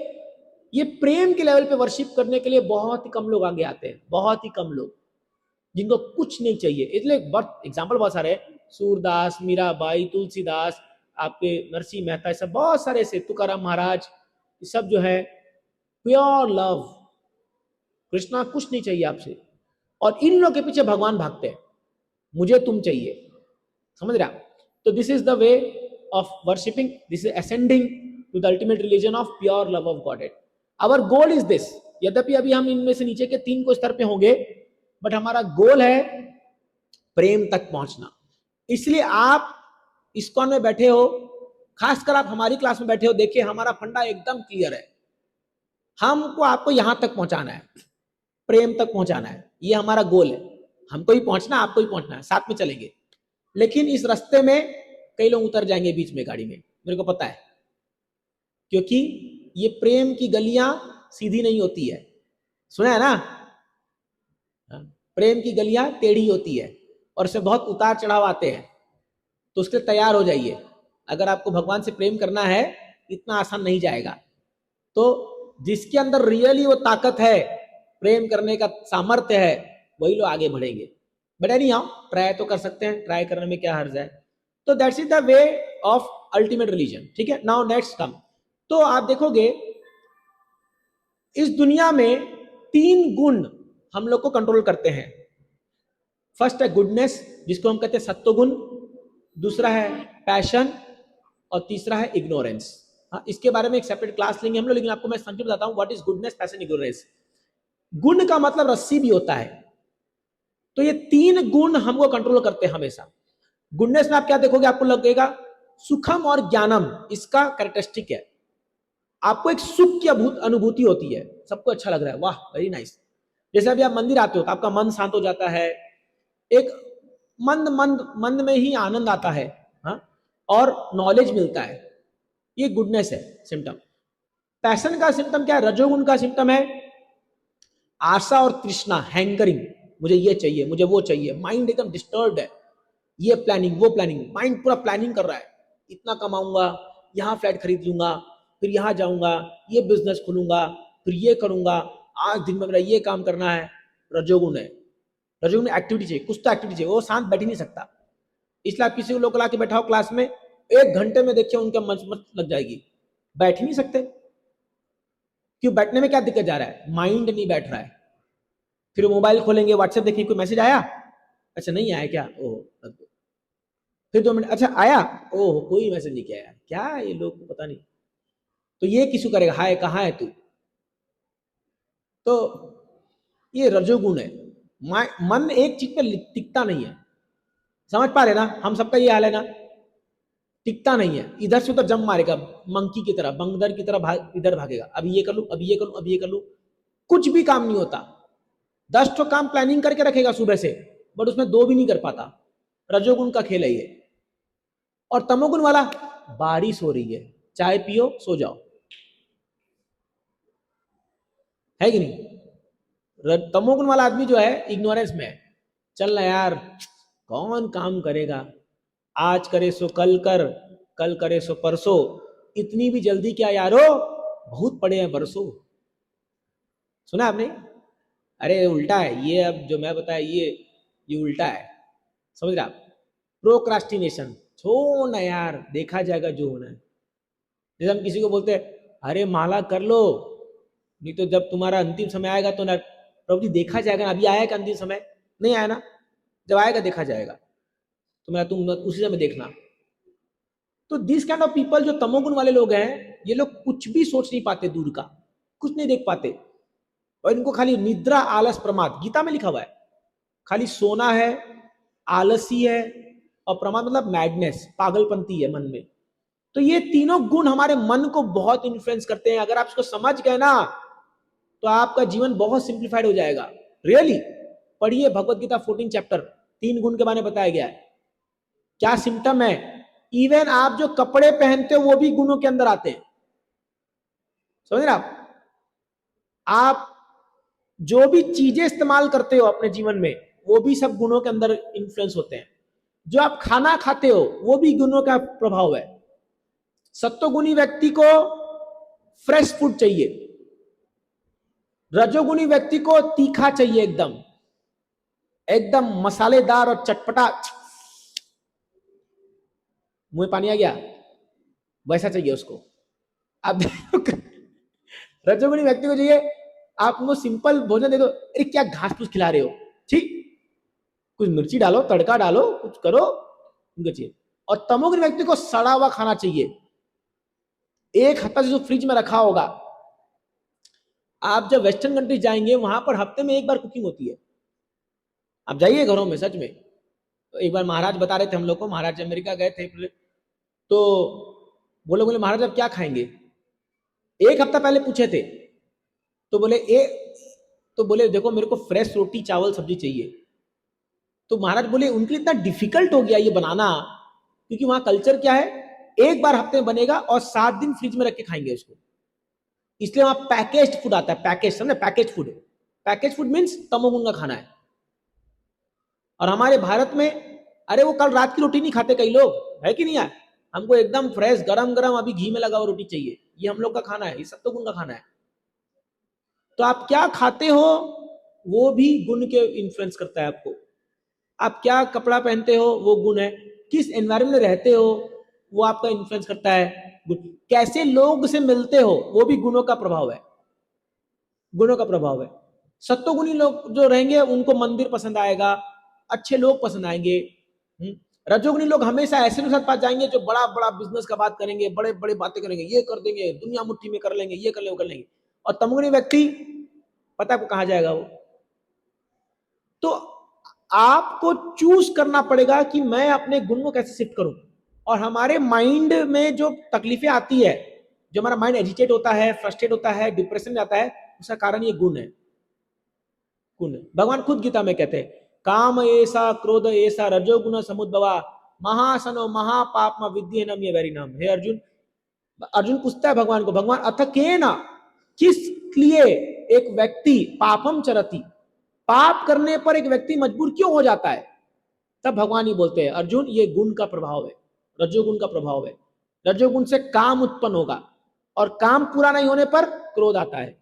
ये प्रेम के लेवल पे वर्शिप करने के लिए बहुत ही कम लोग आगे आते हैं, बहुत ही कम लोग, जिनको कुछ नहीं चाहिए। इसलिए एग्जाम्पल बहुत सारे, सूरदास, मीराबाई, तुलसीदास, आपके नरसिंह मेहता, सब बहुत सारे से, तुकाराम महाराज, ये सब जो है प्योर लव, कृष्णा कुछ नहीं चाहिए आपसे, और इन लोगों के पीछे भगवान भागते हैं, मुझे तुम चाहिए, समझ रहे आप। तो this is the way of worshipping, this is ascending to the ultimate religion of pure love of God. Our goal is this. यद्यपि अभी हम इनमें से नीचे के 3 को स्तर पे होंगे, बट हमारा गोल है प्रेम तक पहुंचना। इसलिए आप इस्कॉन में बैठे हो, खासकर आप हमारी क्लास में बैठे हो, देखिए हमारा फंडा एकदम क्लियर है, हमको आपको यहां तक पहुंचाना है, प्रेम तक पहुंचाना है, ये हमारा गोल है। हमको ही पहुंचना, आपको ही पहुंचना है, साथ में चलेंगे। लेकिन इस रास्ते में कई लोग उतर जाएंगे बीच में गाड़ी में, मेरे को पता है, क्योंकि ये प्रेम की गलियां सीधी नहीं होती है, सुना है ना, प्रेम की गलियां टेढ़ी होती है और इसमें बहुत उतार चढ़ाव आते हैं। तो उसके लिए तैयार हो जाइए, अगर आपको भगवान से प्रेम करना है, इतना आसान नहीं जाएगा। तो जिसके अंदर रियली वो ताकत है, प्रेम करने का सामर्थ्य है, वही लोग आगे बढ़ेंगे। बट एनी हाउ, ट्राई तो कर सकते हैं, ट्राई करने में क्या हर्ज है। तो that's is the way of ultimate religion, ठीक है। नाउ नेक्स्ट कम, तो आप देखोगे इस दुनिया में 3 गुण हम लोग को कंट्रोल करते हैं। फर्स्ट है गुडनेस, जिसको हम कहते हैं सत्व गुण, दूसरा है पैशन, और तीसरा है इग्नोरेंस। हाँ, इसके बारे में एक सेपरेट क्लास लेंगे हम लोग, लेकिन आपको मैं संक्षिप्त बताता हूं what is goodness, passion, ignorance. गुण का मतलब रस्सी भी होता है। तो ये 3 गुण हमको कंट्रोल करते हैं हमेशा। गुडनेस में आप क्या देखोगे, आपको लगेगा सुखम और ज्ञानम इसका कैरेक्टरिस्टिक है। आपको एक सुख की अनुभूति होती है, सबको अच्छा लग रहा है, वाह वेरी नाइस। जैसे अभी आप मंदिर आते हो तो आपका मन शांत हो जाता है, एक मंद मंद मन में ही आनंद आता है, हाँ, और नॉलेज मिलता है। ये गुडनेस है सिम्टम। पैशन का सिम्टम क्या है, रजोगुण का सिम्टम है आशा और तृष्णा, हैंकरिंग, मुझे ये चाहिए, मुझे वो चाहिए, माइंड एकदम डिस्टर्ब्ड है, ये प्लानिंग वो प्लानिंग, माइंड पूरा प्लानिंग कर रहा है, इतना कमाऊंगा, यहाँ फ्लैट खरीद लूंगा, फिर यहाँ जाऊंगा, ये बिजनेस खोलूंगा, फिर ये करूंगा, आज दिन में मेरा ये काम करना है। रजोगुण है, रजोगुण एक्टिविटी चाहिए, कुछ तो एक्टिविटी चाहिए, वो शांत बैठ ही नहीं सकता। इसलिए आप किसी को लोग ला के बैठाओ क्लास में, 1 घंटे में देखिए उनका मन लग जाएगी, बैठ ही नहीं सकते। क्यों, बैठने में क्या दिक्कत जा रहा है, माइंड नहीं बैठ रहा है। फिर मोबाइल खोलेंगे, व्हाट्सएप देखिए, कोई मैसेज आया, अच्छा नहीं आया क्या, ओह रख दो। फिर 2 मिनट, अच्छा आया, ओह कोई मैसेज नहीं किया यार, क्या ये लोग को पता नहीं। तो ये किसको करेगा, हाय कहाँ है तू, तो ये रजोगुण है। मन एक चीज पे टिकता नहीं है, समझ पा रहे ना? हम सबका ये हाल है ना, टिकता नहीं है, इधर से उधर जंप मारेगा, मंकी की तरह, बंदर की तरह इधर भागेगा, अभी ये कर लूं, अभी ये कर लूं, अभी ये कर लूं, कुछ भी काम नहीं होता। 10 तो काम प्लानिंग करके रखेगा सुबह से, बट उसमें 2 भी नहीं कर पाता। रजोगुण का खेल है ये। और तमोगुण वाला, बारिश हो रही है, चाय पियो सो जाओ, है कि नहीं? तमोगुण वाला आदमी जो है इग्नोरेंस में है, चल ना यार, कौन काम करेगा, आज करे सो कल कर, कल करे सो परसों, इतनी भी जल्दी क्या यारो, बहुत पड़े हैं बरसों। सुना आपने? अरे उल्टा है ये, अब जो मैं बताया ये उल्टा है, समझ रहे आप? प्रोक्रास्टिनेशन, छोड़ ना यार, देखा जाएगा जो होना है। जैसे हम किसी को बोलते हैं अरे माला कर लो, नहीं तो जब तुम्हारा अंतिम समय आएगा तो ना, प्रभु जी देखा जाएगा ना, अभी आया का अंतिम समय? नहीं आया ना, जब आएगा देखा जाएगा, तो मैं तुम उसी समय देखना। तो दिस काइंड ऑफ पीपल, जो तमोगुण वाले लोग हैं, ये लोग कुछ भी सोच नहीं पाते, दूर का कुछ नहीं देख पाते, और इनको खाली निद्रा आलस प्रमाद, गीता में लिखा हुआ है, खाली सोना है, आलसी है, और प्रमाद मतलब मैडनेस, पागलपंती है मन में। तो ये तीनों गुण हमारे मन को बहुत इन्फ्लुएंस करते हैं। अगर आप इसको समझ गए ना, तो आपका जीवन बहुत सिंप्लीफाइड हो जाएगा। रियली पढ़िए भगवत गीता 14 चैप्टर, 3 गुण के बारे में बताया गया है, क्या सिम्टम है। इवन आप जो कपड़े पहनते हो वो भी गुणों के अंदर आते हैं, समझ रहे आप? जो भी चीजें इस्तेमाल करते हो अपने जीवन में, वो भी सब गुणों के अंदर इन्फ्लुएंस होते हैं। जो आप खाना खाते हो वो भी गुणों का प्रभाव है। सत्वगुणी व्यक्ति को फ्रेश फूड चाहिए, रजोगुणी व्यक्ति को तीखा चाहिए, एकदम एकदम मसालेदार और चटपटा, मुंह पानी आ गया, वैसा चाहिए उसको। आप रजोगुणी व्यक्ति को चाहिए आप उनको सिंपल भोजन दे दो, अरे क्या घास फूस खिला रहे हो, ठीक, कुछ मिर्ची डालो, तड़का डालो, कुछ करो, उनको चाहिए। और तमोगुणी व्यक्ति को सड़ा हुआ खाना चाहिए, एक हफ्ता से जो फ्रिज में रखा होगा। आप जब वेस्टर्न कंट्री जाएंगे, वहां पर हफ्ते में एक बार कुकिंग होती है, आप जाइए घरों में, सच में। तो एक बार महाराज बता रहे थे हम लोग को, महाराज अमेरिका गए थे, तो वो लोग बोले महाराज आप क्या खाएंगे, एक हफ्ता पहले पूछे थे, तो बोले देखो मेरे को फ्रेश रोटी चावल सब्जी चाहिए। तो महाराज बोले उनके लिए इतना डिफिकल्ट हो गया ये बनाना, क्योंकि वहां कल्चर क्या है, एक बार हफ्ते में बनेगा और 7 दिन फ्रिज में रख के खाएंगे उसको, इसलिए वहां पैकेज्ड फूड आता है, पैकेज, समझे? Package food, package food means तमोगुण का खाना है। और हमारे भारत में, अरे वो कल रात की रोटी नहीं खाते कई लोग, है कि नहीं है? हमको एकदम फ्रेश गरम गरम अभी घी में लगा हुआ रोटी चाहिए, ये हम लोग का खाना है, ये सत्वगुण का खाना है। तो आप क्या खाते हो वो भी गुण के इन्फ्लुएंस करता है आपको। आप क्या कपड़ा पहनते हो वो गुण है, किस एनवायरमेंट में रहते हो वो आपका इन्फ्लुएंस करता है, गुण। कैसे लोग से मिलते हो वो भी गुणों का प्रभाव है, गुणों का प्रभाव है। सत्वगुणी लोग जो रहेंगे उनको मंदिर पसंद आएगा, अच्छे लोग पसंद आएंगे। रजोगुणी लोग हमेशा ऐसे लोग साथ पास जाएंगे जो बड़ा बड़ा बिजनेस का बात करेंगे, बड़े बड़े बातें करेंगे, ये कर देंगे, दुनिया मुट्ठी में कर लेंगे, ये कर लेंगे, वो कर लेंगे। और तमोगुणी व्यक्ति, पता है आपको कहाँ जाएगा वो? तो आपको चूज करना पड़ेगा कि मैं अपने गुण को कैसे शिफ्ट करूं। और हमारे माइंड में जो तकलीफें आती है, जो हमारा माइंड एजिटेट होता है, फ्रस्ट्रेट होता है, डिप्रेशन में आता है, उसका कारण ये गुण है, गुण। भगवान खुद गीता में कहते हैं काम ऐसा क्रोध ऐसा रजोगुण समुद्भवा महासनो महापापमा विद्येनम ये वेरी नाम। हे अर्जुन, अर्जुन पूछता है भगवान को, भगवान अथ के ना, किस लिए एक व्यक्ति पापम चरती, पाप करने पर एक व्यक्ति मजबूर क्यों हो जाता है? तब भगवान ही बोलते हैं अर्जुन ये गुण का प्रभाव है, रजोगुण का प्रभाव है। रजोगुण से काम उत्पन्न होगा और काम पूरा नहीं होने पर क्रोध आता है,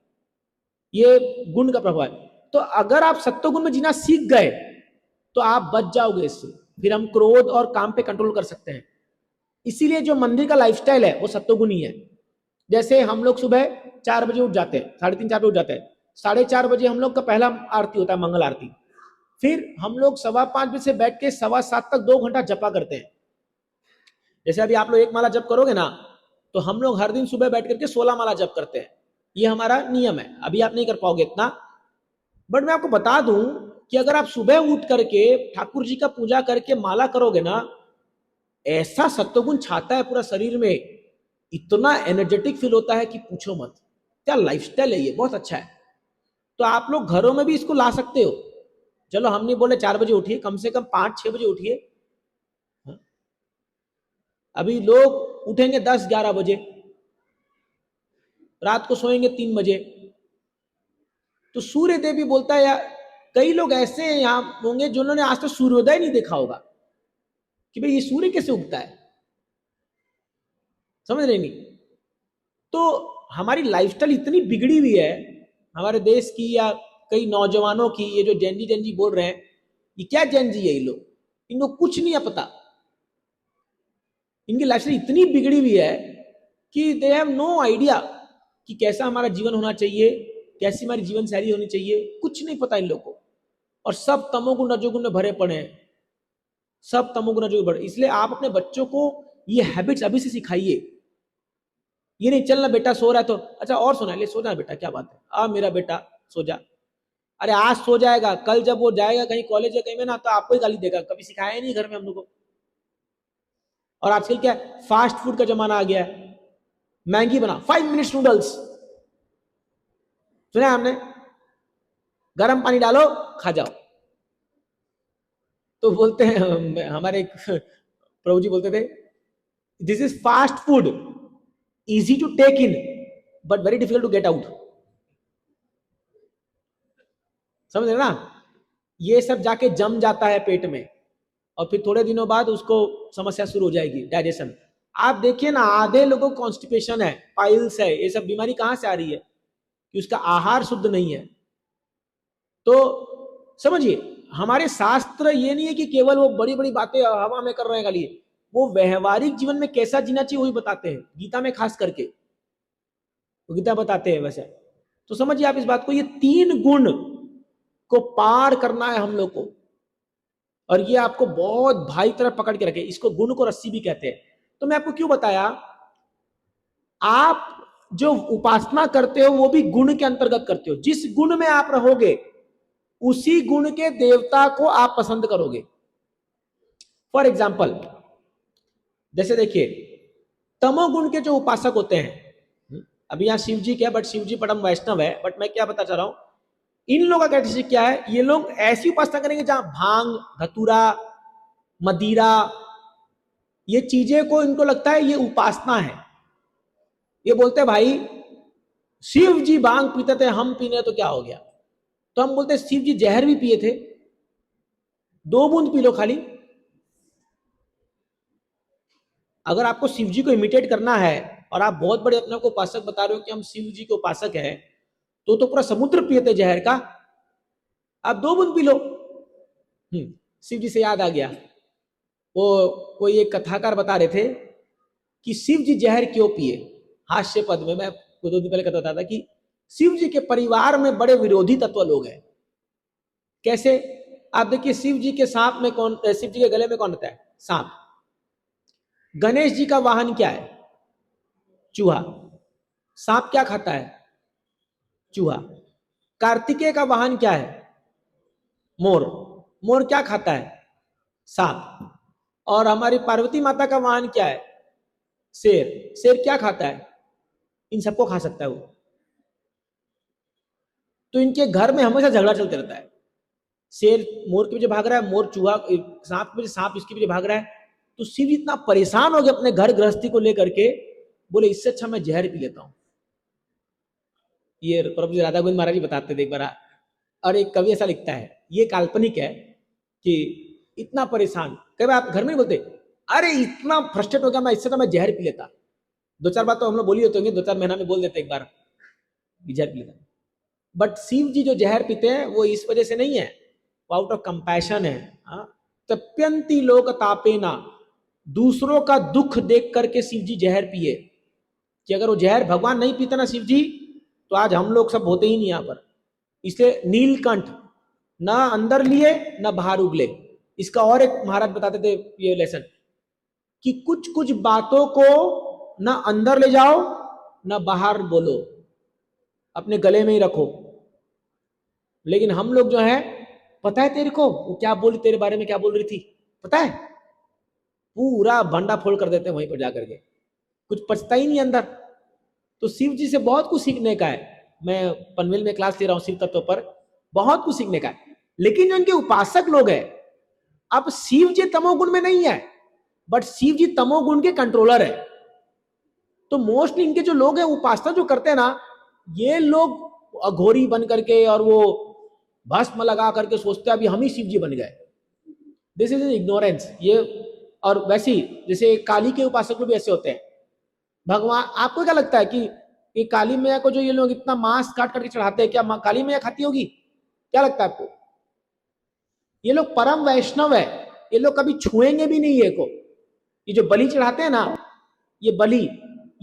ये गुण का प्रभाव है। तो अगर आप सत्वगुण में जीना सीख गए तो आप बच जाओगे इससे, फिर हम क्रोध और काम पे कंट्रोल कर सकते हैं। इसीलिए जो मंदिर का लाइफस्टाइल है वो सत्वगुण ही है। जैसे हम लोग सुबह 4 बजे उठ जाते हैं, 3:30 4 बजे उठ जाते हैं, 4:30 बजे हम लोग का पहला आरती होता है, मंगल आरती। फिर हम लोग 5:15 बजे से बैठ के 7:15 तक 2 घंटा जपा करते हैं। जैसे अभी आप लोग 1 माला जप करोगे ना, तो हम लोग हर दिन सुबह बैठ करके 16 माला जप करते हैं। ये हमारा नियम है। अभी आप नहीं कर पाओगे इतना, बट मैं आपको बता दूं कि अगर आप सुबह उठ करके ठाकुर जी का पूजा करके माला करोगे ना, ऐसा सत्वगुण छाता है पूरा शरीर में, इतना एनर्जेटिक फील होता है कि पूछो मत। क्या लाइफस्टाइल है ये, बहुत अच्छा है। तो आप लोग घरों में भी इसको ला सकते हो। चलो हम नहीं बोले 4 बजे उठिए, कम से कम 5-6 बजे उठिए। अभी लोग उठेंगे 10-11 बजे, रात को सोएंगे 3 बजे। तो सूर्य देव भी बोलता है, या कई लोग ऐसे यहाँ होंगे जिन्होंने आज तक सूर्योदय नहीं देखा होगा कि भाई ये सूर्य कैसे उगता है, समझ रहे नहीं। तो हमारी लाइफस्टाइल इतनी बिगड़ी हुई है हमारे देश की, या कई नौजवानों की, ये जो जेनजी जेनजी बोल रहे हैं, ये क्या जेनजी है ये लोग, इनको कुछ नहीं है पता। इनकी लाइफस्टाइल इतनी बिगड़ी हुई है कि दे हैव नो आइडिया कि कैसा हमारा जीवन होना चाहिए, कैसी हमारी जीवन शैली होनी चाहिए, कुछ नहीं पता इन लोगों को। और सब तमोगुण रजोगुण में भरे पड़े हैं, सब तमोगुण रजोगुण भरे। इसलिए आप अपने बच्चों को ये हैबिट्स अभी से सिखाइए। ये नहीं चलना बेटा सो रहा है तो अच्छा और सोना, ले सो जा बेटा, क्या बात है, आ मेरा बेटा सो जा। अरे आज सो जाएगा, कल जब वो जाएगा कहीं कॉलेज या कहीं में ना, तो आपको ही गाली देगा, कभी सिखाया नहीं घर में हम लोग को। और आजकल क्या है, फास्ट फूड का जमाना आ गया है। मैगी बना, 5 मिनट्स नूडल्स, सुना है हमने, गर्म पानी डालो खा जाओ। तो बोलते हैं हमारे एक प्रभु जी बोलते थे, this is fast food, easy to take in but very difficult to get out. समझ रहे ना, ये सब जाके जम जाता है पेट में, और फिर थोड़े दिनों बाद उसको समस्या शुरू हो जाएगी, डाइजेशन। आप देखिए ना, आधे लोगों को कॉन्स्टिपेशन है, पाइल्स है, ये सब बीमारी कहां से आ रही है कि उसका आहार शुद्ध नहीं है। तो समझिए, हमारे शास्त्र ये नहीं है कि केवल वो बड़ी बड़ी बातें हवा में कर रहे हैं खाली, वो व्यवहारिक जीवन में कैसा जीना चाहिए वही बताते हैं, गीता में खास करके गीता बताते हैं वैसे। तो समझिए आप इस बात को, ये 3 गुण को पार करना है हम लोग को, और ये आपको बहुत भाई तरह पकड़ के रखे, इसको गुण को रस्सी भी कहते हैं। तो मैं आपको क्यों बताया, आप जो उपासना करते हो वो भी गुण के अंतर्गत करते हो। जिस गुण में आप रहोगे उसी गुण के देवता को आप पसंद करोगे। फॉर एग्जाम्पल, जैसे देखिए, तमोगुण के जो उपासक होते हैं, अभी यहां शिव जी क्या, बट शिव जी परम वैष्णव है, बट मैं क्या बता चाह रहा हूं, इन लोगों का कैरेक्टरिस्टिक क्या है, ये लोग ऐसी उपासना करेंगे जहां भांग, धतूरा, मदिरा, ये चीजें को इनको लगता है ये उपासना है। ये बोलते हैं भाई शिव जी भांग पीते थे, हम पीने तो क्या हो गया। तो हम बोलते हैं शिव जी जहर भी पिए थे, 2 बूंद पी लो खाली। अगर आपको शिव जी को इमिटेट करना है और आप बहुत बड़े अपने को उपासक बता रहे हो कि हम शिव जी के उपासक हैं, तो पूरा समुद्र पिए जहर का, आप 2 बूंद पी लो। शिव जी से याद आ गया, वो कोई एक कथाकार बता रहे थे कि शिव जी जहर क्यों पिए। हास्य पद में मैं 2 दिन पहले कथा बताया था कि शिव जी के परिवार में बड़े विरोधी तत्व लोग हैं। कैसे, आप देखिए शिव जी के सांप में कौन, शिव जी के गले में कौन रहता है, सांप। गणेश जी का वाहन क्या है, चूहा। सांप क्या खाता है, चूहा। कार्तिकेय का वाहन क्या है, मोर। मोर क्या खाता है, सांप। और हमारी पार्वती माता का वाहन क्या है, शेर। शेर क्या खाता है, इन सबको खा सकता है वो। तो इनके घर में हमेशा झगड़ा चलते रहता है, शेर मोर के पीछे भाग रहा है, मोर चूहा, सांप के पीछे, सांप इसके पीछे भाग रहा है। तो शिव इतना परेशान हो गया अपने घर गृहस्थी को लेकर के, बोले इससे अच्छा मैं जहर पी लेता हूं। ये प्रभु जी राधा गोविंद महाराज जी बताते थे एक बार, और एक कवि ऐसा लिखता है, ये काल्पनिक है, कि इतना परेशान, कई बार आप घर में ही बोलते अरे इतना फ्रस्ट्रेट हो गया मैं, इससे तो मैं जहर पी लेता। 2-4 बार तो हम लोग बोली होते होंगे, 2-4 महीना में बोल देते एक बार जहर पी लेता। बट शिव जी जो जहर पीते हैं वो इस वजह से नहीं है, वो आउट ऑफ कंपैशन है। तप्यंती लोक तापेना, दूसरों का दुख देख करके शिव जी जहर पिए, कि अगर वो जहर भगवान नहीं पीते ना शिव जी, तो आज हम लोग सब होते ही नहीं यहाँ पर। इसलिए नीलकंठ ना अंदर लिए ना बाहर उगले। इसका और एक महाराज बताते थे ये लेसन, कि कुछ कुछ बातों को ना अंदर ले जाओ ना बाहर बोलो, अपने गले में ही रखो। लेकिन हम लोग जो है, पता है तेरे को वो क्या बोली, तेरे बारे में क्या बोल रही थी पता है, पूरा भंडा फोड़ कर देते हैं वहीं पर जाकर के, कुछ पचता ही नहीं अंदर। तो शिव जी से बहुत कुछ सीखने का है। मैं पनवेल में क्लास ले रहा हूँ शिव तत्व पर, बहुत कुछ सीखने का है। लेकिन जो इनके उपासक लोग हैं, अब शिव जी तमोगुण में नहीं है, बट शिव जी तमोगुण के कंट्रोलर है। तो मोस्टली इनके जो लोग हैं, उपासना जो करते हैं ना, ये लोग अघोरी बन करके और वो भस्म लगा करके सोचते हैं अभी हम ही शिव जी बन गए। दिस इज इग्नोरेंस ये। और वैसे ही जैसे काली के उपासक लोग भी ऐसे होते हैं। भगवान, आपको क्या लगता है कि ये काली मैया को जो ये लोग इतना मांस काट करके चढ़ाते हैं, क्या काली मैया खाती होगी? क्या लगता है आपको? ये लोग परम वैष्णव है, ये लोग कभी छुएंगे भी नहीं ये को। ये जो बलि चढ़ाते हैं ना, ये बलि,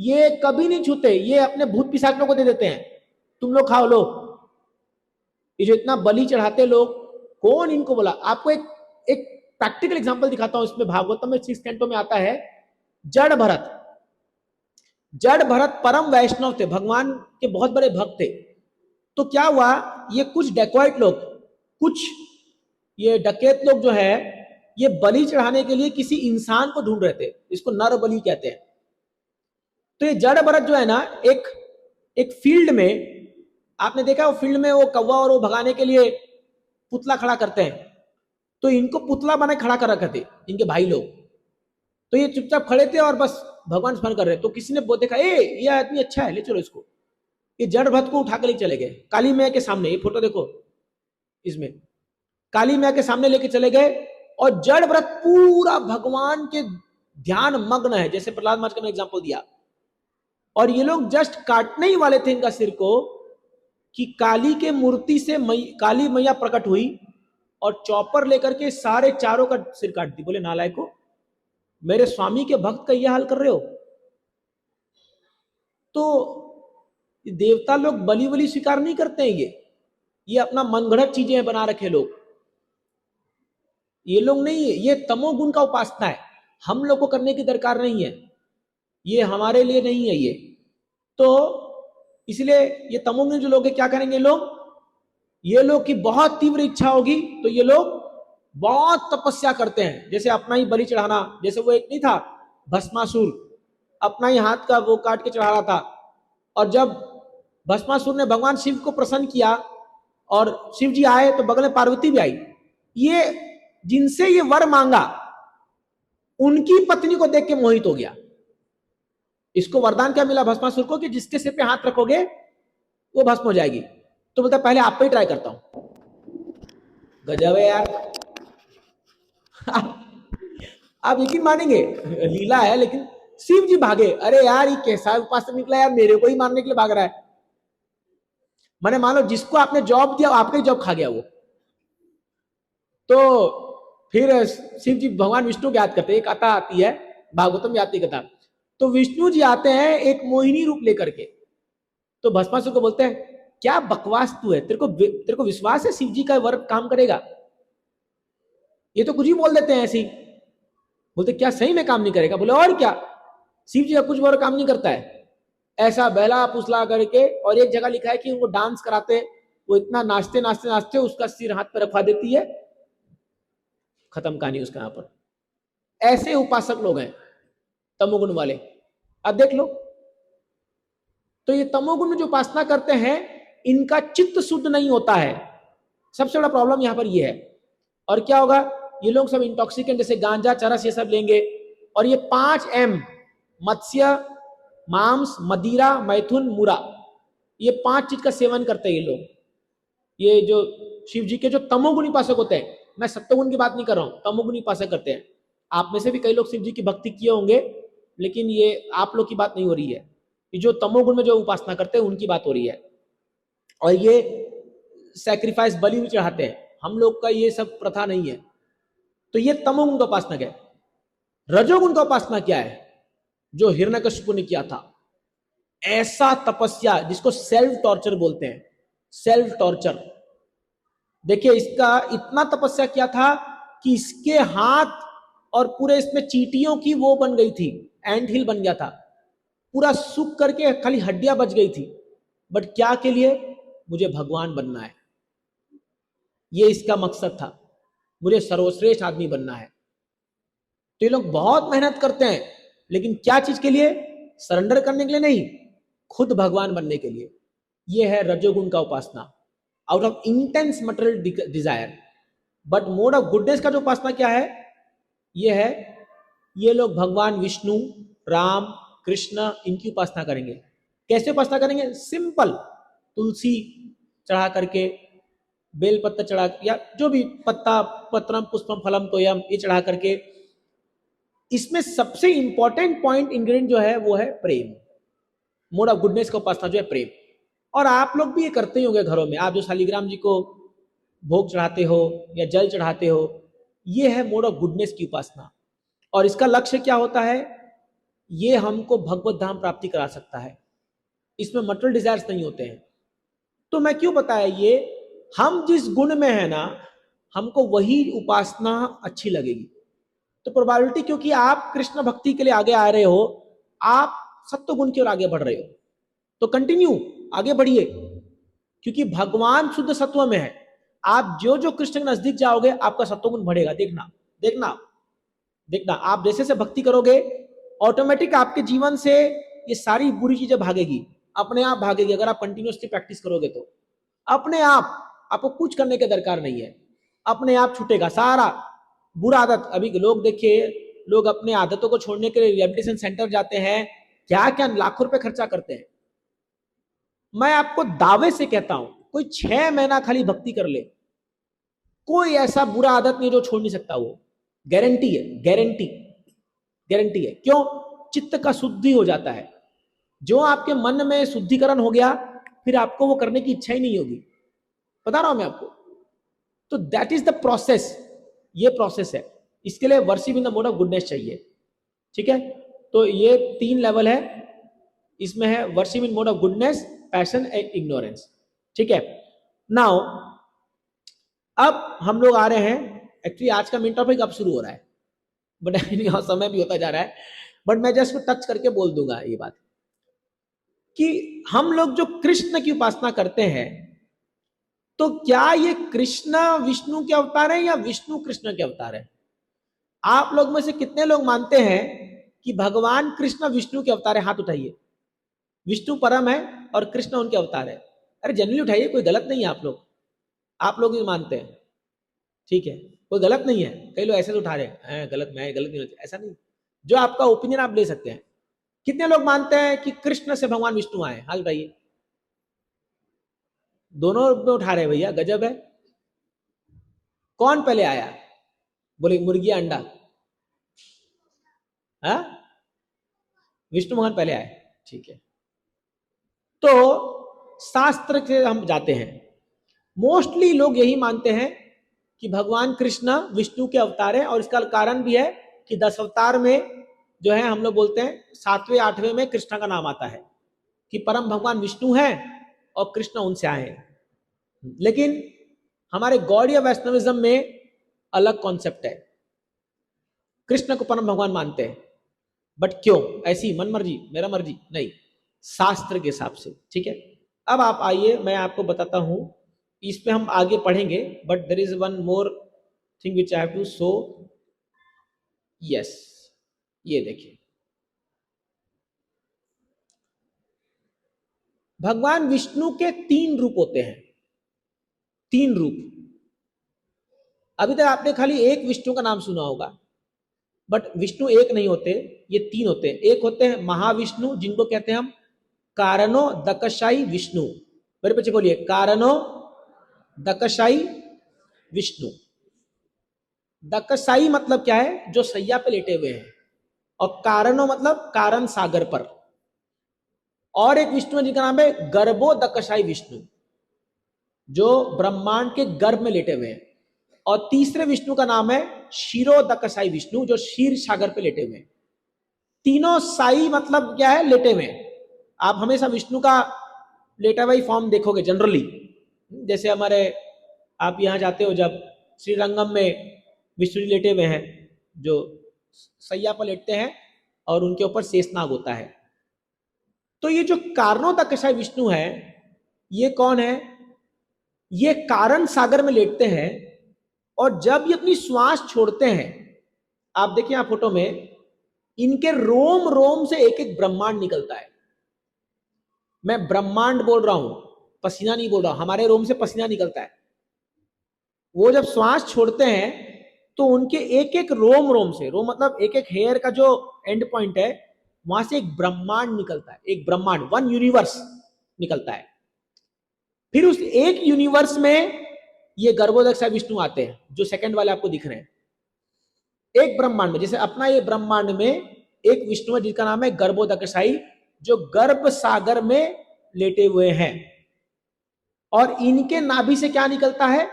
ये कभी नहीं छूते, ये अपने भूत पिशाचों को दे देते हैं, तुम लोग खाओ लो। ये जो इतना बलि चढ़ाते लोग, कौन इनको बोला? आपको एक प्रैक्टिकल एग्जांपल दिखाता हूं। इसमें भागवतम में 6 कैंटो में आता है, जड़ भरत। जड़ भरत परम वैष्णव थे, भगवान के बहुत बड़े भक्त थे। तो क्या हुआ, ये कुछ डेकोइट लोग, कुछ ये डकैत लोग जो है, ये बलि चढ़ाने के लिए किसी इंसान को ढूंढ रहे थे, इसको नर बलि कहते हैं। तो ये जड़ भरत जो है ना, एक फील्ड में, आपने देखा वो फील्ड में वो कौवा और वो भगाने के लिए पुतला खड़ा करते हैं, तो इनको पुतला बना खड़ा कर रखे थे इनके भाई लोग। तो ये चुपचाप खड़े थे और बस भगवान स्मरण कर रहे। तो किसी ने देखा, ये आदमी अच्छा है, ले चलो इसको। ये जड़ भरत को उठा के ले चले गए काली मैया के सामने। ये फोटो देखो, इसमें काली मैया के सामने लेके चले गए, और जड़ भरत पूरा भगवान के ध्यान मग्न है, जैसे प्रहलाद महाराज का मैं एग्जांपल दिया। और ये लोग जस्ट काटने ही वाले थे इनका सिर को, कि काली के मूर्ति से काली मैया प्रकट हुई और चॉपर लेकर के सारे चारों का सिर काट दी। बोले नालायको, मेरे स्वामी के भक्त का यह हाल कर रहे हो? तो देवता लोग बलि वली स्वीकार नहीं करते हैं। ये अपना मनगढ़ंत चीजें बना रखे लोग, ये लोग नहीं है। ये तमोगुण का उपासना है, हम लोग को करने की दरकार नहीं है, ये हमारे लिए नहीं है ये। तो इसलिए ये तमोगुण जो लोग हैं, क्या करेंगे लोग, ये लोग की बहुत तीव्र इच्छा होगी तो ये लोग बहुत तपस्या करते हैं। जैसे अपना ही बलि चढ़ाना, जैसे वो एक नहीं था भस्मासुर, अपना ही हाथ का वो काट के चढ़ा रहा था। और जब भस्मासुर ने भगवान शिव को प्रसन्न किया और शिव जी आए, तो बगल में पार्वती भी आई। ये जिनसे ये वर मांगा, उनकी पत्नी को देख के मोहित हो गया। इसको वरदान क्या मिला भस्मासुर को, कि जिसके सिर पे हाथ रखोगे वो भस्म हो जाएगी। तो बोलता पहले आप पे ही ट्राई करता हूं। गजब है यार। आप यकीन मानेंगे, लीला है, लेकिन शिव जी भागे। अरे यार, ये कैसा उपासक निकला यार, मेरे को ही मारने के लिए भाग रहा है। मैंने मान लो जिसको आपने जॉब दिया, आपका ही जॉब खा गया वो। तो फिर शिव जी भगवान विष्णु को याद करते, एक कथा आती है भागवतम में आती कथा। तो विष्णु जी आते हैं एक मोहिनी रूप लेकर के। तो भस्मासुर को बोलते हैं, क्या बकवास तू है, तेरे को विश्वास है शिव जी का वर काम करेगा? ये तो कुछ ही बोल देते हैं ऐसे ही। बोलते क्या सही में काम नहीं करेगा? बोले और क्या, शिव जी का कुछ वर काम नहीं करता है। ऐसा बहला फुसला करके, और एक जगह लिखा है कि उनको डांस कराते, वो इतना नाचते नाचते नाचते उसका सिर हाथ पर रखवा देती है, खत्म कहानी उसका। यहाँ पर ऐसे उपासक लोग हैं तमोगुण वाले, अब देख लो। तो ये तमोगुण में जो उपासना करते हैं, इनका चित्त शुद्ध नहीं होता है, सबसे बड़ा प्रॉब्लम यहाँ पर ये है। और क्या होगा, ये लोग सब इंटॉक्सिकेंट जैसे गांजा चरस ये सब लेंगे, और ये 5M मत्स्य मांस मदिरा मैथुन मुरा, ये 5 चीज का सेवन करते हैं ये लोग। ये जो शिव जी के जो तमोगुणी उपासक होते हैं, मैं सत्वगुण की बात नहीं कर रहा हूं, तमोगुणी उपासक करते हैं। आप में से भी कई लोग शिव जी की भक्ति किए होंगे, लेकिन ये आप लोग की बात नहीं हो रही है। ये जो तमोगुण में जो उपासना करते हैं उनकी बात हो रही है। और ये सैक्रिफाइस बलि भी चढ़ाते हैं, हम लोग का ये सब प्रथा नहीं है। तो ये तमोगुण का उपासना है। रजोगुण का उपासना क्या है, जो हिरण्यकशिपु ने किया था, ऐसा तपस्या जिसको सेल्फ टॉर्चर बोलते हैं, सेल्फ टॉर्चर। देखिए इसका इतना तपस्या किया था कि इसके हाथ और पूरे इसमें चींटियों की वो बन गई थी, एंट हिल बन गया था, पूरा सूख करके खाली हड्डियां बच गई थी। बट क्या के लिए? मुझे भगवान बनना है, ये इसका मकसद था, मुझे सर्वश्रेष्ठ आदमी बनना है। तो ये लोग बहुत मेहनत करते हैं, लेकिन क्या चीज के लिए? सरेंडर करने के लिए नहीं, खुद भगवान बनने के लिए। ये है रजोगुण का उपासना, out of intense material desire. But mode of goodness का जो उपासना क्या है? ये है, ये लोग भगवान विष्णु, राम, कृष्ण, इनकी उपासना करेंगे। कैसे उपासना करेंगे? सिंपल, तुलसी चढ़ा करके, बेलपत्र चढ़ा, या जो भी पत्ता, पत्रम पुष्पम फलम तोयम, ये चढ़ा करके। इसमें सबसे इंपॉर्टेंट पॉइंट इंग्रेडिएंट जो है वो है प्रेम। मोड ऑफ गुडनेस का उपासना जो है प्रेम। और आप लोग भी ये करते ही होंगे घरों में, आप जो शालिग्राम जी को भोग चढ़ाते हो या जल चढ़ाते हो, ये है मोड ऑफ गुडनेस की उपासना। और इसका लक्ष्य क्या होता है? ये हमको भगवत धाम प्राप्ति करा सकता है, इसमें मटेरियल डिजायर्स नहीं होते हैं। तो मैं क्यों बताया ये? हम जिस गुण में है ना, हमको वही उपासना अच्छी लगेगी। तो प्रोबेबिलिटी, क्योंकि आप कृष्ण भक्ति के लिए आगे आ रहे हो, आप सत्व गुण की ओर आगे बढ़ रहे हो, तो कंटिन्यू आगे बढ़िए, क्योंकि भगवान शुद्ध सत्व में है। आप जो जो कृष्ण के नजदीक जाओगे, आपका सत्वगुण बढ़ेगा। देखना देखना देखना, आप जैसे से भक्ति करोगे, ऑटोमेटिक आपके जीवन से ये सारी बुरी चीजें भागेगी, अपने आप भागेगी। अगर आप कंटिन्यूसली प्रैक्टिस करोगे तो अपने आप, आपको कुछ करने की दरकार नहीं है, अपने आप छूटेगा सारा बुरा आदत। अभी लोग देखिए, लोग अपने आदतों को छोड़ने के लिए रिहैबिलिटेशन सेंटर जाते हैं, क्या क्या लाखों रुपए खर्चा करते हैं। मैं आपको दावे से कहता हूं, कोई 6 महीना खाली भक्ति कर ले, कोई ऐसा बुरा आदत नहीं जो छोड़ नहीं सकता वो। गारंटी है, गारंटी, गारंटी है। क्यों? चित्त का शुद्धि हो जाता है। जो आपके मन में शुद्धिकरण हो गया, फिर आपको वो करने की इच्छा ही नहीं होगी। बता रहा हूं मैं आपको। तो दैट इज द प्रोसेस, ये प्रोसेस है। इसके लिए worship in the mode of goodness चाहिए। ठीक है, तो ये 3 लेवल है, इसमें है worship in mode of goodness, passion and ignorance. ठीक है, नाउ अब हम लोग आ रहे हैं, एक्चुअली आज का मेन टॉपिक अब शुरू हो रहा है, बट समय भी होता जा रहा है, बट मैं जस्ट टच करके बोल दूंगा ये बात कि हम लोग जो कृष्ण की उपासना करते हैं, तो क्या ये कृष्ण विष्णु के अवतार है या विष्णु कृष्ण के अवतार है? आप लोग में से कितने लोग मानते हैं कि भगवान कृष्ण विष्णु के अवतार है? हाथ उठाइए। विष्णु परम है और कृष्ण उनके अवतार है। अरे जनरली उठाइए, कोई गलत नहीं है। आप लोग ये मानते हैं, ठीक है, कोई गलत नहीं है। कई लोग ऐसे तो उठा रहे हैं, गलत, मैं गलत नहीं, ऐसा नहीं। जो आपका ओपिनियन आप ले सकते हैं। कितने लोग मानते हैं कि कृष्ण से भगवान विष्णु आए? हाथ उठाइए। दोनों में उठा रहे भैया, गजब है। कौन पहले आया? बोले मुर्गी अंडा? हाँ, विष्णु भगवान पहले आए। ठीक है, तो शास्त्र से हम जाते हैं, मोस्टली लोग यही मानते हैं कि भगवान कृष्ण विष्णु के अवतार है। और इसका कारण भी है कि 10 अवतार में जो है, हम लोग बोलते हैं 7वें 8वें में कृष्ण का नाम आता है कि परम भगवान विष्णु है और कृष्ण उनसे आए हैं। लेकिन हमारे गौड़ीय वैष्णविज्म में अलग कॉन्सेप्ट है, कृष्ण को परम भगवान मानते हैं। बट क्यों? ऐसी मन मर्जी, मेरा मर्जी नहीं, शास्त्र के हिसाब से। ठीक है, अब आप आइए, मैं आपको बताता हूं, इस पे हम आगे पढ़ेंगे, but there is one more thing which I have to show. Yes, ये देखिए, भगवान विष्णु के 3 रूप होते हैं, 3 रूप। अभी तक आपने खाली एक विष्णु का नाम सुना होगा, बट विष्णु एक नहीं होते, ये 3 होते हैं। एक होते हैं महाविष्णु, जिनको कहते हैं हम कारणो दकशाई विष्णु। मेरे पीछे बोलिए, कारणो दकशाई विष्णु। दकशाई मतलब क्या है? जो सैया पे लेटे हुए हैं। और कारणो मतलब कारण सागर पर। और एक विष्णु है जिनका नाम है गर्भो दकशाई विष्णु, जो ब्रह्मांड के गर्भ में लेटे हुए हैं। और तीसरे विष्णु का नाम है क्षीरो दकशाई विष्णु, जो क्षीर सागर पे लेटे हुए हैं। तीनों साई मतलब क्या है? लेटे हुए हैं। आप हमेशा विष्णु का लेटा हुआ फॉर्म देखोगे जनरली। जैसे हमारे, आप यहाँ जाते हो जब, श्रीरंगम में विष्णु जी लेटे हुए हैं, जो सैया पर लेटते हैं और उनके ऊपर शेषनाग होता है। तो ये जो कारणों दकशाई विष्णु है, ये कौन है? ये कारण सागर में लेटते हैं और जब ये अपनी श्वास छोड़ते हैं, आप देखिए आप फोटो में, इनके रोम रोम से एक एक ब्रह्मांड निकलता है। मैं ब्रह्मांड बोल रहा हूं, पसीना नहीं बोल रहा हूं, हमारे रोम से पसीना निकलता है। वो जब श्वास छोड़ते हैं तो उनके एक एक रोम रोम से, रोम मतलब एक एक हेयर का जो एंड पॉइंट है, वहां से एक ब्रह्मांड निकलता है, एक ब्रह्मांड, वन यूनिवर्स निकलता है। फिर उस एक यूनिवर्स में ये गर्भोदक विष्णु आते हैं, जो सेकंड वाले आपको दिख रहे हैं। एक ब्रह्मांड में, जैसे अपना ये ब्रह्मांड में एक विष्णु है जिसका नाम है गर्भोदकशाई, जो गर्भ सागर में लेटे हुए हैं। और इनके नाभि से क्या निकलता है?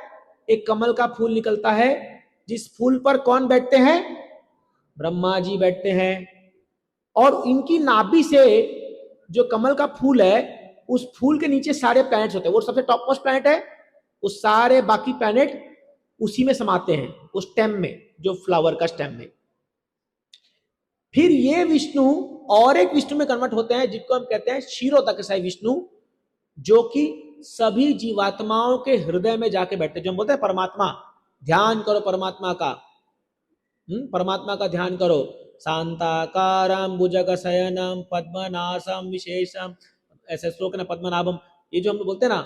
एक कमल का फूल निकलता है, जिस फूल पर कौन बैठते हैं? ब्रह्मा जी बैठते हैं। और इनकी नाभि से जो कमल का फूल है, उस फूल के नीचे सारे प्लैनेट्स होते हैं। वो सबसे टॉप मोस्ट प्लैनेट है, उस सारे बाकी प्लैनेट उसी में समाते हैं, उस स्टेम में, जो फ्लावर का स्टेम में। फिर ये विष्णु और एक विष्णु में कन्वर्ट होते हैं, जिसको हम कहते हैं क्षीरोदकशाई विष्णु, जो कि सभी जीवात्माओं के हृदय में जाके बैठते हैं। जो हम बोलते हैं परमात्मा, ध्यान करो परमात्मा का, परमात्मा का ध्यान करो। शांताकारं भुजगशयनं पद्मनासं विशेषम, ऐसे श्लोक है ना, पद्मनाभम, ये जो हम बोलते हैं ना,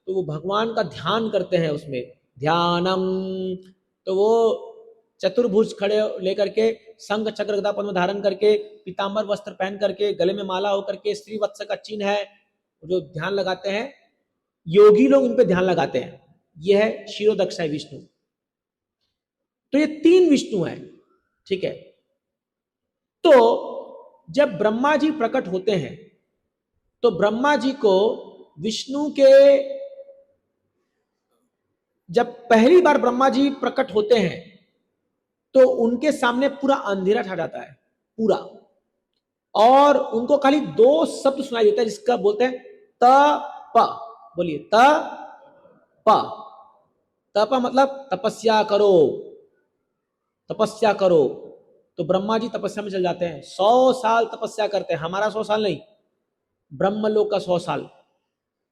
तो वो भगवान का ध्यान करते हैं उसमें, ध्यानम। तो वो चतुर्भुज खड़े लेकर के, शंख चक्र गदा पद्म धारण करके, पीतांबर वस्त्र पहन करके, गले में माला होकर के, श्रीवत्स का चिन्ह है, जो ध्यान लगाते हैं योगी लोग, इन पे ध्यान लगाते हैं। यह है क्षीरोदकशाई विष्णु। तो ये तीन विष्णु हैं, ठीक है। तो जब ब्रह्मा जी प्रकट होते हैं, तो ब्रह्मा जी को विष्णु के, जब पहली बार ब्रह्मा जी प्रकट होते हैं तो उनके सामने पूरा अंधेरा छा जाता है, पूरा। और उनको खाली दो शब्द सुनाई देता है, जिसका बोलते हैं तप। बोलिए तप। तप मतलब तपस्या करो, तपस्या करो। तो ब्रह्मा जी तपस्या में चल जाते हैं, 100 साल तपस्या करते हैं। हमारा 100 साल नहीं, ब्रह्मलोक का 100 साल।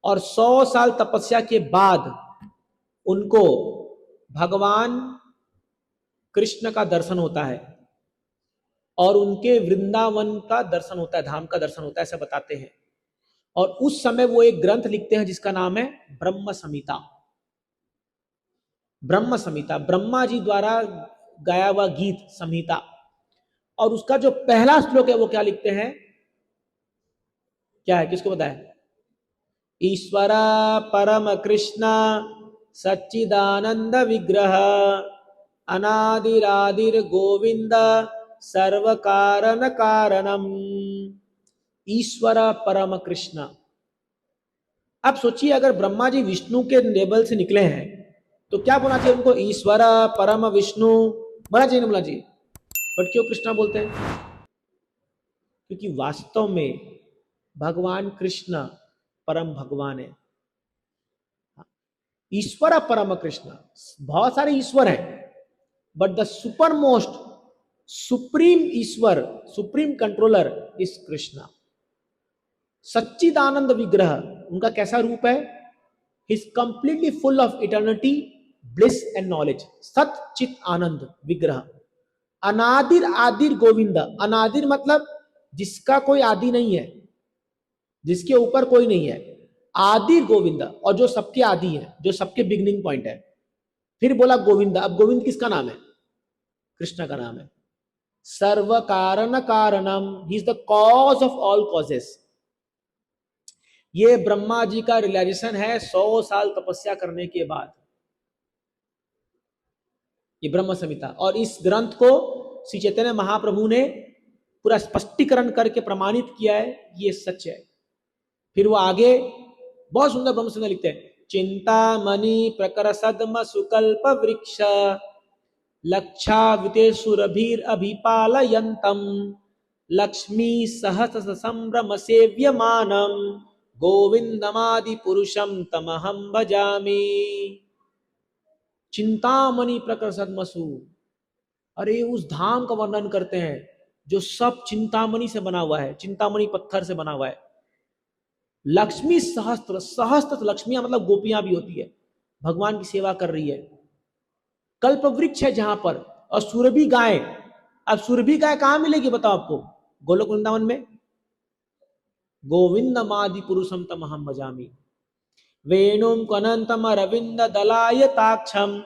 और 100 साल तपस्या के बाद उनको भगवान कृष्ण का दर्शन होता है और उनके वृंदावन का दर्शन होता है, धाम का दर्शन होता है, ऐसा बताते हैं। और उस समय वो एक ग्रंथ लिखते हैं जिसका नाम है ब्रह्म संहिता। ब्रह्म संहिता ब्रह्मा जी द्वारा गाया हुआ गीत संहिता। और उसका जो पहला श्लोक है वो क्या लिखते हैं? क्या है, किसको पता है? ईश्वर परम कृष्ण सच्चिदानंद विग्रह अनादिरादिर गोविंद सर्व कारण कारणम। ईश्वर परम कृष्ण। अब सोचिए, अगर ब्रह्मा जी विष्णु के लेवल से निकले हैं तो क्या बोलना चाहिए उनको? ईश्वर परम विष्णु बोलना चाहिए, नहीं बोलना चाहिए? बट क्यों कृष्णा बोलते हैं? क्योंकि वास्तव में भगवान कृष्ण परम भगवान है। ईश्वर परम कृष्ण, बहुत सारे ईश्वर हैं, but the super most supreme ईश्वर, सुप्रीम कंट्रोलर इज कृष्ण। सच्चिदानंद विग्रह, उनका कैसा रूप है? He is completely full of eternity, bliss and knowledge. सच्चित आनंद विग्रह। अनादिर आदिर गोविंद। अनादिर मतलब जिसका कोई आदि नहीं है, जिसके ऊपर कोई नहीं है। आदि गोविंद, और जो सबके आदि है, जो सबके बिगनिंग पॉइंट है। फिर बोला गोविंद। अब गोविंद किसका नाम है? कृष्ण का नाम है। सर्व कारण कारणम, he is the cause of all causes. ये ब्रह्मा जी का रियलाइजेशन है 100 साल तपस्या करने के बाद, ये ब्रह्म संहिता। और इस ग्रंथ को श्री चैतन्य महाप्रभु ने पूरा स्पष्टीकरण करके प्रमाणित किया है, ये सच है। फिर वो आगे बहुत सुंदर ब्रह्म संहिता लिखते हैं। चिंतामणि प्रकर सद्म सुकल्प वृक्ष लक्षाविते सुरभीर अभिपालयन्तम लक्ष्मी सहस संभ्रम सेव्यमानम गोविंदमादि पुरुषम तमहम भजामि। चिंतामणि प्रकर सद्मसु, अरे उस धाम का वर्णन करते हैं जो सब चिंतामणि से बना हुआ है, चिंतामणि पत्थर से बना हुआ है। लक्ष्मी सहस्त्र, सहस्त्र लक्ष्मियां मतलब गोपियां भी होती है, भगवान की सेवा कर रही है। कल्प वृक्ष है जहां पर, और सुरभि गाय। अब सुरभि गाय कहां मिलेगी बताओ आपको? गोलोक वृंदावन में। गोविंदमादि पुरुषम तमहम भजामि, वेणुं कनंतम रविंद दलायताक्षम,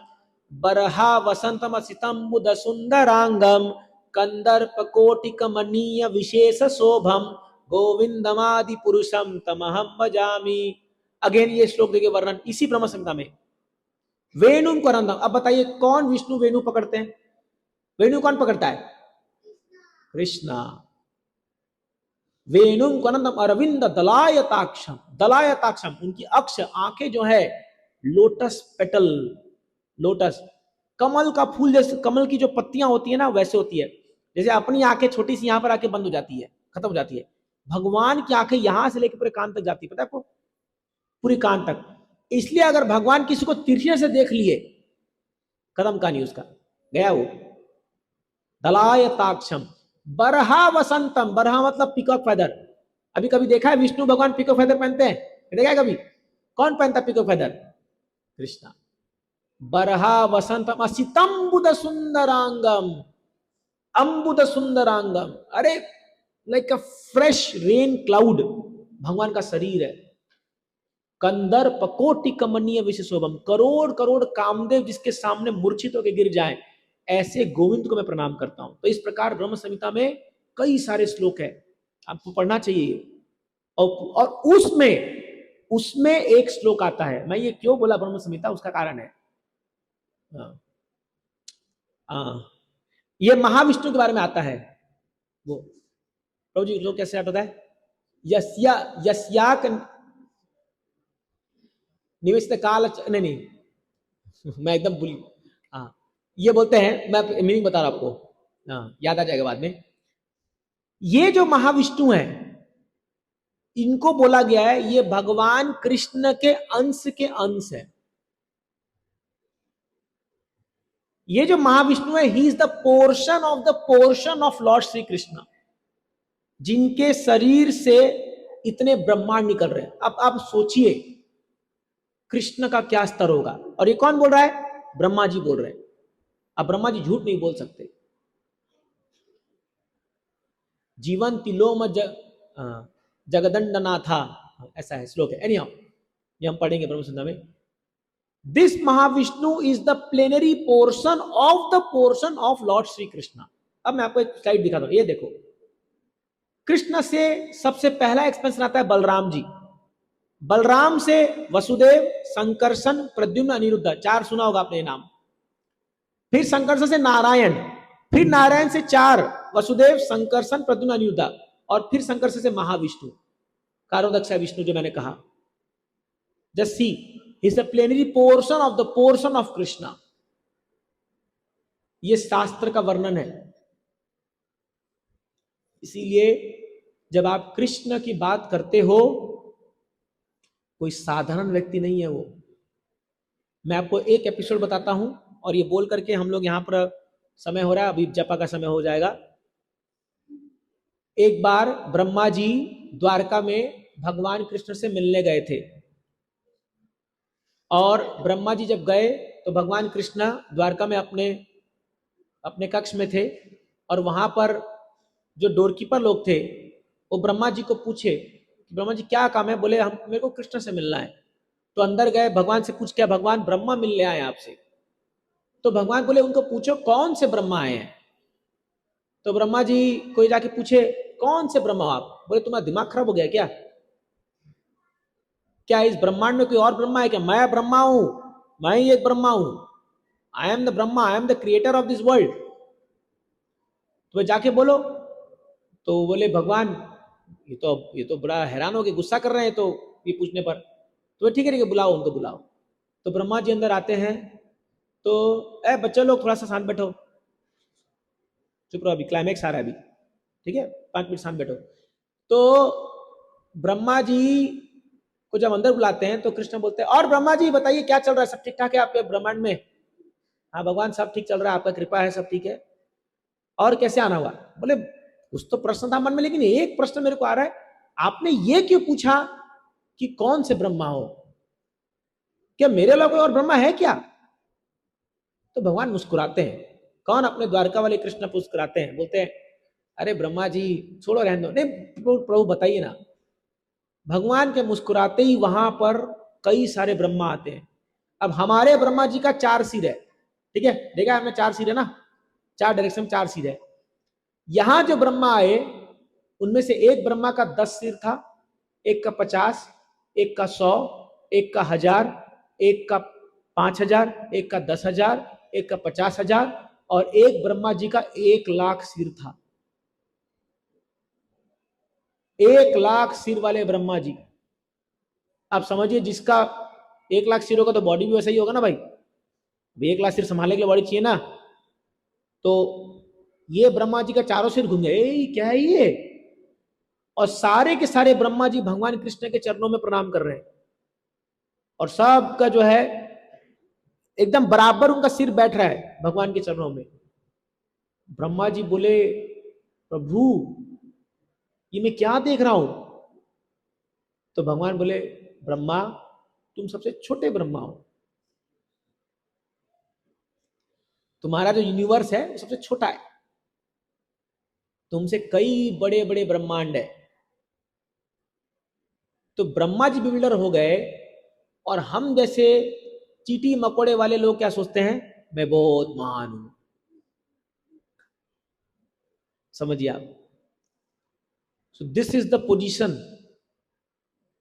बरहा वसंतम सितंबुद सुंदरांगम, कंदर्प कोटि कमनीय विशेष शोभम, गोविंदमादि पुरुषम तमहम भजामि। अगेन ये श्लोक देखिए वर्णन इसी ब्रह्म संहिता में। वेणु करंदम, अब बताइए कौन विष्णु वेणु पकड़ते हैं? वेणु कौन पकड़ता है? कृष्णा। वेणु करंदम अरविंद दलायताक्षम, दलायताक्षम उनकी अक्ष आंखें जो है लोटस पेटल, लोटस कमल का फूल, जैसे कमल की जो पत्तियां होती है ना वैसे होती है। जैसे अपनी आंखें छोटी सी यहां पर आके बंद हो जाती है, खत्म हो जाती है, भगवान की आंखें यहां से लेकर पूरे कान तक जाती है, पता है आपको? पूरी कान तक। इसलिए अगर भगवान किसी को तिरछे से देख लिए, खत्म कहानी उसका, गया वो। दलायताक्षम बरहा वसंतम, बरहा मतलब पिकॉक फेदर। अभी कभी देखा है विष्णु भगवान पिकॉक फेदर पहनते हैं? देखा है कभी? कौन पहनता है पिकॉक फेदर? कृष्णा। बरहा वसंतम असितंबुद सुंदरांगम, अंबुद सुंदरांगम, अरे लाइक अ फ्रेश रेन क्लाउड भगवान का शरीर है। कंदर्प कोटि कमनीय विशेषोभम, करोड़ करोड़ कामदेव जिसके सामने मूर्छित होकर गिर जाएं, ऐसे गोविंद को मैं प्रणाम करता हूं। तो इस प्रकार ब्रह्म संहिता में कई सारे श्लोक है, आपको पढ़ना चाहिए। और उसमें उसमें एक श्लोक आता है, मैं ये क्यों बोला ब्रह्म संहिता, उसका कारण है। हाँ, हाँ, ये महाविष्णु के बारे में आता है। वो प्रभु जी लोग कैसे आता है? यस्या यस्याक निवेश काल, नहीं नहीं मैं एकदम भूल। हाँ, ये बोलते हैं, मैं मीनिंग बता रहा हूं आपको, हाँ याद आ जाएगा बाद में। ये जो महाविष्णु है इनको बोला गया है ये भगवान कृष्ण के अंश है। ये जो महाविष्णु है he is the portion of Lord Shri Krishna, जिनके शरीर से इतने ब्रह्मांड निकल रहे हैं। अब आप सोचिए कृष्ण का क्या स्तर होगा। और ये कौन बोल रहा है? ब्रह्मा जी बोल रहे हैं। अब ब्रह्मा जी झूठ नहीं बोल सकते। जीवन तिलोम जगदंडनाथा, ऐसा है श्लोक है। एनीहाउ ये हम पढ़ेंगे ब्रह्म संहिता में। This Mahavishnu is the plenary portion of Lord Shri Krishna. अब मैं आपको एक स्लाइड दिखाता हूं, ये देखो। कृष्ण से सबसे पहला एक्सपेंशन आता है बलराम जी। बलराम से वसुदेव, संकर्षण, प्रद्युम्न, अनिरुद्ध, 4 सुना होगा आपने नाम। फिर संकर्षण से नारायण, फिर नारायण से 4 वसुदेव, संकर्षण, प्रद्युम्न, अनिरुद्ध, और फिर संकर्षण से महाविष्णु, कारोदक्ष विष्णु जो मैंने कहा। Just see, is the plenary portion of Krishna. ये शास्त्र का वर्णन है। इसीलिए जब आप कृष्ण की बात करते हो, कोई साधारण व्यक्ति नहीं है वो। मैं आपको एक एपिसोड बताता हूं, और ये बोल करके हम लोग यहां पर, समय हो रहा है, अभी जपा का समय हो जाएगा। एक बार ब्रह्मा जी द्वारका में भगवान कृष्ण से मिलने गए थे, और ब्रह्मा जी जब गए तो भगवान कृष्ण द्वारका में अपने कक्ष में थे, और वहां पर जो डोरकीपर लोग थे वो ब्रह्मा जी को पूछे कि ब्रह्मा जी क्या काम है? बोले हम मेरे को कृष्ण से मिलना है। तो अंदर गए, भगवान से पूछ, क्या भगवान ब्रह्मा मिलने आए आपसे? तो भगवान बोले उनको पूछो कौन से ब्रह्मा आए हैं। तो ब्रह्मा जी कोई जाके पूछे कौन से ब्रह्मा हो आप? बोले तुम्हारा दिमाग खराब हो गया क्या? क्या इस ब्रह्मांड में कोई और ब्रह्मा है क्या? मैं ब्रह्मा हूं, मैं ही एक ब्रह्मा हूं। I am the Brahma, I am the creator of this world. तो जाके बोलो। तो बोले भगवान ये तो बड़ा हैरान हो गए, गुस्सा कर रहे हैं तो ये पूछने पर। तो ठीक है बुलाओ, उनको बुलाओ। तो ब्रह्मा जी अंदर आते हैं। तो ए बच्चे लोग थोड़ा सा शांत बैठो, चुप रहो, अभी क्लाइमैक्स आ रहा है अभी, ठीक है, 5 मिनट शांत बैठो। तो ब्रह्मा जी को जब अंदर बुलाते हैं तो कृष्ण बोलते हैं और ब्रह्मा जी बताइए क्या चल रहा है, सब ठीक ठाक है आपके ब्रह्मांड में? हाँ भगवान सब ठीक चल रहा है, आपका कृपा है, सब ठीक है। और कैसे आना हुआ? बोले कुछ तो प्रश्न था मन में, लेकिन एक प्रश्न मेरे को आ रहा है, आपने ये क्यों पूछा कि कौन से ब्रह्मा हो, क्या मेरे अलावा कोई और ब्रह्मा है क्या? तो भगवान मुस्कुराते हैं। कौन? अपने द्वारका वाले कृष्ण मुस्कुराते हैं, बोलते हैं अरे ब्रह्मा जी छोड़ो, रहने दो। नहीं प्रभु बताइए ना। भगवान के मुस्कुराते ही वहां पर कई सारे ब्रह्मा आते हैं। अब हमारे ब्रह्मा जी का 4 सिर है, ठीक है, देखा हमने 4 सिर है ना, 4 डायरेक्शन में 4 सिर है। यहां जो ब्रह्मा आए उनमें से एक ब्रह्मा का 10 सिर था, एक का 50, एक का 100, एक का 1000, एक का 5000, एक का 10,000, एक का 50,000 और एक ब्रह्मा जी का 1,00,000 सिर था। 1,00,000 सिर वाले ब्रह्मा जी। आप समझिए जिसका 1,00,000 सिर होगा तो बॉडी भी वैसा ही होगा ना भाई। 1,00,000 सिर संभालने के लिए बॉडी चाहिए ना। तो ये ब्रह्मा जी का चारों सिर घूम गए, क्या है ये? और सारे के सारे ब्रह्मा जी भगवान कृष्ण के चरणों में प्रणाम कर रहे हैं और सबका जो है एकदम बराबर उनका सिर बैठ रहा है भगवान के चरणों में। ब्रह्मा जी बोले प्रभु ये मैं क्या देख रहा हूं? तो भगवान बोले ब्रह्मा तुम सबसे छोटे ब्रह्मा हो, तुम्हारा जो यूनिवर्स है वो सबसे छोटा है, तुमसे कई बड़े बड़े ब्रह्मांड है। तो ब्रह्मा जी बिल्डर हो गए और हम जैसे चीटी मकोड़े वाले लोग क्या सोचते हैं, मैं बहुत महान हूं। समझिए आप। So this is the position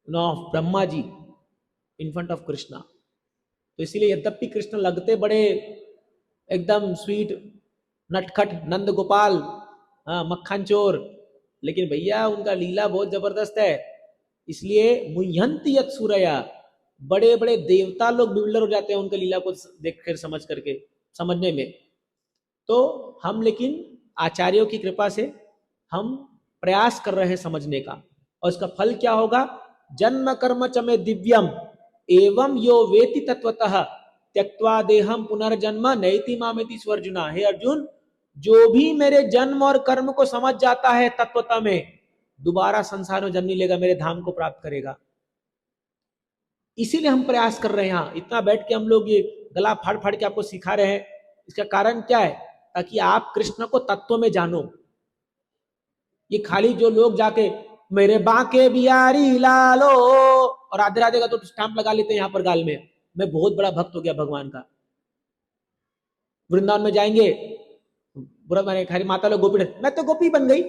of Brahma ji in front of Krishna. तो इसीलिए यद्यपि कृष्ण लगते बड़े एकदम स्वीट, नटखट, नंद गोपाल, मक्खन चोर, लेकिन भैया उनका लीला बहुत जबरदस्त है। इसलिए मुह्यंति यत् सूरया, बड़े बड़े देवता लोग बिल्डर हो जाते हैं उनके लीला को देख कर समझ करके समझने में। तो हम लेकिन आचार्यों की कृपा से हम प्रयास कर रहे हैं समझने का, और इसका फल क्या होगा? जन्म कर्म च मे दिव्यम एवं यो वेति तत्वतः त्यक्त्वा देहम पुनर्जन्म नैति मामेति स्वर्जुना। हे अर्जुन, जो भी मेरे जन्म और कर्म को समझ जाता है तत्वतः में, दोबारा संसार में जन्म नहीं लेगा, मेरे धाम को प्राप्त करेगा। इसीलिए हम प्रयास कर रहे हैं यहाँ इतना बैठ के हम लोग ये गला फाड़ फाड़ के आपको सिखा रहे हैं। इसका कारण क्या है? ताकि आप कृष्ण को तत्व में जानो। ये खाली जो लोग जाके मेरे बांके बिहारी लालो और राधे राधे का तो स्टैंप लगा लेते हैं यहाँ पर गाल में, मैं बहुत बड़ा भक्त हो गया भगवान का। वृंदावन में जाएंगे, बुरा माने खाली माता लोग गोपी, मैं तो गोपी बन गई।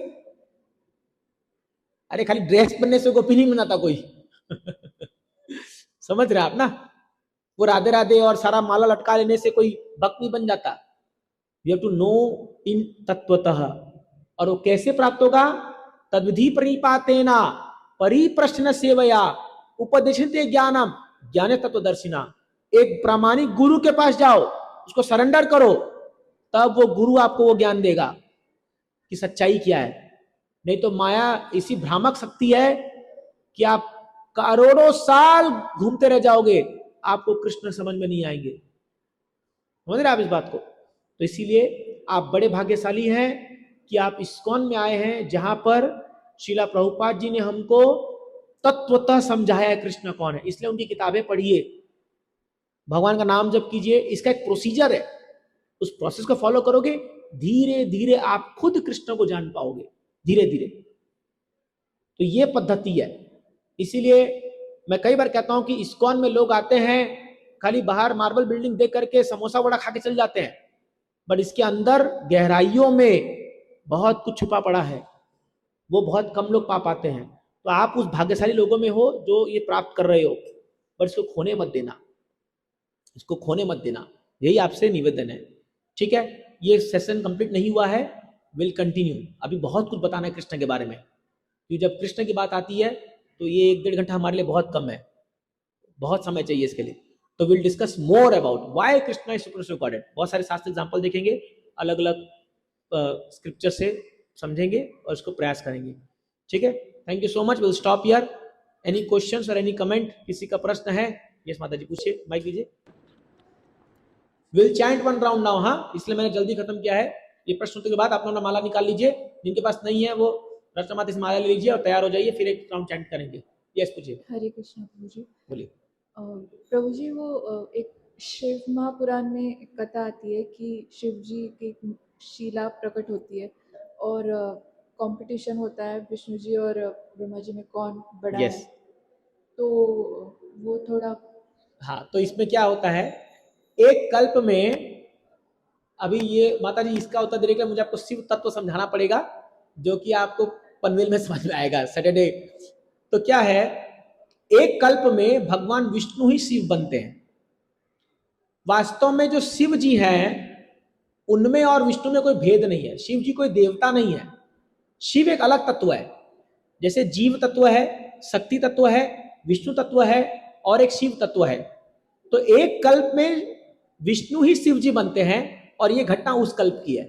अरे खाली ड्रेस बनने से गोपी नहीं बनाता कोई। समझ रहे आप ना? वो राधे राधे और सारा माला लटका लेने से कोई भक्त नहीं बन जाता। You have to know in तत्वतः। और वो कैसे प्राप्त होगा? तद्विधि प्रणिपातेना परिप्रश्न सेवया उपदेशते ज्ञानम ज्ञाने तत्वदर्शिना। एक प्रामाणिक गुरु के पास जाओ, उसको सरेंडर करो, तब वो गुरु आपको वो ज्ञान देगा कि सच्चाई क्या है। नहीं तो माया ऐसी भ्रामक शक्ति है कि आप करोड़ों साल घूमते रह जाओगे, आपको कृष्ण समझ में नहीं आएंगे। समझ रहे आप इस बात को? तो इसीलिए आप बड़े भाग्यशाली हैं कि आप इस्कॉन में आए हैं, जहां पर श्रीला प्रभुपाद जी ने हमको तत्वतः समझाया है कृष्ण कौन है। इसलिए उनकी किताबें पढ़िए, भगवान का नाम जप कीजिए। इसका एक प्रोसीजर है, उस प्रोसेस को फॉलो करोगे, धीरे धीरे आप खुद कृष्ण को जान पाओगे, धीरे धीरे। तो ये पद्धति है। इसीलिए मैं कई बार कहता हूं कि इस्कॉन में लोग आते हैं, खाली बाहर मार्बल बिल्डिंग देख करके समोसा वड़ा खा के चल जाते हैं, बट इसके अंदर गहराइयों में बहुत कुछ छुपा पड़ा है, वो बहुत कम लोग पा पाते हैं। तो आप उस भाग्यशाली लोगों में हो जो ये प्राप्त कर रहे हो, पर इसको खोने मत देना, इसको खोने मत देना, यही आपसे निवेदन है। ठीक है, ये सेशन कंप्लीट नहीं हुआ है, विल कंटिन्यू। अभी बहुत कुछ बताना है कृष्ण के बारे में, क्योंकि जब कृष्ण की बात आती है तो ये 1-1.5 घंटा हमारे लिए बहुत कम है, बहुत समय चाहिए इसके लिए। तो will discuss more about why Krishna is super godhead. बहुत सारे शास्त्र एग्जांपल देखेंगे, अलग अलग स्क्रिप्चर से समझेंगे और इसको प्रयास करेंगे। ठीक है, thank you so much, will stop here. Any questions और एनी कमेंट? किसी का प्रश्न है? यस माता जी पूछिए, माइक दीजिए। Will chant 1 round now. हाँ, इसलिए मैंने जल्दी खत्म किया है। ये प्रश्न उत्तर के बाद अपना माला निकाल लीजिए, जिनके पास नहीं है वो रचना माता से माला ले लीजिए और तैयार हो जाइए, फिर एक राउंड चैंट करेंगे। यस पूछिए, हरे कृष्णा प्रभु जी। बोलिए। प्रभु जी वो एक शिव महापुराण में एक कथा आती है कि शिव जी की शीला प्रकट होती है और कंपटीशन होता है विष्णु जी और ब्रह्मा जी में कौन बड़ा यस, है। तो वो थोड़ा हाँ, तो इसमें क्या होता है, एक कल्प में, अभी ये माता जी इसका उत्तर देने के लिए मुझे आपको शिव तत्व समझाना पड़ेगा, जो कि आपको पनवेल में समझ में आएगा सैटरडे। तो क्या है, एक कल्प में भगवान विष्णु ही शिव बनते हैं। वास्तव में जो शिव जी हैं उनमें और विष्णु में कोई भेद नहीं है। शिव जी कोई देवता नहीं है, शिव एक अलग तत्व है। जैसे जीव तत्व है, शक्ति तत्व है, विष्णु तत्व है और एक शिव तत्व है। तो एक कल्प में विष्णु ही शिव जी बनते हैं और ये घटना उस कल्प की है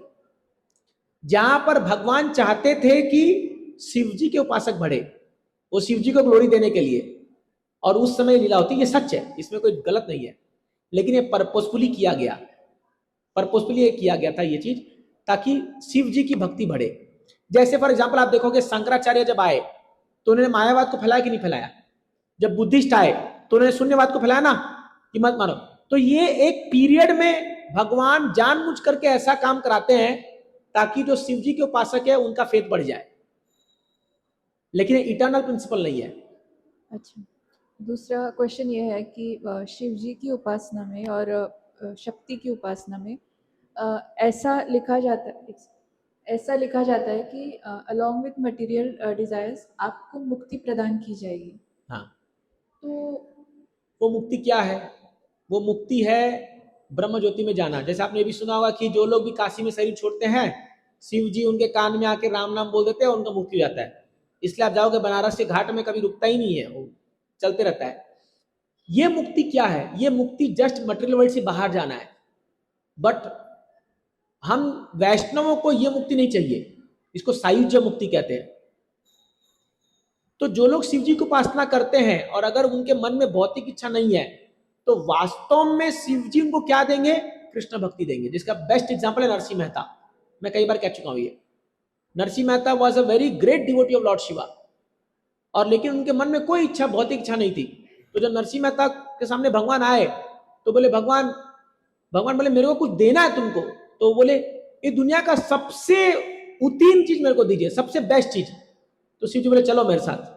जहां पर भगवान चाहते थे कि शिव जी के उपासक बढ़े, वो शिव जी को ग्लोरी देने के लिए, और उस समय लीला होती है। ये सच है, इसमें कोई गलत नहीं है, लेकिन ये पर्पसफुली किया गया, पर्पसफुली किया गया था ये चीज, ताकि शिव जी की भक्ति बढ़े। जैसे फॉर एग्जाम्पल आप देखोगे शंकराचार्य जब आए तो उन्होंने मायावाद को फैलाया कि नहीं फैलाया? जब बुद्धिस्ट आए तो उन्होंने शून्यवाद को फैलाया ना कि मत मानो। तो ये एक पीरियड में भगवान जानबूझ करके ऐसा काम कराते हैं ताकि जो शिव जी के उपासक है उनका फेथ बढ़ जाए, लेकिन इटर्नल प्रिंसिपल नहीं है। अच्छा, दूसरा क्वेश्चन ये है कि शिव जी की उपासना में और शक्ति की उपासना में ऐसा लिखा जाता है कि अलोंग विथ मटेरियल डिजायर्स आपको मुक्ति प्रदान की जाएगी। हाँ, तो वो मुक्ति क्या है? वो मुक्ति है ब्रह्म ज्योति में जाना। जैसे आपने ये भी सुना होगा कि जो लोग भी काशी में शरीर छोड़ते हैं, शिव जी उनके कान में आके राम नाम बोल देते हैं, उनका मुक्ति हो जाता है। इसलिए आप जाओगे बनारस के घाट में कभी रुकता ही नहीं है, वो चलते रहता है। ये मुक्ति क्या है? ये मुक्ति जस्ट मटेरियल वर्ल्ड से बाहर जाना है। बट हम वैष्णवों को ये मुक्ति नहीं चाहिए, इसको सायुज्य मुक्ति कहते हैं। तो जो लोग शिव जी की उपासना करते हैं और अगर उनके मन में भौतिक इच्छा नहीं है, तो वास्तव में शिव जी उनको क्या देंगे? कृष्ण भक्ति देंगे। जिसका बेस्ट एग्जांपल है नरसिंह मेहता। मैं कई बार कह चुका हूं ये। Narsinh Mehta was a very great devotee of lord Shiva, और लेकिन उनके मन में कोई इच्छा, भौतिक इच्छा नहीं थी। तो जब नरसिंह मेहता के सामने भगवान आए तो बोले भगवान बोले मेरे को कुछ देना है तुमको। तो बोले ये दुनिया का सबसे उत्तीर्ण चीज मेरे को दीजिए, सबसे बेस्ट चीज। तो शिव जी बोले चलो मेरे साथ,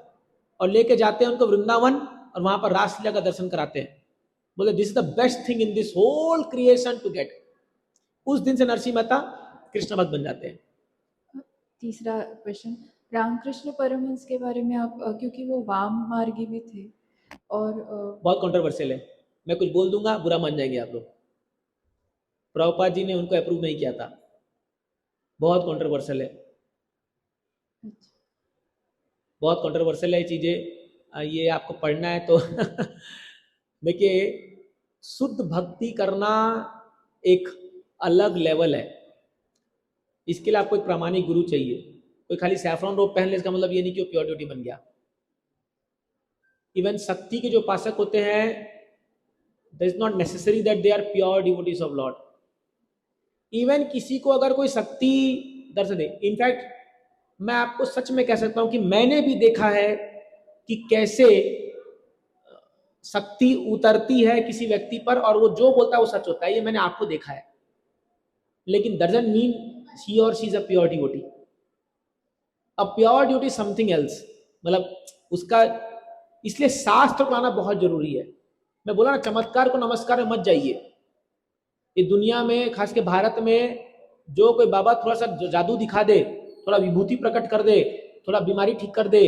और लेके जाते हैं उनको वृंदावन और वहां पर रासलीला का दर्शन कराते हैं। बोले this is the best thing in this whole creation to get. उस दिन से नरसिंह मेहता कृष्ण भक्त बन जाते हैं। तीसरा क्वेश्चन, रामकृष्ण परमहंस के बारे में आप क्योंकि वो वाम मार्गी भी थे और बहुत कंट्रोवर्शियल है, मैं कुछ बोल दूंगा बुरा मान जाएंगे आप लोग। प्रभुपाद जी ने उनको अप्रूव नहीं किया था, बहुत कंट्रोवर्शियल है, बहुत कंट्रोवर्शियल है ये चीजें। ये आपको पढ़ना है तो देखिए, शुद्ध भक्ति करना एक अलग लेवल है। इसके लिए आपको एक प्रामाणिक गुरु चाहिए। कोई खाली सैफरॉन रोब पहन ले इसका मतलब ये नहीं कि वो प्योर ड्यूटी बन गया। इवन शक्ति के जो उपासक होते हैं, that is not necessary that they are pure devotees of lord. Even किसी को अगर कोई शक्ति दर्शन दे, इनफैक्ट मैं आपको सच में कह सकता हूं कि मैंने भी देखा है कि कैसे शक्ति उतरती है किसी व्यक्ति पर और वो जो बोलता है वो सच होता है। ये मैंने आपको देखा है, लेकिन doesn't mean he or she is a pure devotee. A pure devotee is something else, मतलब उसका, इसलिए शास्त्र को लाना बहुत जरूरी है। मैं बोला ना, चमत्कार को नमस्कार में मत जाइए। ये दुनिया में, खास के भारत में, जो कोई बाबा थोड़ा सा जादू दिखा दे, थोड़ा विभूति प्रकट कर दे, थोड़ा बीमारी ठीक कर दे,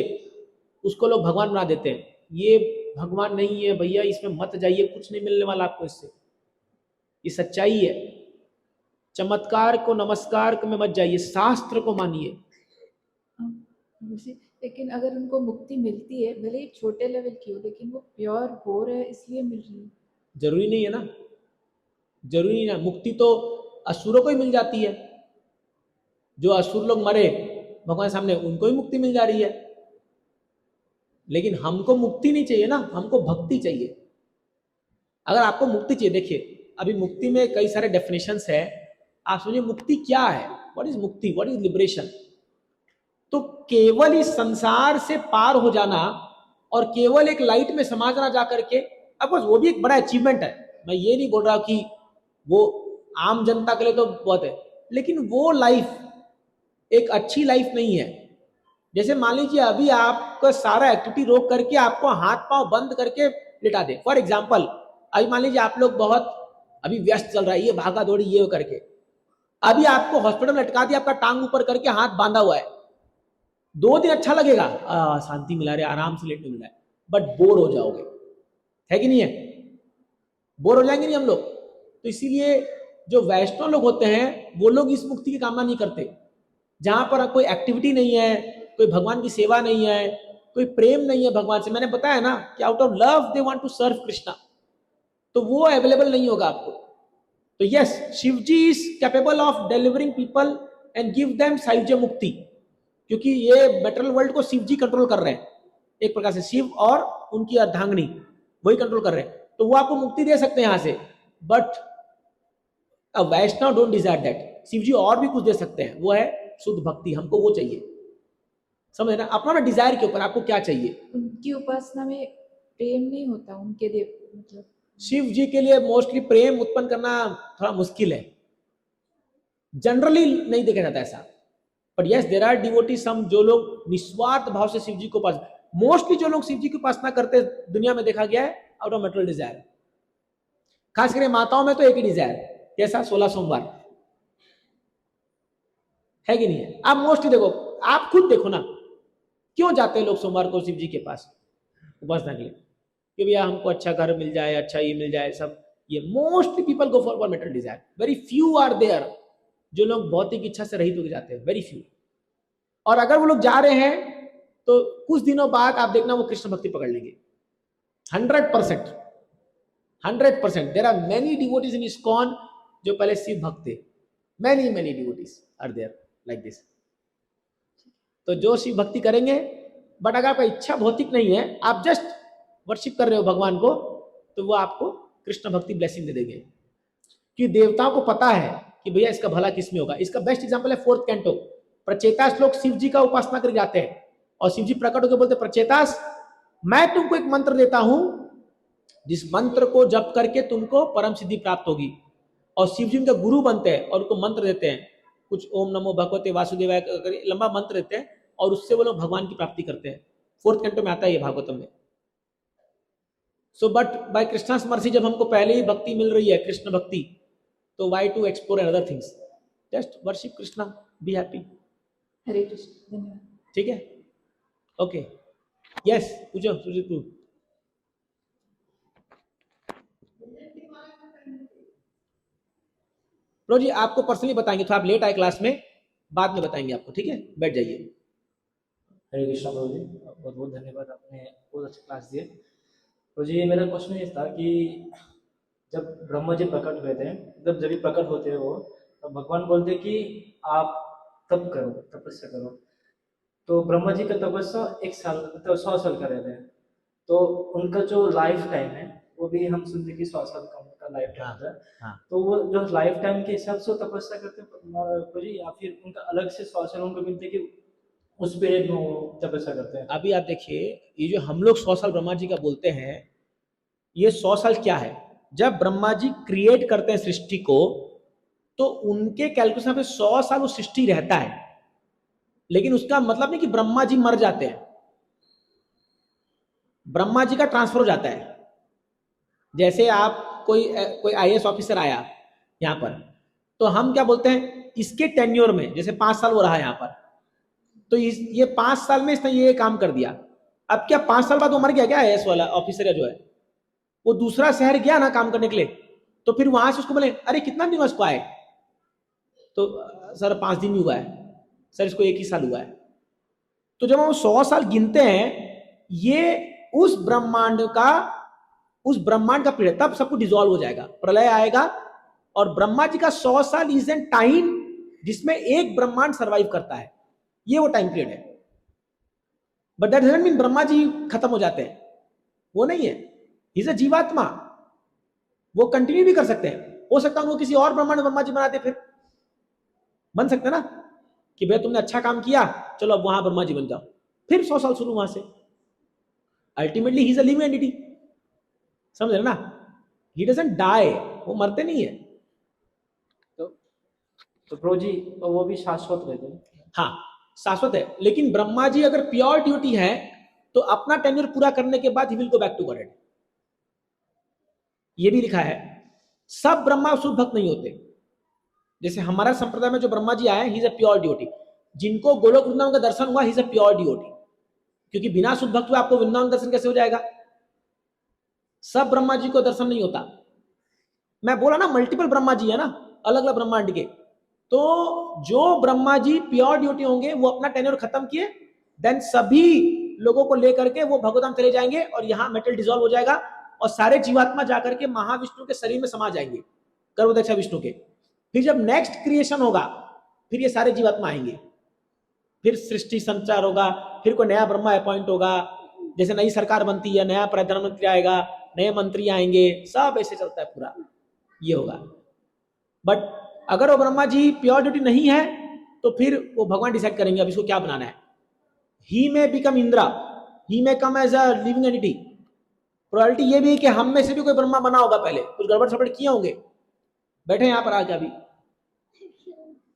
उसको लोग भगवान बना देते हैं। ये भगवान नहीं है भैया, इसमें मत जाइए, कुछ नहीं मिलने वाला आपको इससे। ये सच्चाई है। चमत्कार को नमस्कार में मत जाइए, शास्त्र को मानिए। लेकिन अगर उनको मुक्ति मिलती है, भले ही छोटे लेवल की हो, लेकिन वो प्योर हो रहा है इसलिए मिल रही है। जरूरी नहीं है ना, जरूरी नहीं ना। मुक्ति तो असुरों को ही मिल जाती है। जो असुर लोग मरे भगवान सामने, उनको ही मुक्ति मिल जा रही है। लेकिन हमको मुक्ति नहीं चाहिए ना, हमको भक्ति चाहिए। अगर आपको मुक्ति चाहिए, देखिए अभी मुक्ति में कई सारे डेफिनेशंस है। आप समझिए मुक्ति क्या है, व्हाट इज मुक्ति, व्हाट इज लिबरेशन। तो केवल इस संसार से पार हो जाना, और केवल एक लाइट में समा जाना जा करके, अब बस वो भी एक बड़ा अचीवमेंट है, मैं ये नहीं बोल रहा कि वो आम जनता के लिए तो बहुत है, लेकिन वो लाइफ एक अच्छी लाइफ नहीं है। जैसे मान लीजिए अभी आपका सारा एक्टिविटी रोक करके आपको हाथ पांव बंद करके लिटा दे, फॉर एग्जाम्पल अभी मान लीजिए आप लोग बहुत अभी व्यस्त चल रहा है, ये भागा दौड़ी ये करके, अभी आपको हॉस्पिटल में लटका दिया, आपका टांग ऊपर करके हाथ बांधा हुआ है, 2 दिन अच्छा लगेगा, शांति मिला रहे, आराम से लेटने मिला है, बट बोर हो जाओगे, है कि नहीं है? बोर हो जाएंगे नहीं हम लोग? तो इसीलिए जो वैष्णव लोग होते हैं वो लोग इस मुक्ति की कामना नहीं करते, जहां पर कोई एक्टिविटी नहीं है, कोई भगवान की सेवा नहीं है, कोई प्रेम नहीं है भगवान से। मैंने बताया ना कि out of love they want to serve Krishna, तो वो अवेलेबल नहीं होगा आपको। तो yes, Shiv ji is capable of delivering people and give them सायुज्य मुक्ति, क्योंकि ये मेटेरियल वर्ल्ड को शिव जी कंट्रोल कर रहे हैं, एक प्रकार से शिव और उनकी अर्धांगिनी वही कंट्रोल कर रहे हैं, तो वो आपको मुक्ति दे सकते हैं यहां से, but a Vaishnav don't desire that. Shiv ji और भी कुछ दे सकते हैं, वो है शुद्ध भक्ति, हमको वो चाहिए, समझ ना, अपना डिजायर के ऊपर आपको क्या चाहिए। उनकी उपासना में प्रेम नहीं होता उनके देव, मतलब शिव जी के लिए मोस्टली प्रेम उत्पन्न करना थोड़ा मुश्किल है, जनरली नहीं देखा जाता ऐसा, but yes there are devotees some जो लोग निस्वार्थ भाव से शिव जी को उपासना, मोस्टली जो लोग शिव जी की उपासना करते दुनिया में देखा गया है आउट ऑफ मेटेरियल डिजायर, खास करके माताओं में तो एक ही डिजायर, कैसा 16 सोमवार, है कि नहीं है? आप मोस्टली देखो, आप खुद देखो ना, क्यों जाते हैं लोग सोमवार को शिव जी के पास उपासना के लिए, कि भैया हमको अच्छा घर मिल जाए, अच्छा ये मिल जाए, सब ये mostly people go for material desire, very few are there जो लोग भौतिक इच्छा से रहित होकर जाते हैं, वेरी फ्यू। और अगर वो लोग जा रहे हैं तो कुछ दिनों बाद आप देखना वो कृष्ण भक्ति पकड़ लेंगे 100%। 100% there are many devotees in ISKCON जो पहले शिव भक्त थे, many devotees are there like this. तो जो शिव भक्ति करेंगे, बट अगर आपका इच्छा भौतिक नहीं है, आप जस्ट वर्शिप कर रहे हो भगवान को, तो वो आपको कृष्ण भक्ति ब्लेसिंग दे देंगे, कि देवताओं को पता है कि भैया इसका भला किसमें होगा। इसका बेस्ट एग्जांपल है 4th कैंटो, प्रचेतास लोग शिव जी का उपासना करके जाते हैं और शिव जी प्रकट होकर बोलते, प्रचेतास मैं तुमको एक मंत्र देता हूं, जिस मंत्र को जप करके तुमको परम सिद्धि प्राप्त होगी। और शिव जी उनका गुरु बनते हैं और उनको मंत्र देते हैं, कुछ ओम नमो भगवते वासुदेवाय लंबा मंत्र देते हैं, और उससे वो लोग भगवान की प्राप्ति करते हैं। 4th कैंटो में आता है ये भागवतम में। So but by Krishna's mercy, जब हमको पहले ही भक्ति मिल रही है कृष्ण भक्ति, तो why to explore other things, just worship Krishna, be happy. Hare Krishna, धन्यवाद। ठीक है, ओके, यस पूछो सुजीत तू। प्रो जी आपको पर्सनली बताएंगे, तो आप लेट आए क्लास में, बाद में बताएंगे आपको, ठीक है, बैठ जाइए। हरे कृष्णा प्रभु जी, बहुत बहुत धन्यवाद, आपने बहुत अच्छी क्लास दी है। प्रभु जी मेरा क्वेश्चन ये था कि जब ब्रह्मा जी प्रकट हुए थे, जब भी प्रकट होते हैं वो, तो भगवान बोलते कि आप तप करो, तपस्या करो। तो ब्रह्मा जी का तपस्या 1 साल, मतलब 100 साल कर रहे थे, तो उनका जो लाइफ टाइम है वो भी हम सुनते कि 100 साल का उनका लाइफ टाइम होता है। हाँ। तो वो जो लाइफ टाइम के हिसाब से तपस्या करते हैं प्रभु जी, या फिर उनका अलग से 100 साल उनको मिलते कि उस पीरियड में वो तपस्या करते हैं? अभी आप देखिए, ये जो हम लोग 100 साल ब्रह्मा जी का बोलते हैं, ये 100 साल क्या है? जब ब्रह्मा जी क्रिएट करते हैं सृष्टि को, तो उनके कैलकुलेशन पे 100 साल वो सृष्टि रहता है, लेकिन उसका मतलब नहीं कि ब्रह्मा जी मर जाते हैं, ब्रह्मा जी का ट्रांसफर हो जाता है। जैसे आप कोई आईएएस ऑफिसर आया यहाँ पर, तो हम क्या बोलते हैं, इसके टेन्योर में, जैसे 5 साल वो रहा यहाँ पर, तो ये 5 साल में इसने ये काम कर दिया। अब क्या 5 साल बाद वो मर गया क्या आईएएस वाला ऑफिसर या जो है, वो दूसरा शहर गया ना काम करने के लिए, तो फिर वहां से उसको बोले अरे कितना दिन उसको आए, तो सर 5 दिन ही हुआ है, सर इसको 1 ही साल हुआ है। तो जब हम 100 साल गिनते हैं, ये उस ब्रह्मांड का पीरियड, तब सब कुछ डिसॉल्व हो जाएगा, प्रलय आएगा, और ब्रह्मा जी का 100 साल इज एन टाइम जिसमें एक ब्रह्मांड सर्वाइव करता है, ये वो टाइम पीरियड है। But that doesn't mean Brahma ji खत्म हो जाते हैं, वो नहीं है, ही इज अ जीवात्मा, वो कंटिन्यू भी कर सकते हैं। हो सकता है वो किसी और ब्रह्मांड ब्रह्मा जी बनाते, फिर बन सकते ना, कि भैया तुमने अच्छा काम किया, चलो अब वहां ब्रह्मा जी बन जाओ, फिर 100 साल शुरू वहां से। Ultimately he is a living entity, समझ रहे ना, ही डजंट डाई, वो मरते नहीं है। तो प्रभु जी वो भी शाश्वत रहते हैं। हाँ शाश्वत है, लेकिन ब्रह्मा जी अगर प्योर ड्यूटी है तो अपना टेन्योर पूरा करने के बाद ही will go back to God. ये भी लिखा है। सब ब्रह्मा शुद्ध भक्त नहीं होते, जैसे हमारा संप्रदाय में जो ब्रह्मा जी आए, he is a pure duty. जिनको गोलोक वृंदावन का दर्शन हुआ, he is a pure duty, क्योंकि बिना शुद्ध भक्त हुए आपको वृंदावन दर्शन कैसे हो जाएगा? सब ब्रह्मा जी को दर्शन नहीं होता। मैं बोला ना मल्टीपल ब्रह्मा जी है ना, अलग अलग ब्रह्मांड के। तो जो ब्रह्मा जी प्योर ड्यूटी होंगे वो अपना टेन्योर खत्म किए, देन सभी लोगों को लेकर के वो भगवतधाम चले जाएंगे और यहाँ मेटल डिसॉल्व हो जाएगा और सारे जीवात्मा जाकर के महाविष्णु के शरीर में समा जाएंगे, गर्भदक्षा विष्णु के। फिर जब नेक्स्ट क्रिएशन होगा, फिर ये सारे जीवात्मा आएंगे, फिर सृष्टि संचार होगा, फिर कोई नया ब्रह्मा अपॉइंट होगा, जैसे नई सरकार बनती है, नया प्रधानमंत्री आएगा, नए मंत्री आएंगे, सब ऐसे चलता है पूरा, ये होगा। बट अगर वो ब्रह्मा जी प्योर ड्यूटी नहीं है तो फिर वो भगवान डिसाइड करेंगे अब इसको क्या बनाना है। ही में become Indra, he may come as a living entity. Probability ये भी है कि हम में से भी कोई ब्रह्मा बना होगा, पहले कुछ गड़बड़ सड़बड़ किए होंगे, बैठे यहाँ पर आके अभी।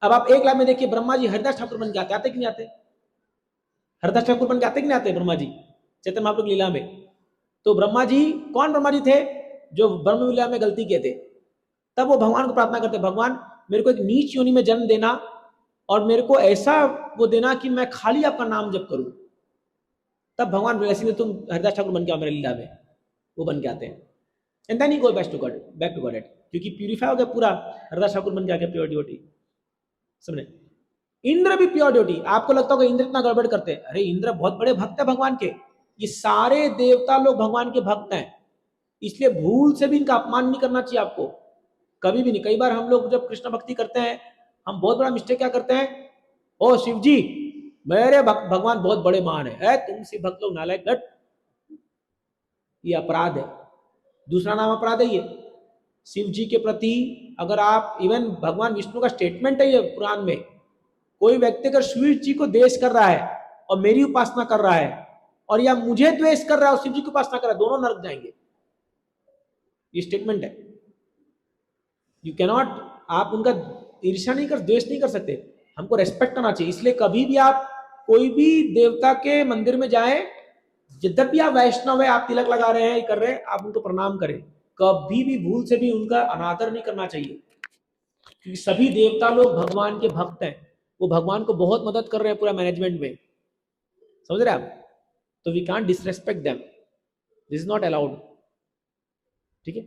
अब आप एक लाइन में देखिए, ब्रह्मा जी हरिदास ठाकुर बन के आते कि नहीं आते? हरिदास ठाकुर बन के आते कि नहीं आते ब्रह्मा जी चैतन्य महाप्रभु लीला में? तो ब्रह्मा जी, कौन ब्रह्मा जी थे? जो ब्रह्म लीला में गलती किए थे। तब वो भगवान को प्रार्थना करते, भगवान मेरे को एक नीच योनि में जन्म देना और मेरे को ऐसा वो देना कि मैं खाली आपका नाम जप करूं। तब भगवान ब्लेसिंग में तुम हरिदास ठाकुर बन के आओ मेरे लीला में, वो बन के आते हैं। And then he go back to God, क्योंकि प्यूरिफाई हो गया पूरा, हरिदास ठाकुर बन के आ गया प्योर ड्यूटी। समझे? इंद्र भी प्योर ड्यूटी। आपको लगता होगा इंद्र इतना गड़बड़ करते हैं, अरे इंद्र बहुत बड़े भक्त है भगवान के, ये सारे देवता लोग भगवान के भक्त हैं, इसलिए भूल से भी इनका अपमान नहीं करना चाहिए आपको, कभी भी नहीं। कई बार हम लोग जब कृष्ण भक्ति करते हैं, हम बहुत बड़ा मिस्टेक क्या करते हैं, ओ शिव जी मेरे भगवान बहुत बड़े महान है, तुमसे भक्त लोग नालायक, गट, ये अपराध है। दूसरा नाम अपराध है ये शिव जी के प्रति। अगर आप, इवन भगवान विष्णु का स्टेटमेंट है ये पुराण में, कोई व्यक्ति अगर शिव जी को द्वेष कर रहा है और मेरी उपासना कर रहा है, और या मुझे द्वेष कर रहा है और शिव जी की उपासना कर रहा है, दोनों नरक जाएंगे, ये स्टेटमेंट है। यू कैनॉट, आप उनका ईर्ष्या नहीं कर, द्वेष नहीं कर सकते, हमको रेस्पेक्ट करना चाहिए। इसलिए कभी भी आप कोई भी देवता के मंदिर में जाएं, जब भी आप वैष्णव है, आप तिलक लगा रहे हैं, कर रहे हैं, आप उनको प्रणाम करें, कभी भी भूल से भी उनका अनादर नहीं करना चाहिए, क्योंकि सभी देवता लोग भगवान के भक्त हैं, वो भगवान को बहुत मदद कर रहे हैं पूरा मैनेजमेंट में, समझ रहे आप? तो we can't disrespect them, this is not allowed, ठीक है?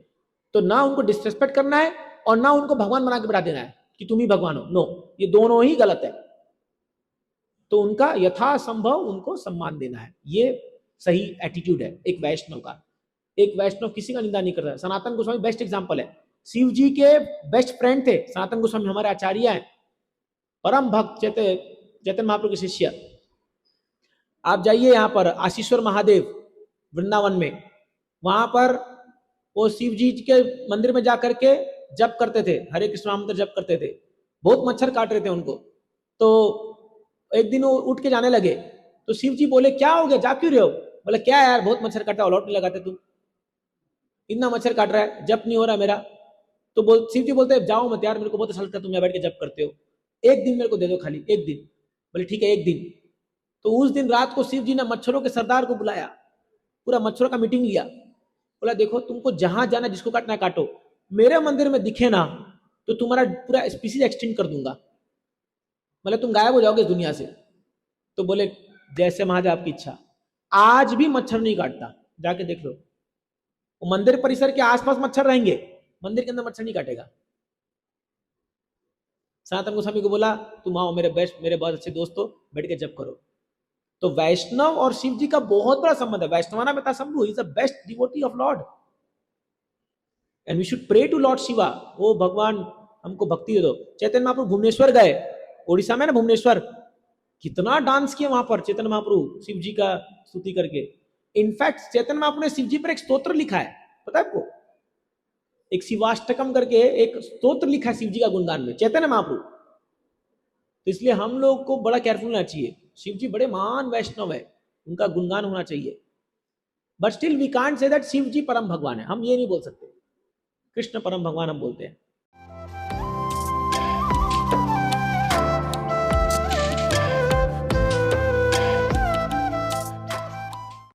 तो ना उनको डिसरेस्पेक्ट करना है और ना उनको भगवान बना के बैठा देना है कि तुम ही भगवान हो, नो, ये दोनों ही गलत है। तो उनका यथासंभव उनको सम्मान देना है, ये सही एटीट्यूड है एक वैष्णव का। एक वैष्णव किसी का निंदा नहीं करता। सनातन गोस्वामी बेस्ट एग्जांपल है, शिव जी के बेस्ट फ्रेंड थे सनातन गोस्वामी, हमारे आचार्य हैं, परम भक्त चैतन्य महाप्रभु के शिष्य। आप जाइए यहाँ पर आशीश्वर महादेव वृंदावन में, वहां पर वो शिव जी के मंदिर में जाकर के जप करते थे, हरे कृष्ण मंत्र जप करते थे, बहुत मच्छर काट रहे थे उनको। तो एक दिन वो उठ के जाने लगे, तो शिव जी बोले क्या हो गया, जा क्यों रहे हो? बोले क्या यार बहुत मच्छर काटा, अलॉट नहीं लगाते तुम, इतना मच्छर काट रहा है, जप नहीं हो रहा मेरा। तो शिव जी बोलते जाओ मत यार, मेरे को बहुत अच्छा लगता है तुम यहाँ बैठ के जप करते हो, एक दिन मेरे को दे दो खाली, एक दिन। बोले ठीक है एक दिन। तो उस दिन रात को शिव जी ने मच्छरों के सरदार को बुलाया, पूरा मच्छरों का मीटिंग लिया, बोला देखो तुमको जहां जाना, जिसको काटना है काटो, मेरे मंदिर में दिखे ना तो तुम्हारा पूरा स्पीसीज एक्सटेंड कर दूंगा, मतलब तुम गायब हो जाओगे इस दुनिया से। तो बोले जैसे महादेव आपकी इच्छा। आज भी मच्छर नहीं काटता, जाके देख लो, वो मंदिर परिसर के आसपास मच्छर रहेंगे, मंदिर के अंदर मच्छर नहीं काटेगा। सनातन गोस्वामी को बोला तुम आओ मेरे बहुत अच्छे दोस्त हो, बैठ के जप करो। तो वैष्णव और शिव जी का बहुत बड़ा संबंध है। वैष्णवाना पिता Shambhu is the best devotee of lord and we should pray to lord Shiva, ओ भगवान हमको भक्ति दे दो। चैतन्य महाप्रभु भुवनेश्वर गए, ओडिशा में ना भुवनेश्वर, कितना डांस किया वहां पर चैतन्य महाप्रभु शिव जी का स्तुति करके। इनफैक्ट चैतन्य महाप्रभु ने शिव जी पर एक स्तोत्र लिखा है, पता है आपको, एक शिवाष्टकम करके एक स्तोत्र लिखा है शिव जी का गुणगान में, चैतन्य महाप्रभु। तो इसलिए हम लोग को बड़ा केयरफुल होना चाहिए, शिव जी बड़े महान वैष्णव है, उनका गुणगान होना चाहिए। But still we can't say that Shiv ji परम भगवान है, हम ये नहीं बोल सकते। कृष्ण परम भगवान हम बोलते हैं,